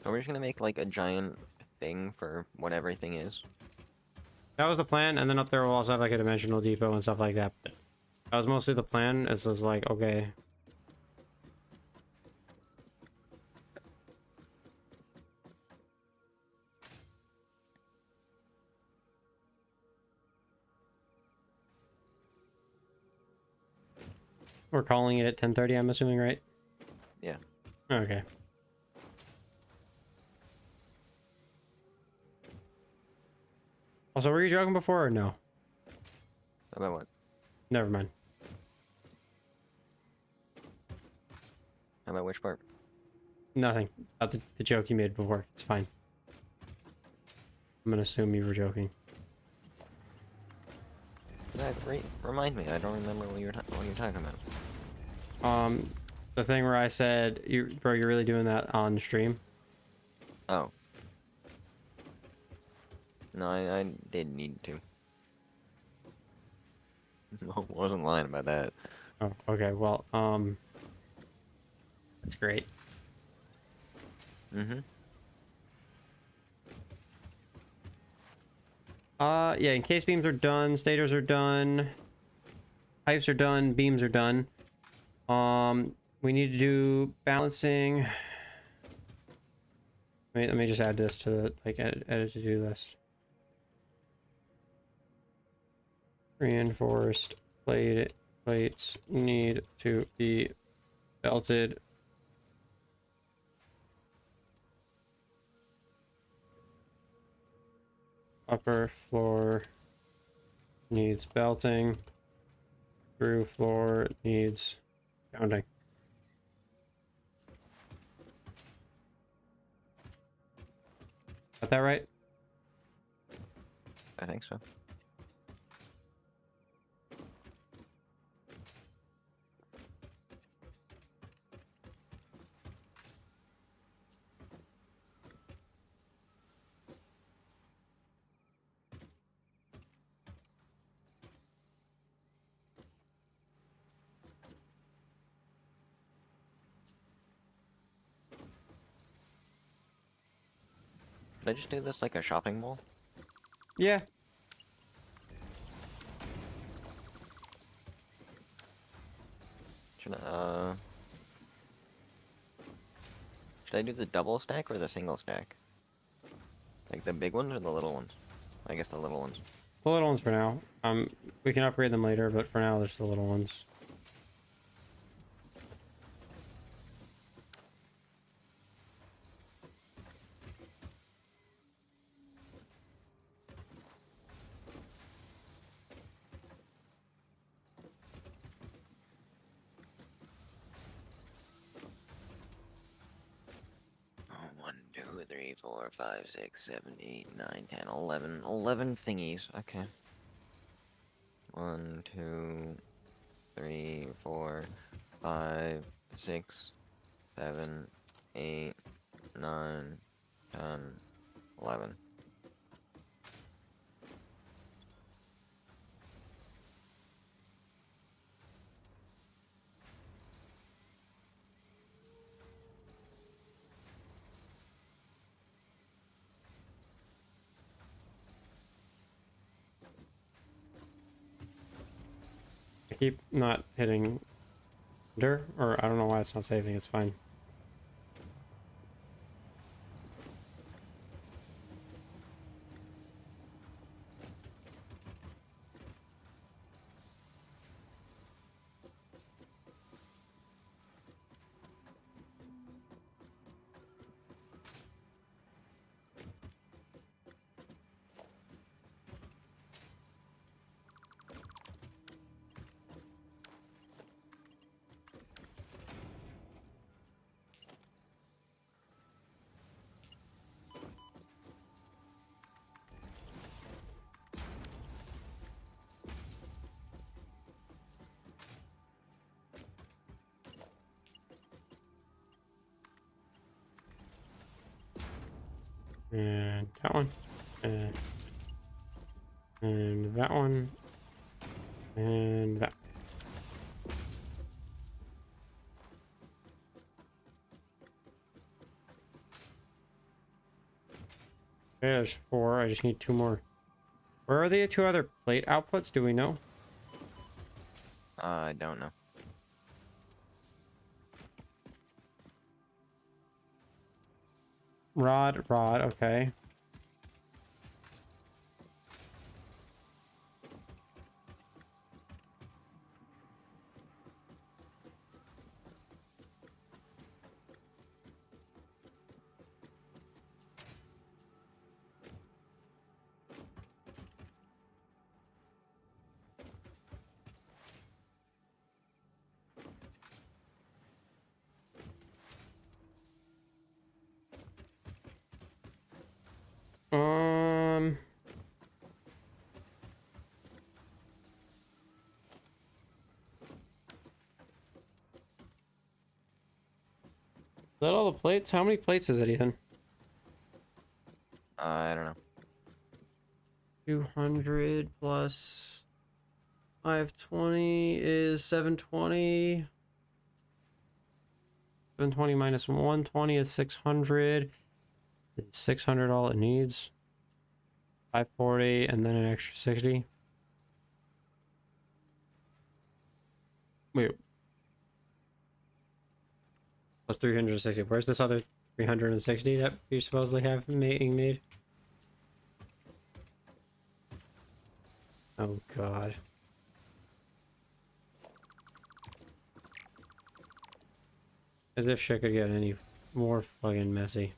So we're just gonna make like a giant thing for what everything is. That was the plan, and then up there we'll also have like a dimensional depot and stuff like that. But that was mostly the plan. It's just like, okay. We're calling it at 10:30, I'm assuming, right? Yeah. Okay. Also, were you joking before or no? About what? Never mind. About which part? Nothing. About the joke you made before. It's fine. I'm gonna assume you were joking. Remind me. I don't remember what you're talking about. The thing where I said, bro, you're really doing that on stream? Oh. No, I did need to. Wasn't lying about that. Oh, okay. Well, that's great. Mm-hmm. Yeah, encased beams are done, stators are done, pipes are done, beams are done. We need to do balancing. Let me just add this to the, like, edit to-do list. Reinforced plates need to be belted. Upper floor needs belting. Through floor needs pounding. Got that right? I think so. Did I just do this like a shopping mall? Yeah. Should I do the double stack or the single stack? Like the big ones or the little ones? I guess the little ones. The little ones for now. We can upgrade them later, but for now, there's the little ones. Oh, 1, 2, 3, 4, 5, 6, 7, 8, 9, 10, 11. 11 thingies. Okay. 1, 2, 3, 4, 5, 6, 7, 8, 9, 10, 11. I keep not hitting enter, or I don't know why it's not saving. It's fine. And that one. And that one. And that. Okay, there's 4. I just need 2 more. Where are the 2 other plate outputs? Do we know? I don't know. Rod, okay. that all the plates? How many plates is it, Ethan? I don't know. 200 plus 520 is 720. 720 minus 120 is 600. Is 600 all it needs? 540 and then an extra 60. Wait. Plus 360. Where's this other 360 that you supposedly have being made? Oh god. As if shit could get any more fucking messy.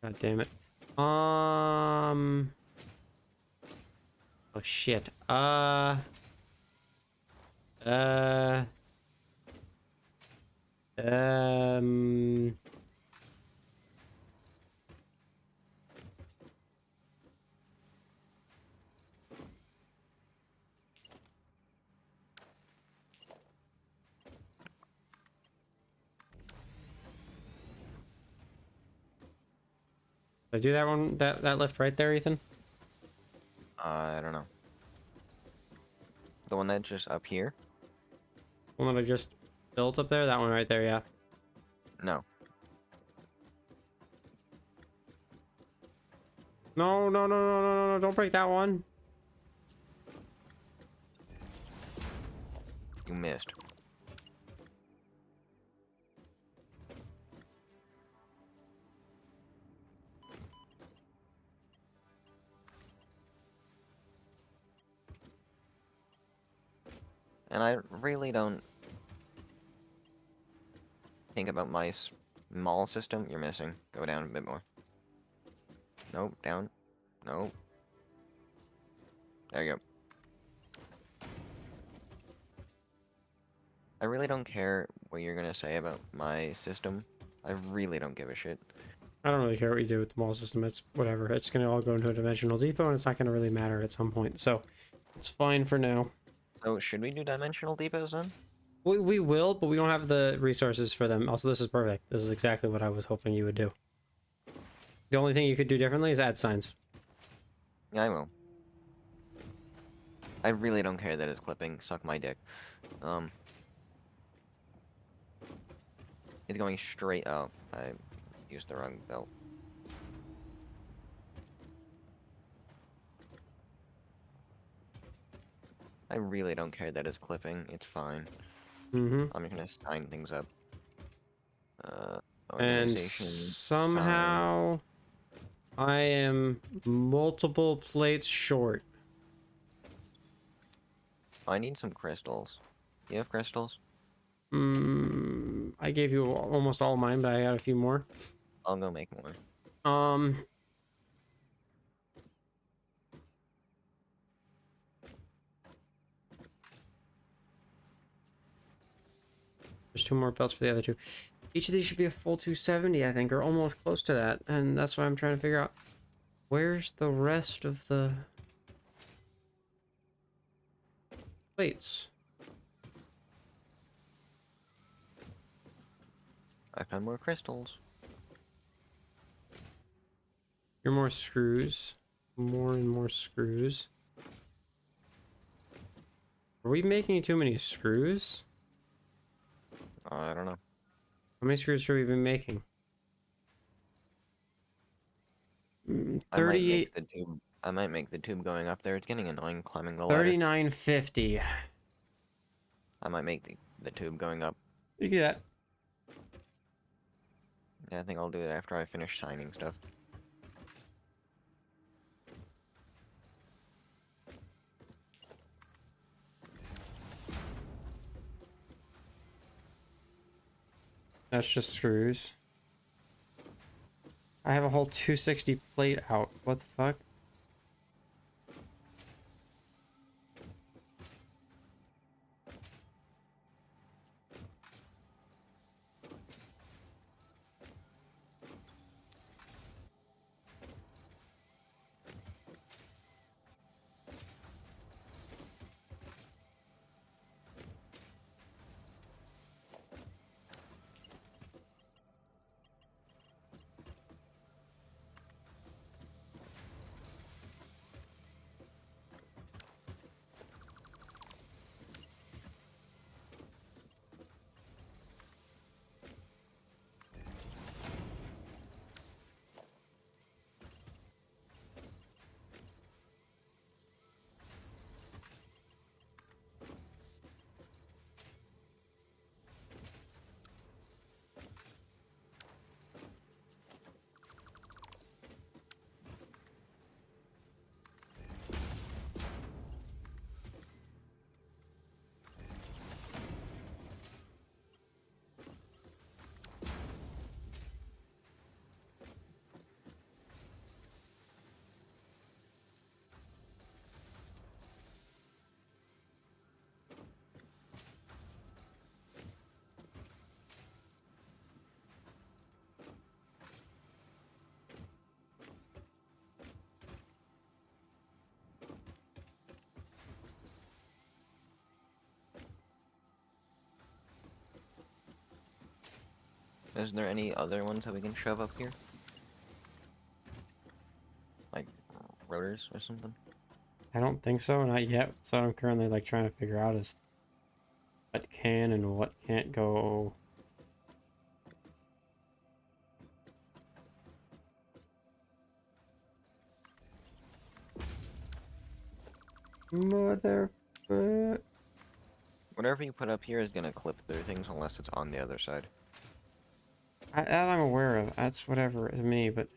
God damn it. Oh shit. Um. Did I do that one? That lift right there, Ethan? I don't know. The one that's just up here? The one that I just built up there? That one right there, yeah. No. No, no, no, no, no, no, no, don't break that one. You missed. And I really don't think about my small system. You're missing. Go down a bit more. Nope, down. Nope. There you go. I really don't care what you're gonna say about my system. I really don't give a shit. I don't really care what you do with the mall system. It's whatever. It's going to all go into a dimensional depot, and it's not going to really matter at some point. So it's fine for now. So should we do dimensional depots then? We will, but we don't have the resources for them. Also, this is perfect. This is exactly what I was hoping you would do. The only thing you could do differently is add signs. Yeah, I will. I really don't care that it's clipping. Suck my dick. It's going straight up. I used the wrong belt. I really don't care that it's clipping. It's fine. Mm-hmm. I'm just gonna sign things up. And Organization. somehow I am multiple plates short. I need some crystals. Do you have crystals? I gave you almost all mine, but I got a few more. I'll go make more. There's 2 more belts for the other 2. Each of these should be a full 270, I think, or almost close to that. And that's why I'm trying to figure out where's the rest of the plates. I found more crystals. Here are more screws. More and more screws. Are we making too many screws? I don't know. How many screws should we be making? I might 38. make the tube. I might make the tube going up there. It's getting annoying climbing the ladder. 3950. I might make the tube going up. You do that. Yeah, I think I'll do it after I finish signing stuff. That's just screws. I have a whole 260 plate out. What the fuck? Is there any other ones that we can shove up here? Like rotors or something? I don't think so, not yet. So I'm currently like trying to figure out is what can and what can't go. Motherfucker. Whatever you put up here is gonna clip through things unless it's on the other side. That I'm aware of. That's whatever to me, but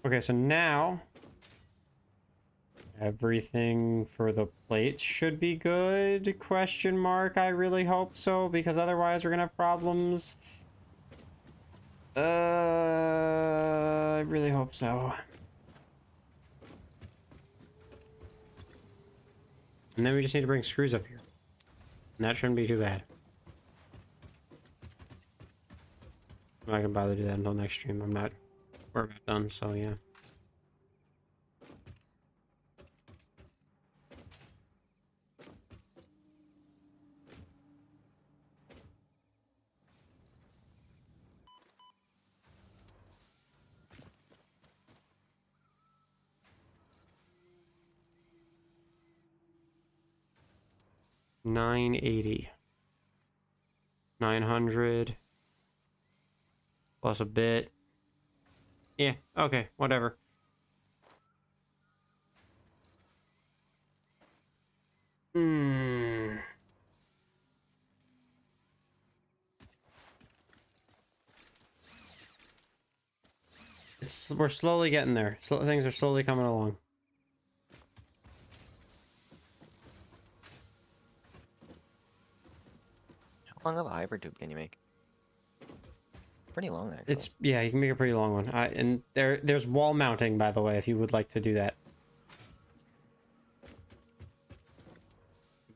okay, so now everything for the plates should be good? Question mark. I really hope so, because otherwise we're gonna have problems. I really hope so. And then we just need to bring screws up here. And that shouldn't be too bad. I'm not gonna bother to do that until next stream. We're about done, so yeah. $980. 900 plus a bit. Yeah, okay, whatever. We're slowly getting there. Things are slowly coming along. How long of a hyper tube can you make? Pretty long, actually. Yeah, you can make a pretty long one. And there's wall mounting, by the way, if you would like to do that.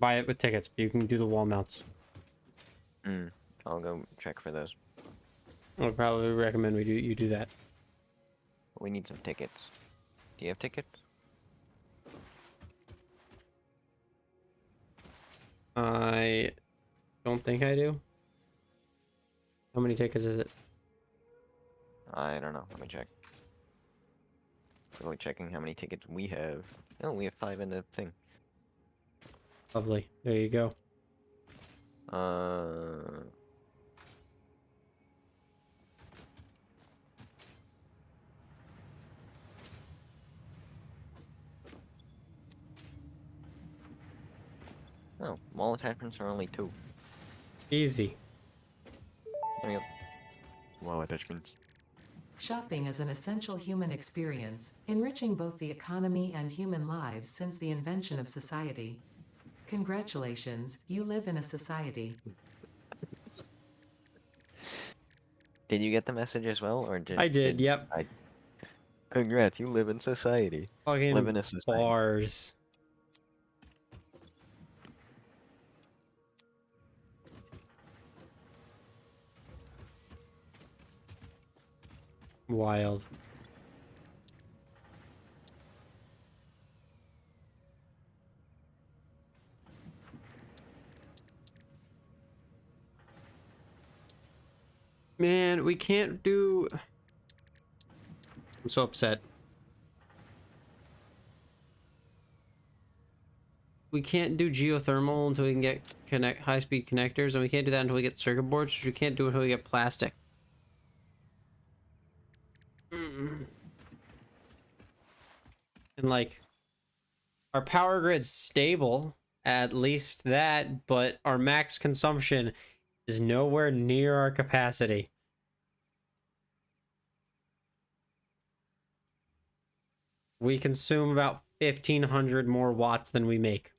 Buy it with tickets, but you can do the wall mounts. I'll go check for those. I would probably recommend you do that. We need some tickets. Do you have tickets? I don't think I do. How many tickets is it? I don't know. Let me check. Really checking how many tickets we have. Oh, we have 5 in the thing. Lovely. There you go. Oh, wall attachments are only 2. Easy. There we go. Wall attachments. Shopping is an essential human experience, enriching both the economy and human lives since the invention of society. Congratulations, you live in a society. Did you get the message as well, or did I did, yep. Congrats, you live in society. Fucking Live in a society. bars. Wild. Man, we can't do... I'm so upset. We can't do geothermal until we can get high-speed connectors, and we can't do that until we get circuit boards, which we can't do until we get plastic. And like, our power grid's stable, at least that, but our max consumption is nowhere near our capacity. we consume about 1,500 more watts than we make.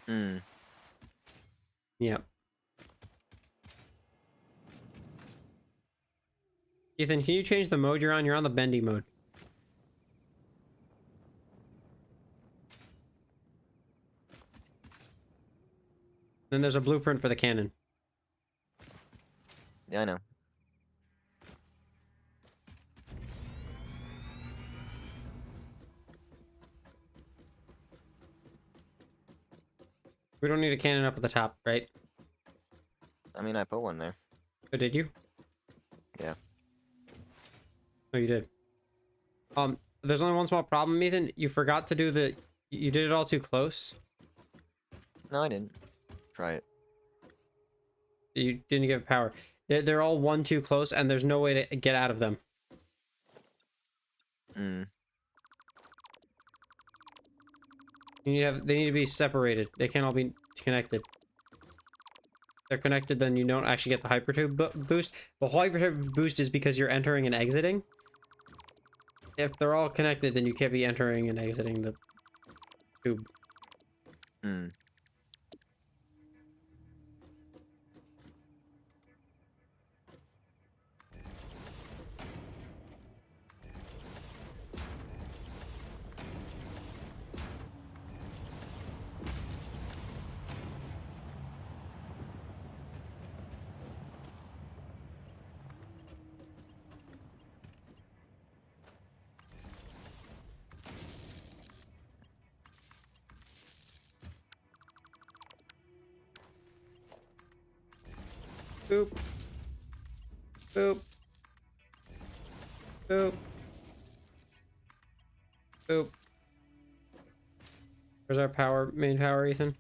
Hmm. Yep. Ethan, can you change the mode you're on? You're on the bendy mode. Then there's a blueprint for the cannon. Yeah, I know. We don't need a cannon up at the top, right? I mean, I put one there. Oh, did you? Yeah. Oh, you did. There's only one small problem, Ethan. You forgot to do the... You did it all too close. No, I didn't. Try it. You didn't give it power. They're all one too close, and there's no way to get out of them. Hmm. They need to be separated. They can't all be connected. If they're connected, then you don't actually get the hypertube boost. The hypertube boost is because you're entering and exiting. If they're all connected, then you can't be entering and exiting the tube. Hmm. Boop. Boop. Boop. Boop. Where's our main power, Ethan?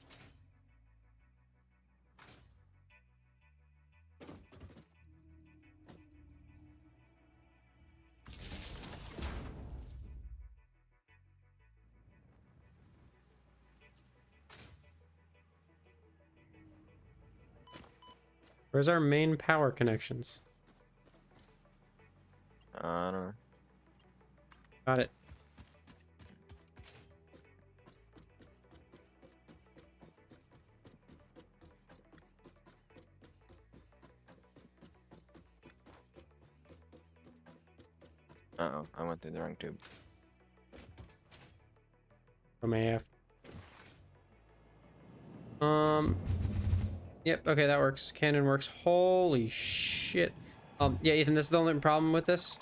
Where's our main power connections? I don't know. Got it. Uh-oh, I went through the wrong tube. From AF. Yep, okay, that works. Cannon works. Holy shit. Yeah, Ethan, this is the only problem with this.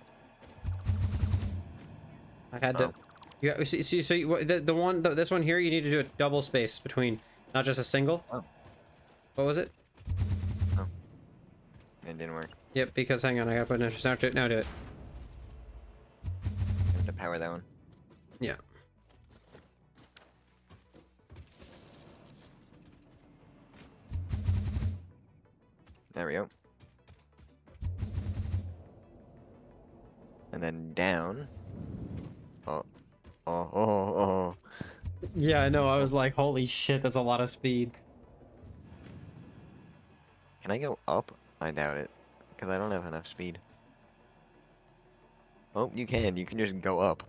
I had to... Oh. Yeah, see, so this one here, you need to do a double space between, not just a single. Oh. What was it? Oh. It didn't work. Yep, because, hang on, I gotta put an interest. Now do it. I have to power that one. Yeah. There we go. And then down. Oh. Oh, oh, oh. Yeah, I know, I was like, holy shit, that's a lot of speed. Can I go up? I doubt it. Because I don't have enough speed. Oh, you can. You can just go up.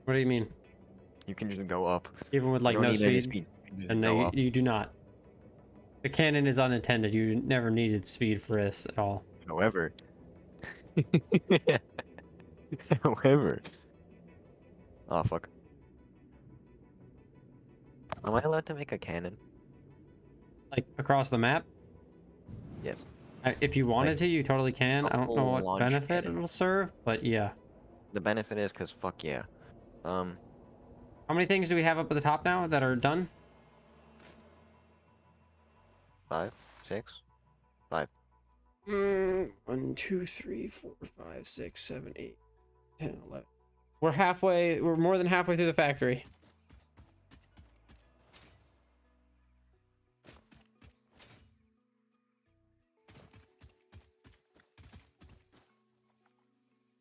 What do you mean? You can just go up. Even with, You like, don't no need any speed? speed. You can just And go no, up. you do not. The cannon is unintended. You never needed speed for this at all. However. However. Oh, fuck. Am I allowed to make a cannon? Like, across the map? Yes. If you wanted Like, to, you totally can. I don't know full what launch benefit cannon. it'll serve, but yeah. The benefit is because fuck yeah. How many things do we have up at the top now that are done? 5, 6, 5. 1, 2, 3, 4, 5, 6, 7, 8, 10, 11. We're more than halfway through the factory.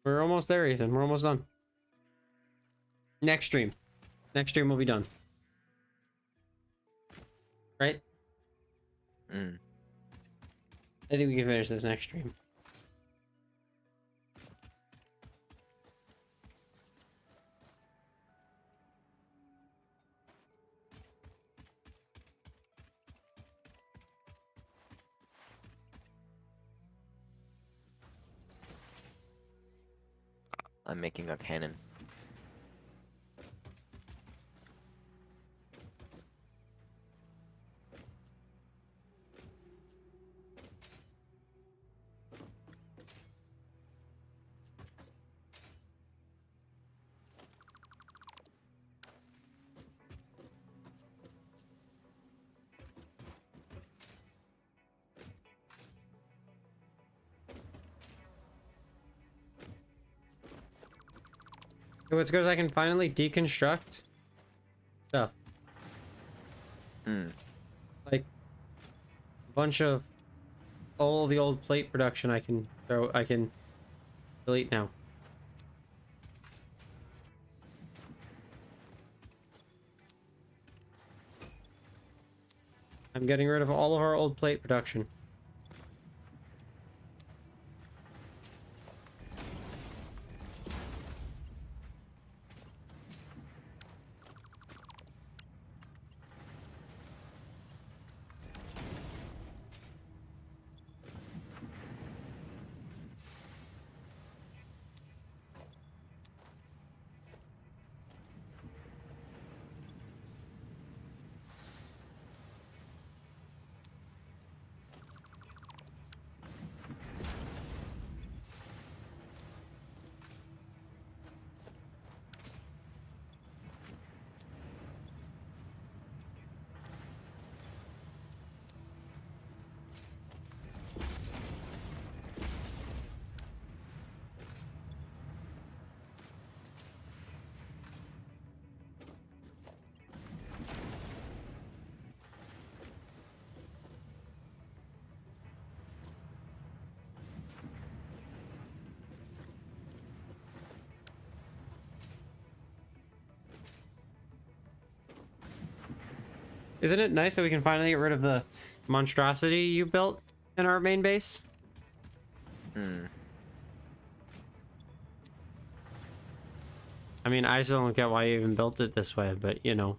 We're almost there, Ethan. We're almost done. Next stream. Next stream will be done. Right? Mm. I think we can finish this next stream. I'm making a cannon. What's good is I can finally deconstruct stuff. Hmm. Like a bunch of all the old plate production I can delete now. I'm getting rid of all of our old plate production. Isn't it nice that we can finally get rid of the monstrosity you built in our main base? Hmm. I mean, I still don't get why you even built it this way, but you know.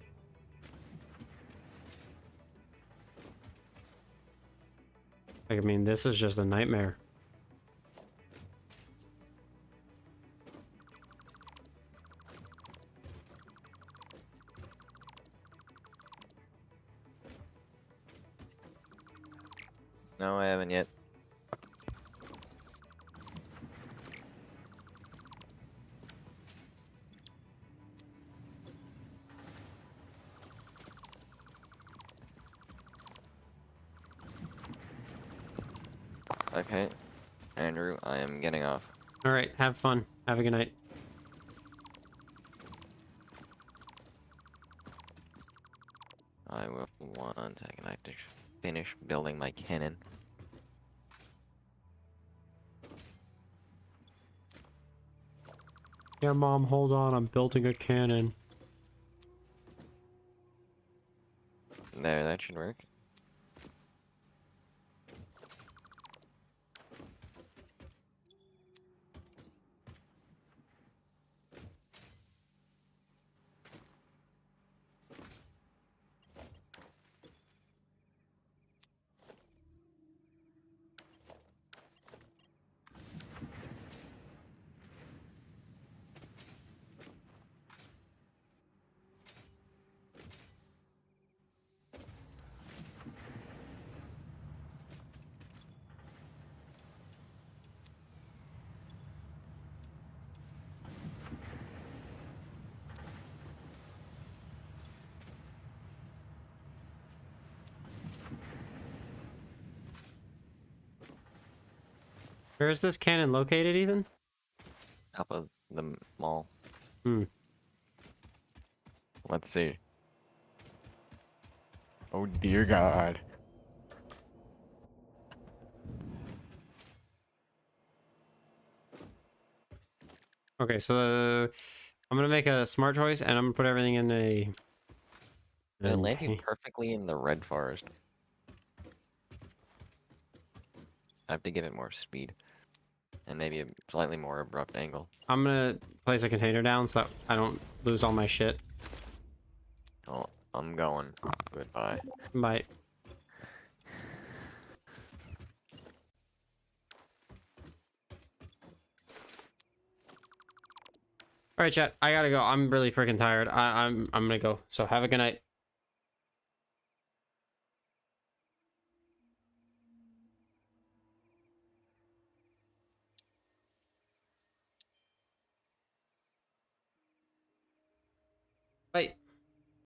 Like, I mean, this is just a nightmare. No, I haven't yet. Okay, Andrew, I am getting off. All right, have fun. Have a good night. I will 1 second. I have to finish building my cannon. Yeah, Mom, hold on. I'm building a cannon. There, that should work. Where is this cannon located, Ethan? Top of the mall. Hmm. Let's see. Oh dear God. Okay, so I'm gonna make a smart choice, and I'm gonna put everything in a. It lands you Okay. perfectly in the red forest. I have to give it more speed. And maybe a slightly more abrupt angle. I'm gonna place a container down so that I don't lose all my shit. Oh, I'm going. Goodbye. Bye. All right, chat. I gotta go. I'm really freaking tired. I'm gonna go. So have a good night.